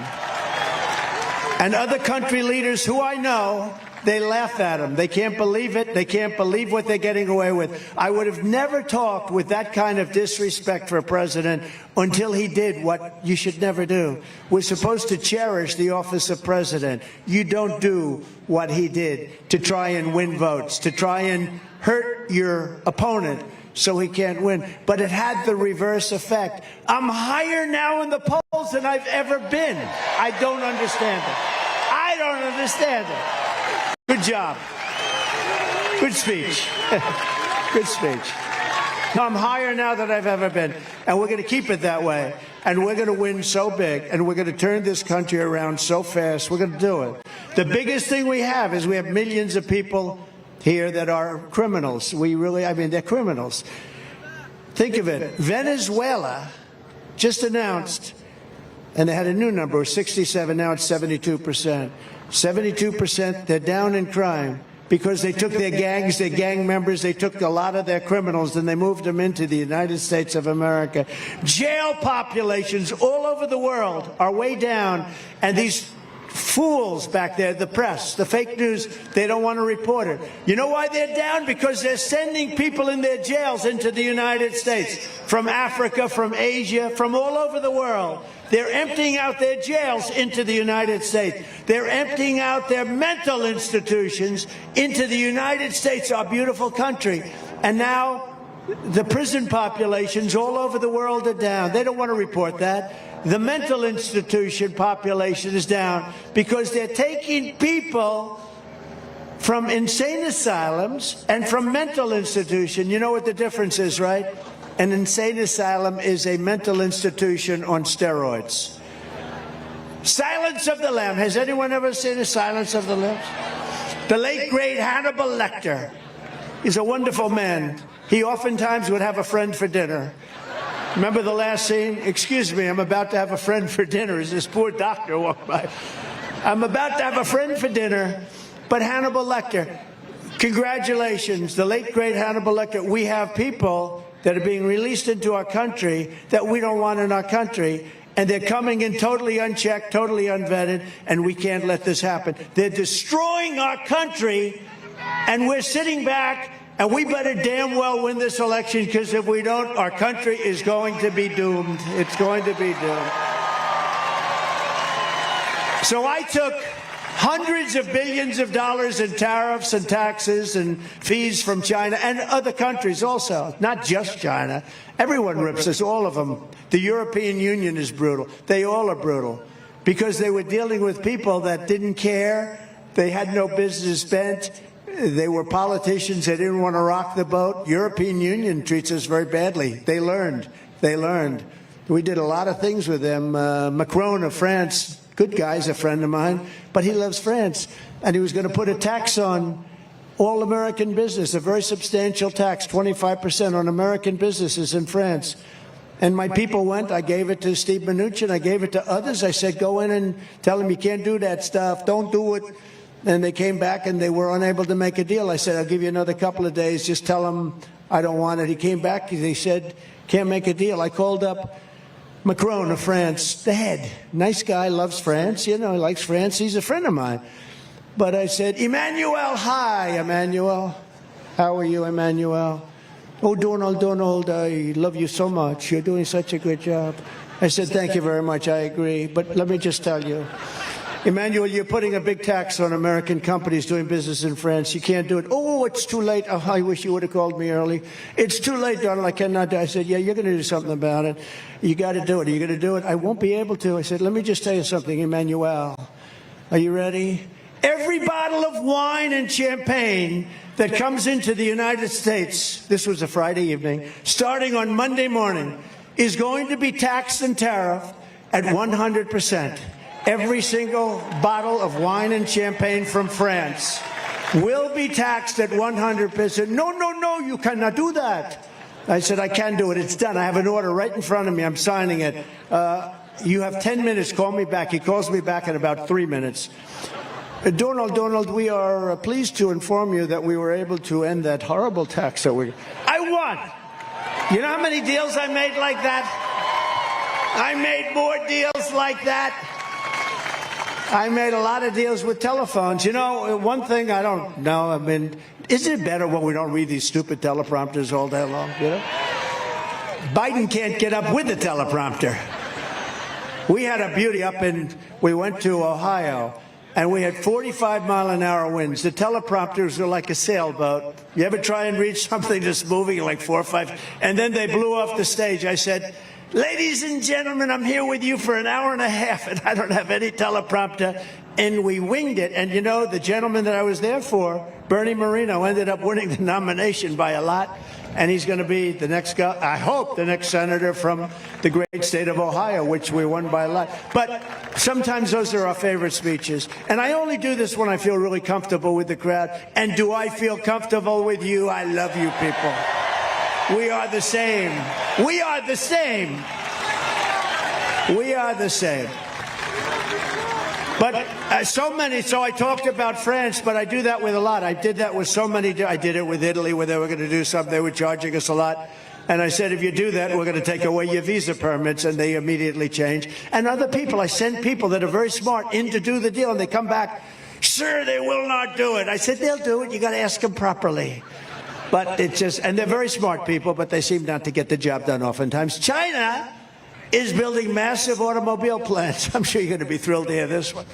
And other country leaders who I know, they laugh at him. They can't believe it. They can't believe what they're getting away with. I would have never talked with that kind of disrespect for a president until he did what you should never do. We're supposed to cherish the office of president. You don't do what he did to try and win votes, to try and hurt your opponent so he can't win. But it had the reverse effect. I'm higher now in the polls than I've ever been. I don't understand it. I don't understand it. Good job. Good speech. Good speech. I'm higher now than I've ever been. And we're going to keep it that way. And we're going to win so big. And we're going to turn this country around so fast. We're going to do it. The biggest thing we have is we have millions of people here that are criminals. They're criminals. Think of it. Venezuela just announced, and they had a new number, 67, now it's 72%. 72%, they're down in crime because they took their gangs, their gang members, they took a lot of their criminals and they moved them into the United States of America. Jail populations all over the world are way down, and these fools back there, the press, the fake news, they don't want to report it. You know why they're down? Because they're sending people in their jails into the United States, from Africa, from Asia, from all over the world. They're emptying out their jails into the United States. They're emptying out their mental institutions into the United States, our beautiful country. And now the prison populations all over the world are down. They don't want to report that. The mental institution population is down because they're taking people from insane asylums and from mental institutions. You know what the difference is, right? An insane asylum is a mental institution on steroids. Silence of the Lambs. Has anyone ever seen a Silence of the Lambs? The late, great Hannibal Lecter. He's a wonderful man. He oftentimes would have a friend for dinner. Remember the last scene? Excuse me, I'm about to have a friend for dinner as this poor doctor walked by. I'm about to have a friend for dinner, but Hannibal Lecter, congratulations, the late, great Hannibal Lecter. We have people that are being released into our country that we don't want in our country, and they're coming in totally unchecked, totally unvetted, and we can't let this happen. They're destroying our country, and we're sitting back, and we better damn well win this election, because if we don't, our country is going to be doomed. It's going to be doomed. So I took hundreds of billions of dollars in tariffs and taxes and fees from China and other countries also, not just China. Everyone rips us, all of them. The European Union is brutal. They all are brutal because they were dealing with people that didn't care. They had no business bent. They were politicians. They didn't want to rock the boat. European Union treats us very badly. They learned. They learned. We did a lot of things with them. Macron of France, good guy's a friend of mine, but he loves France. And he was going to put a tax on all American business, a very substantial tax, 25% on American businesses in France. And my people went. I gave it to Steve Mnuchin. I gave it to others. I said, go in and tell him you can't do that stuff. Don't do it. And they came back and they were unable to make a deal. I said, I'll give you another couple of days. Just tell him I don't want it. He came back. They said, can't make a deal. I called up Macron of France, the head. Nice guy, loves France. You know, he likes France. He's a friend of mine. But I said, Emmanuel, hi, Emmanuel. How are you, Emmanuel? Oh, Donald, I love you so much. You're doing such a good job. I said, thank you very much. I agree. But let me just tell you, Emmanuel, you're putting a big tax on American companies doing business in France. You can't do it. Oh, it's too late. Oh, I wish you would have called me early. It's too late, Donald. I cannot do it. I said, yeah, you're going to do something about it. You got to do it. Are you going to do it? I won't be able to. I said, let me just tell you something, Emmanuel. Are you ready? Every bottle of wine and champagne that comes into the United States, this was a Friday evening, starting on Monday morning, is going to be taxed and tariffed at 100%. Every single bottle of wine and champagne from France will be taxed at 100%. No, you cannot do that. I said, I can do it. It's done. I have an order right in front of me. I'm signing it. You have 10 minutes. Call me back. He calls me back in about 3 minutes. Donald, we are pleased to inform you that we were able to end that horrible tax that I won. You know how many deals I made like that? I made more deals like that. I made a lot of deals with telephones. You know, one thing I don't know, I mean, isn't it better when we don't read these stupid teleprompters all day long, you know? Biden can't get up with the teleprompter. We had a beauty we went to Ohio, and we had 45-mile-an-hour winds. The teleprompters are like a sailboat. You ever try and read something that's moving like 4 or 5? And then they blew off the stage. I said, ladies and gentlemen, I'm here with you for an hour and a half, and I don't have any teleprompter. And we winged it. And, you know, the gentleman that I was there for, Bernie Moreno, ended up winning the nomination by a lot. And he's going to be the next guy, I hope, the next senator from the great state of Ohio, which we won by a lot. But sometimes those are our favorite speeches. And I only do this when I feel really comfortable with the crowd. And do I feel comfortable with you? I love you people. We are the same. We are the same. We are the same. But so I talked about France, but I do that with a lot. I did that with so many. I did it with Italy, where they were going to do something. They were charging us a lot. And I said, if you do that, we're going to take away your visa permits. And they immediately change. And other people, I send people that are very smart in to do the deal. And they come back, sir, they will not do it. I said, they'll do it. You got to ask them properly. But it's just, and they're very smart people, but they seem not to get the job done oftentimes. China is building massive automobile plants. I'm sure you're going to be thrilled to hear this one.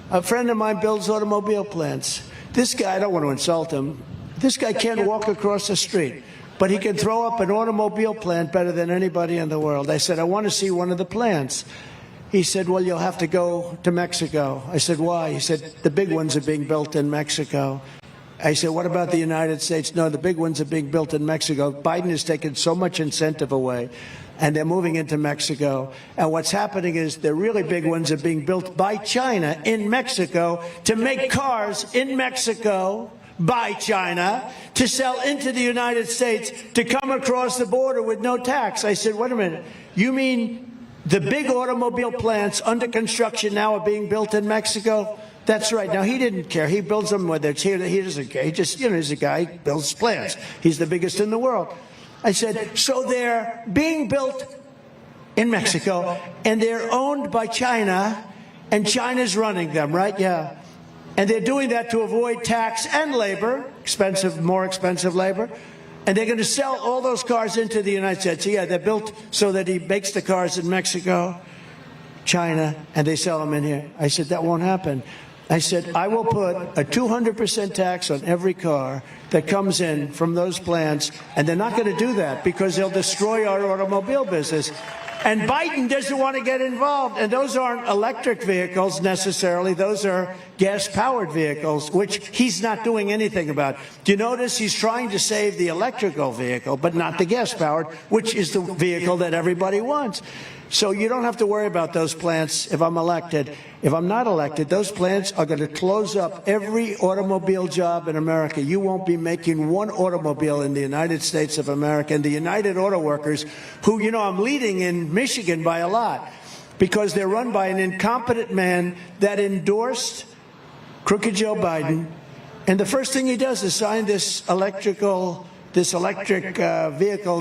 A friend of mine builds automobile plants. This guy, I don't want to insult him, this guy can't walk across the street, but he can throw up an automobile plant better than anybody in the world. I said, I want to see one of the plants. He said, well, you'll have to go to Mexico. I said, why? He said, the big ones are being built in Mexico. I said, what about the United States? No, the big ones are being built in Mexico. Biden has taken so much incentive away, and they're moving into Mexico. And what's happening is the really big ones are being built by China in Mexico to make cars in Mexico by China to sell into the United States to come across the border with no tax. I said, wait a minute, you mean the big automobile plants under construction now are being built in Mexico? That's right. Now, he didn't care. He builds them whether it's here. He doesn't care. He just, you know, he's a guy who builds plants. He's the biggest in the world. I said, so they're being built in Mexico, and they're owned by China, and China's running them, right? Yeah. And they're doing that to avoid tax and labor, more expensive labor. And they're going to sell all those cars into the United States. So, yeah, they're built so that he makes the cars in Mexico, China, and they sell them in here. I said, that won't happen. I said, I will put a 200% tax on every car that comes in from those plants, and they're not going to do that because they'll destroy our automobile business. And Biden doesn't want to get involved. And those aren't electric vehicles necessarily. Those are gas-powered vehicles, which he's not doing anything about. Do you notice he's trying to save the electrical vehicle, but not the gas-powered, which is the vehicle that everybody wants. So you don't have to worry about those plants if I'm elected. If I'm not elected, those plants are going to close up every automobile job in America. You won't be making one automobile in the United States of America. And the United Auto Workers, who, you know, I'm leading in Michigan by a lot, because they're run by an incompetent man that endorsed crooked Joe Biden. And the first thing he does is sign this electric vehicle,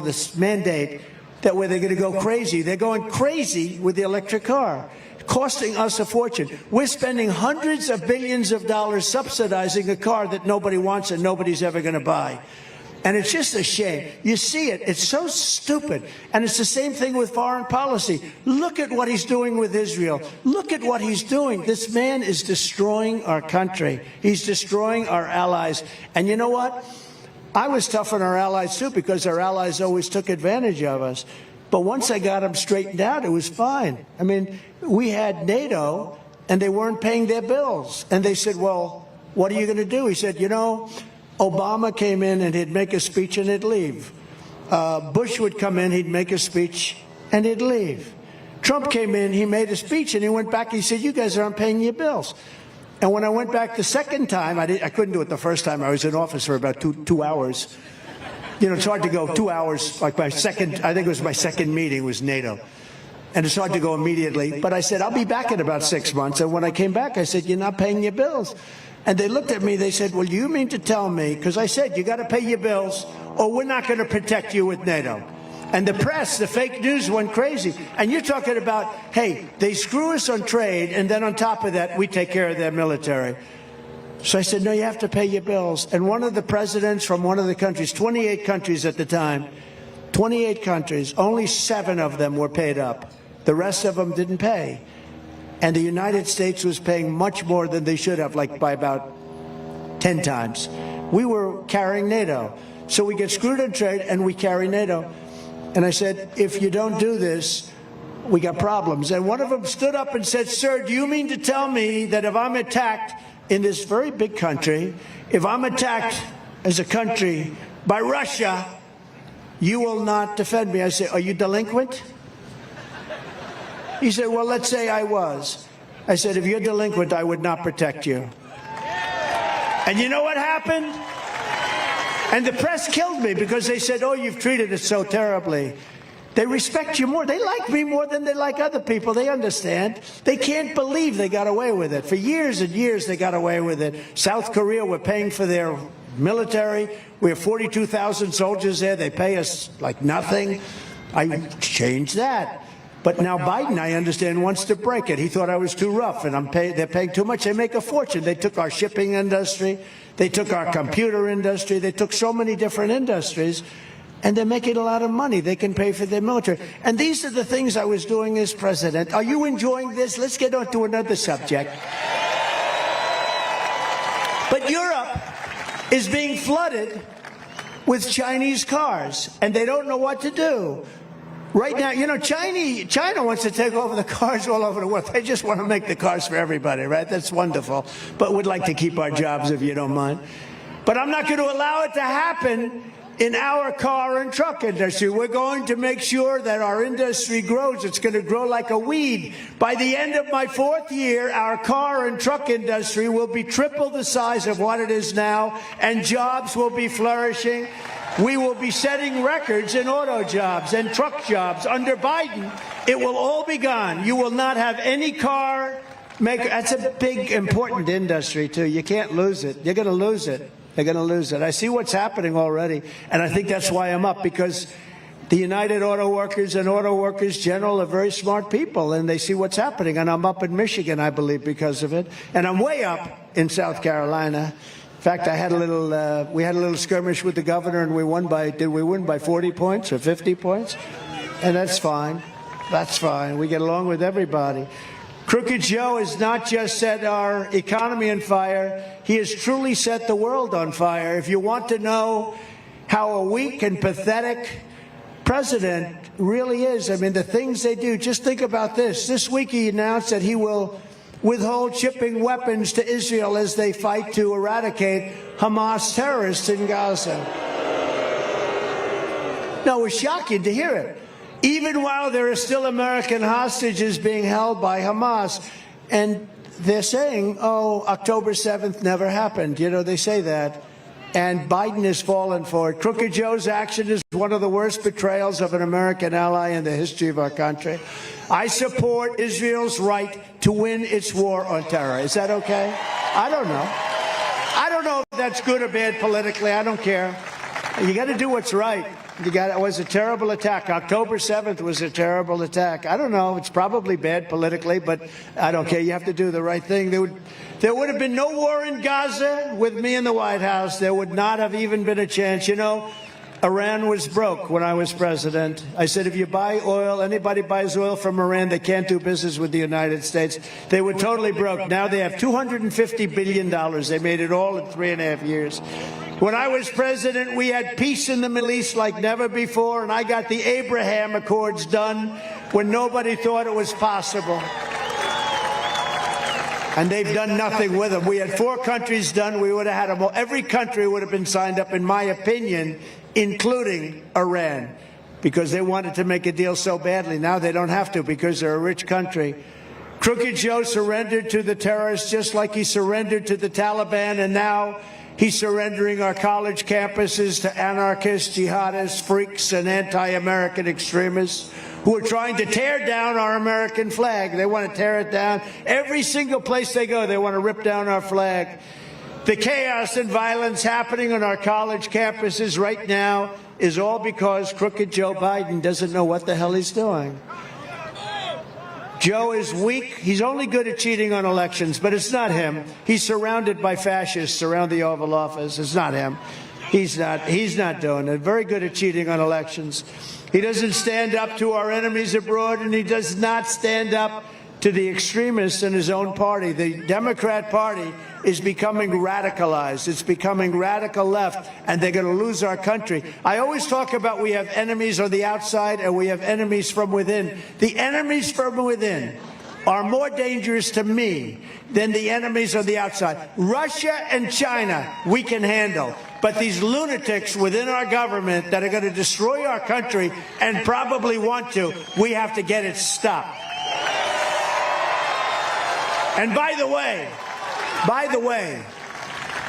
this mandate, that where they're going to go crazy. They're going crazy with the electric car, costing us a fortune. We're spending hundreds of billions of dollars subsidizing a car that nobody wants and nobody's ever going to buy. And it's just a shame. You see it. It's so stupid. And it's the same thing with foreign policy. Look at what he's doing with Israel. Look at what he's doing. This man is destroying our country. He's destroying our allies. And you know what? I was tough on our allies, too, because our allies always took advantage of us. But once I got them straightened out, it was fine. I mean, we had NATO, and they weren't paying their bills. And they said, well, what are you going to do? He said, you know, Obama came in, and he'd make a speech, and he'd leave. Bush would come in, he'd make a speech, and he'd leave. Trump came in, he made a speech, and he went back, and he said, you guys aren't paying your bills. And when I went back the second time, I couldn't do it the first time. I was in office for about two hours. You know, it's hard to go 2 hours. Like I think it was my second meeting was NATO. And it's hard to go immediately. But I said, I'll be back in about 6 months. And when I came back, I said, you're not paying your bills. And they looked at me, they said, well, you mean to tell me, because I said, you got to pay your bills or we're not going to protect you with NATO. And the press, the fake news went crazy. And you're talking about, hey, they screw us on trade, and then on top of that, we take care of their military. So I said, no, you have to pay your bills. And one of the presidents from one of the countries, 28 countries at the time, 28 countries, only 7 of them were paid up. The rest of them didn't pay. And the United States was paying much more than they should have, like by about 10 times. We were carrying NATO. So we get screwed on trade, and we carry NATO. And I said, if you don't do this, we got problems. And one of them stood up and said, sir, do you mean to tell me that if I'm attacked in this very big country, if I'm attacked as a country by Russia, you will not defend me? I said, are you delinquent? He said, well, let's say I was. I said, if you're delinquent, I would not protect you. And you know what happened? And the press killed me because they said, oh, you've treated us so terribly. They respect you more. They like me more than they like other people. They understand. They can't believe they got away with it. For years and years, they got away with it. South Korea, we're paying for their military. We have 42,000 soldiers there. They pay us like nothing. I changed that. But now Biden, I understand, wants to break it. He thought I was too rough, and they're paying too much. They make a fortune. They took our shipping industry. They took our computer industry. They took so many different industries, and they're making a lot of money. They can pay for their military. And these are the things I was doing as president. Are you enjoying this? Let's get on to another subject. But Europe is being flooded with Chinese cars, and they don't know what to do. Right now, you know, China wants to take over the cars all over the world. They just want to make the cars for everybody, right? That's wonderful. But we'd like to keep our jobs, if you don't mind. But I'm not going to allow it to happen in our car and truck industry. We're going to make sure that our industry grows. It's going to grow like a weed. By the end of my 4th year, our car and truck industry will be triple the size of what it is now, and jobs will be flourishing. We will be setting records in auto jobs and truck jobs. Under Biden, it will all be gone. You will not have any car maker. That's a big, important industry, too. You can't lose it. You're going to lose it. They're going to lose it. I see what's happening already, and I think that's why I'm up, because the United Auto Workers and Auto Workers General are very smart people, and they see what's happening. And I'm up in Michigan, I believe, because of it. And I'm way up in South Carolina. In fact, I had a little, we had a little skirmish with the governor, and we won by, did we win by 40 points or 50 points? And that's fine. That's fine. We get along with everybody. Crooked Joe has not just set our economy on fire, he has truly set the world on fire. If you want to know how a weak and pathetic president really is, I mean, the things they do, just think about this. This week he announced that he will withhold shipping weapons to Israel as they fight to eradicate Hamas terrorists in Gaza. No, it was shocking to hear it. Even while there are still American hostages being held by Hamas. And they're saying, oh, October 7th never happened. You know, they say that. And Biden has fallen for it. Crooked Joe's action is one of the worst betrayals of an American ally in the history of our country. I support Israel's right to win its war on terror. Is that okay? I don't know. I don't know if that's good or bad politically. I don't care. You got to do what's right. It was a terrible attack. October 7th was a terrible attack. I don't know. It's probably bad politically, but I don't care. You have to do the right thing. There would have been no war in Gaza with me in the White House. There would not have even been a chance. You know, Iran was broke when I was president. I said, if you buy oil, anybody buys oil from Iran, they can't do business with the United States. They were totally broke. Now they have $250 billion. They made it all in 3.5 years. When I was president, we had peace in the Middle East like never before, and I got the Abraham Accords done when nobody thought it was possible. And they've done nothing with them. We had 4 countries done. We would have had them all. Every country would have been signed up, in my opinion, including Iran, because they wanted to make a deal so badly. Now they don't have to because they're a rich country. Crooked Joe surrendered to the terrorists just like he surrendered to the Taliban, and now he's surrendering our college campuses to anarchists, jihadists, freaks, and anti-American extremists who are trying to tear down our American flag. They want to tear it down. Every single place they go, they want to rip down our flag. The chaos and violence happening on our college campuses right now is all because crooked Joe Biden doesn't know what the hell he's doing. Joe is weak. He's only good at cheating on elections, but it's not him. He's surrounded by fascists around the Oval Office. It's not him. He's not doing it. Very good at cheating on elections. He doesn't stand up to our enemies abroad, and he does not stand up to the extremists in his own party. The Democrat Party is becoming radicalized. It's becoming radical left, and they're going to lose our country. I always talk about we have enemies on the outside and we have enemies from within. The enemies from within are more dangerous to me than the enemies on the outside. Russia and China we can handle, but these lunatics within our government that are going to destroy our country and probably want to, we have to get it stopped. And by the way,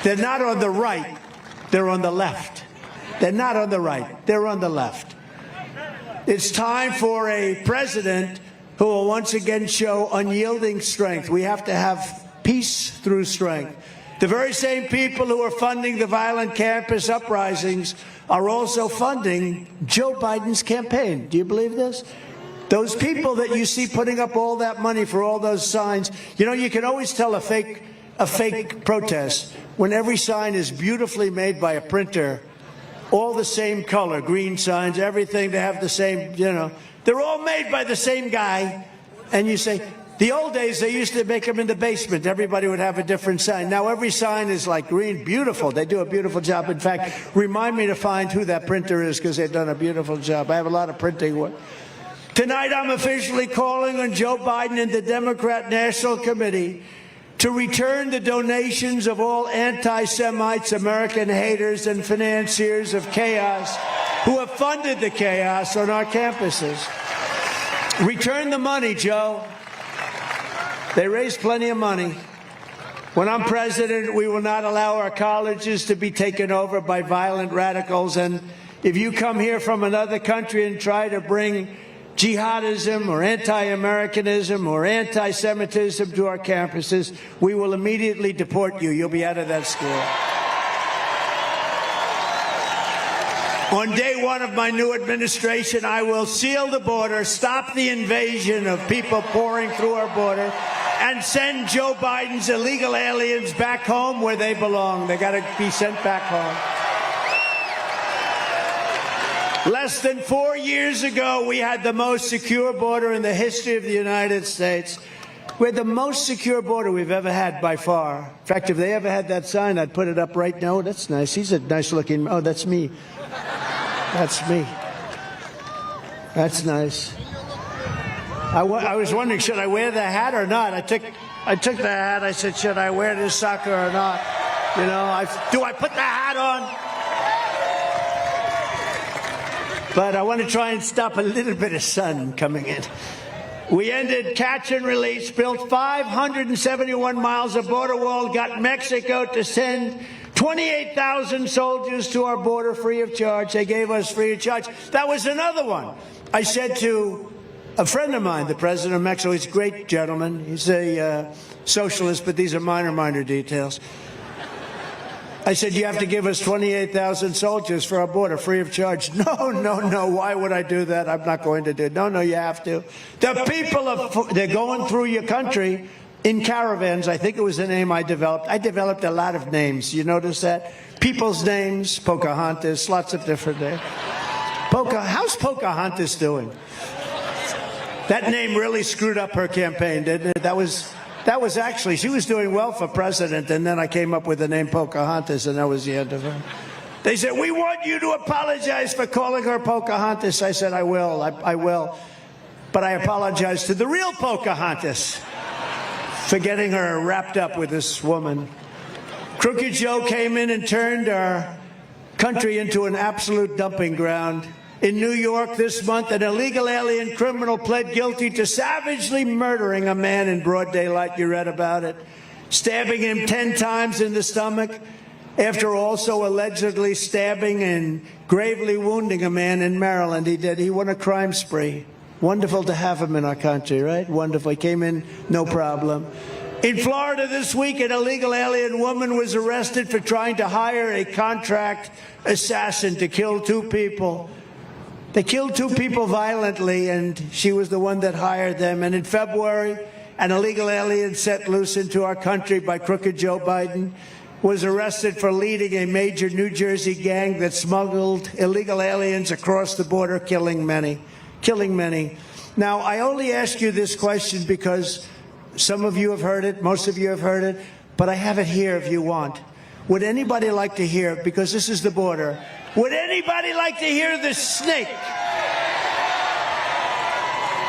they're not on the right, they're on the left. They're not on the right, they're on the left. It's time for a president who will once again show unyielding strength. We have to have peace through strength. The very same people who are funding the violent campus uprisings are also funding Joe Biden's campaign. Do you believe this? Those people that you see putting up all that money for all those signs, you know, you can always tell a fake protest when every sign is beautifully made by a printer, all the same color, green signs, everything, they have the same, you know, they're all made by the same guy. And you say, the old days, they used to make them in the basement. Everybody would have a different sign. Now every sign is like green, beautiful. They do a beautiful job. In fact, remind me to find who that printer is because they've done a beautiful job. I have a lot of printing work. Tonight, I'm officially calling on Joe Biden and the Democrat National Committee to return the donations of all anti-Semites, American haters, and financiers of chaos who have funded the chaos on our campuses. Return the money, Joe. They raise plenty of money. When I'm president, we will not allow our colleges to be taken over by violent radicals. And if you come here from another country and try to bring jihadism or anti-Americanism or anti-Semitism to our campuses, we will immediately deport you. You'll be out of that school. On day one of my new administration, I will seal the border, stop the invasion of people pouring through our border, and send Joe Biden's illegal aliens back home where they belong. They got to be sent back home. Less than 4 years ago, we had the most secure border in the history of the United States. We had the most secure border we've ever had by far. In fact, if they ever had that sign, I'd put it up right now. Oh, that's nice. He's a nice looking. Oh, that's me. That's me. That's nice. I was wondering, should I wear the hat or not? I took the hat. I said, should I wear this sucker or not? You know, do I put the hat on? But I want to try and stop a little bit of sun coming in. We ended catch and release, built 571 miles of border wall, got Mexico to send 28,000 soldiers to our border free of charge. They gave us free of charge. That was another one. I said to a friend of mine, the president of Mexico, he's a great gentleman. He's a socialist, but these are minor details. I said, you have to give us 28,000 soldiers for our border free of charge. No. Why would I do that? I'm not going to do it. No, you have to. The people, they're going through your country in caravans. I think it was the name I developed. I developed a lot of names. You notice that? People's names, Pocahontas, lots of different names. How's Pocahontas doing? That name really screwed up her campaign, didn't it? That was actually, she was doing well for president, and then I came up with the name Pocahontas, and that was the end of her. They said, we want you to apologize for calling her Pocahontas. I said, I will. But I apologize to the real Pocahontas for getting her wrapped up with this woman. Crooked Joe came in and turned our country into an absolute dumping ground. In New York this month, an illegal alien criminal pled guilty to savagely murdering a man in broad daylight. You read about it. Stabbing him 10 times in the stomach, after also allegedly stabbing and gravely wounding a man in Maryland. He won a crime spree. Wonderful to have him in our country, right? Wonderful. He came in, no problem. In Florida this week, an illegal alien woman was arrested for trying to hire a contract assassin to kill 2 people. They killed 2 people violently, and she was the one that hired them. And in February, an illegal alien set loose into our country by crooked Joe Biden was arrested for leading a major New Jersey gang that smuggled illegal aliens across the border, killing many. Now, I only ask you this question because some of you have heard it, most of you have heard it, but I have it here if you want. Would anybody like to hear, because this is the border, would anybody like to hear the snake?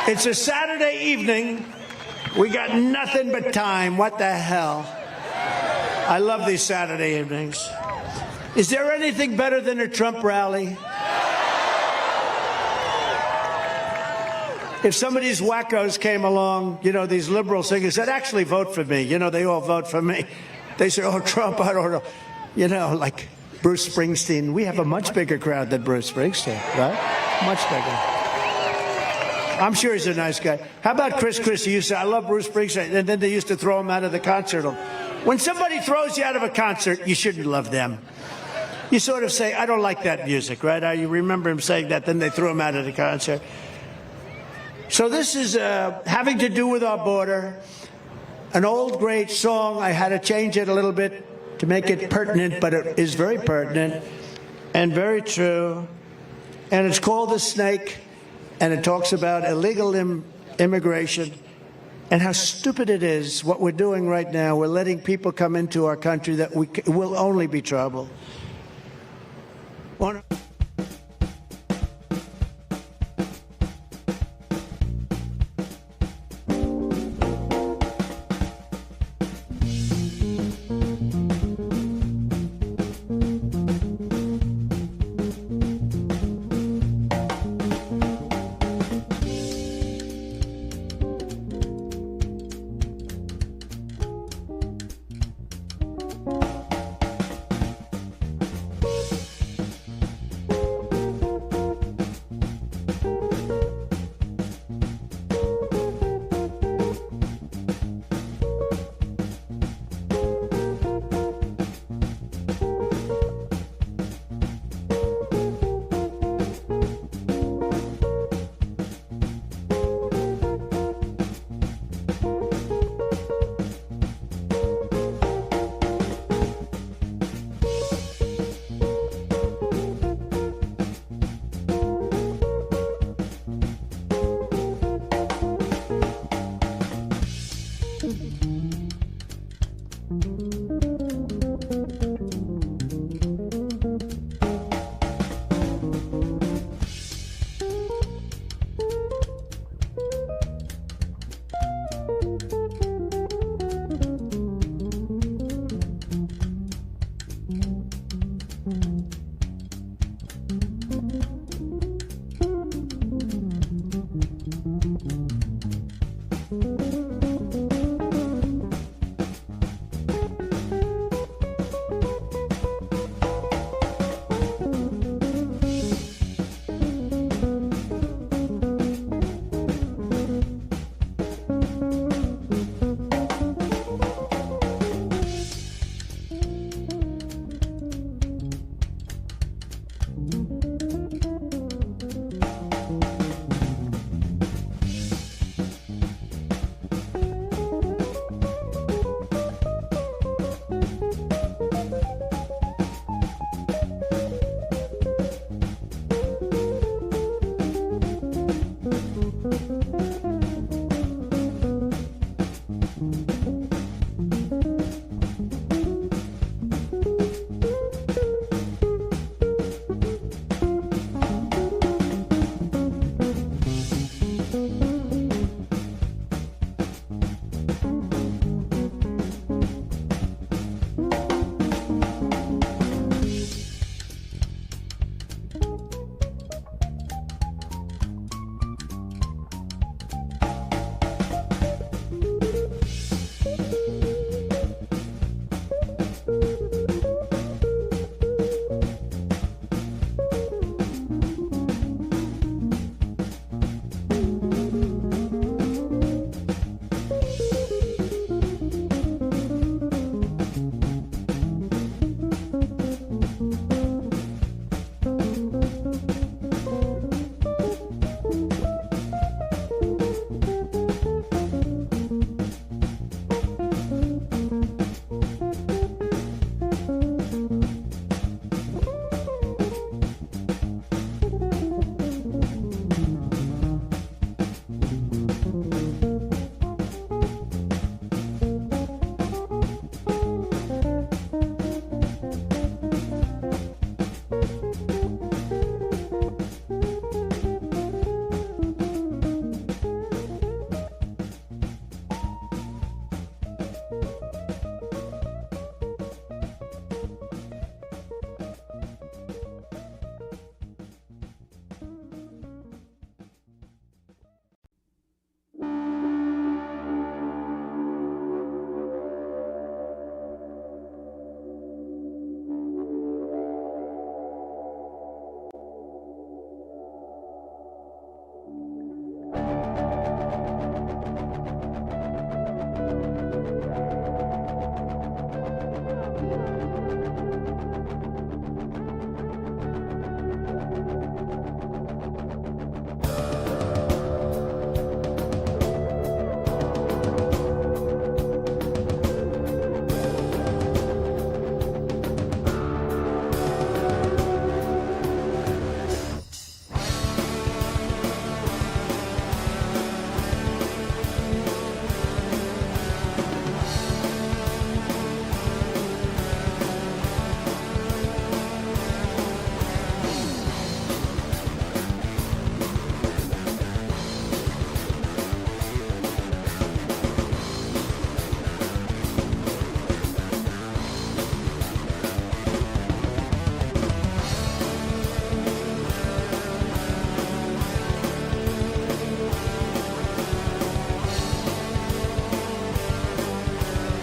It's a Saturday evening. We got nothing but time. What the hell? I love these Saturday evenings. Is there anything better than a Trump rally? If some of these wackos came along, you know, these liberal singers said, actually vote for me. You know, they all vote for me. They say, oh, Trump, I don't know. You know, like Bruce Springsteen. We have a much bigger crowd than Bruce Springsteen, right? Much bigger. I'm sure he's a nice guy. How about Chris Christie? You say, I love Bruce Springsteen. And then they used to throw him out of the concert. When somebody throws you out of a concert, you shouldn't love them. You sort of say, I don't like that music, right? You remember him saying that, then they threw him out of the concert. So this is having to do with our border. An old great song. I had to change it a little bit to make it pertinent, but it is very pertinent and very true. And it's called The Snake, and it talks about illegal immigration and how stupid it is what we're doing right now. We're letting people come into our country that will only be trouble.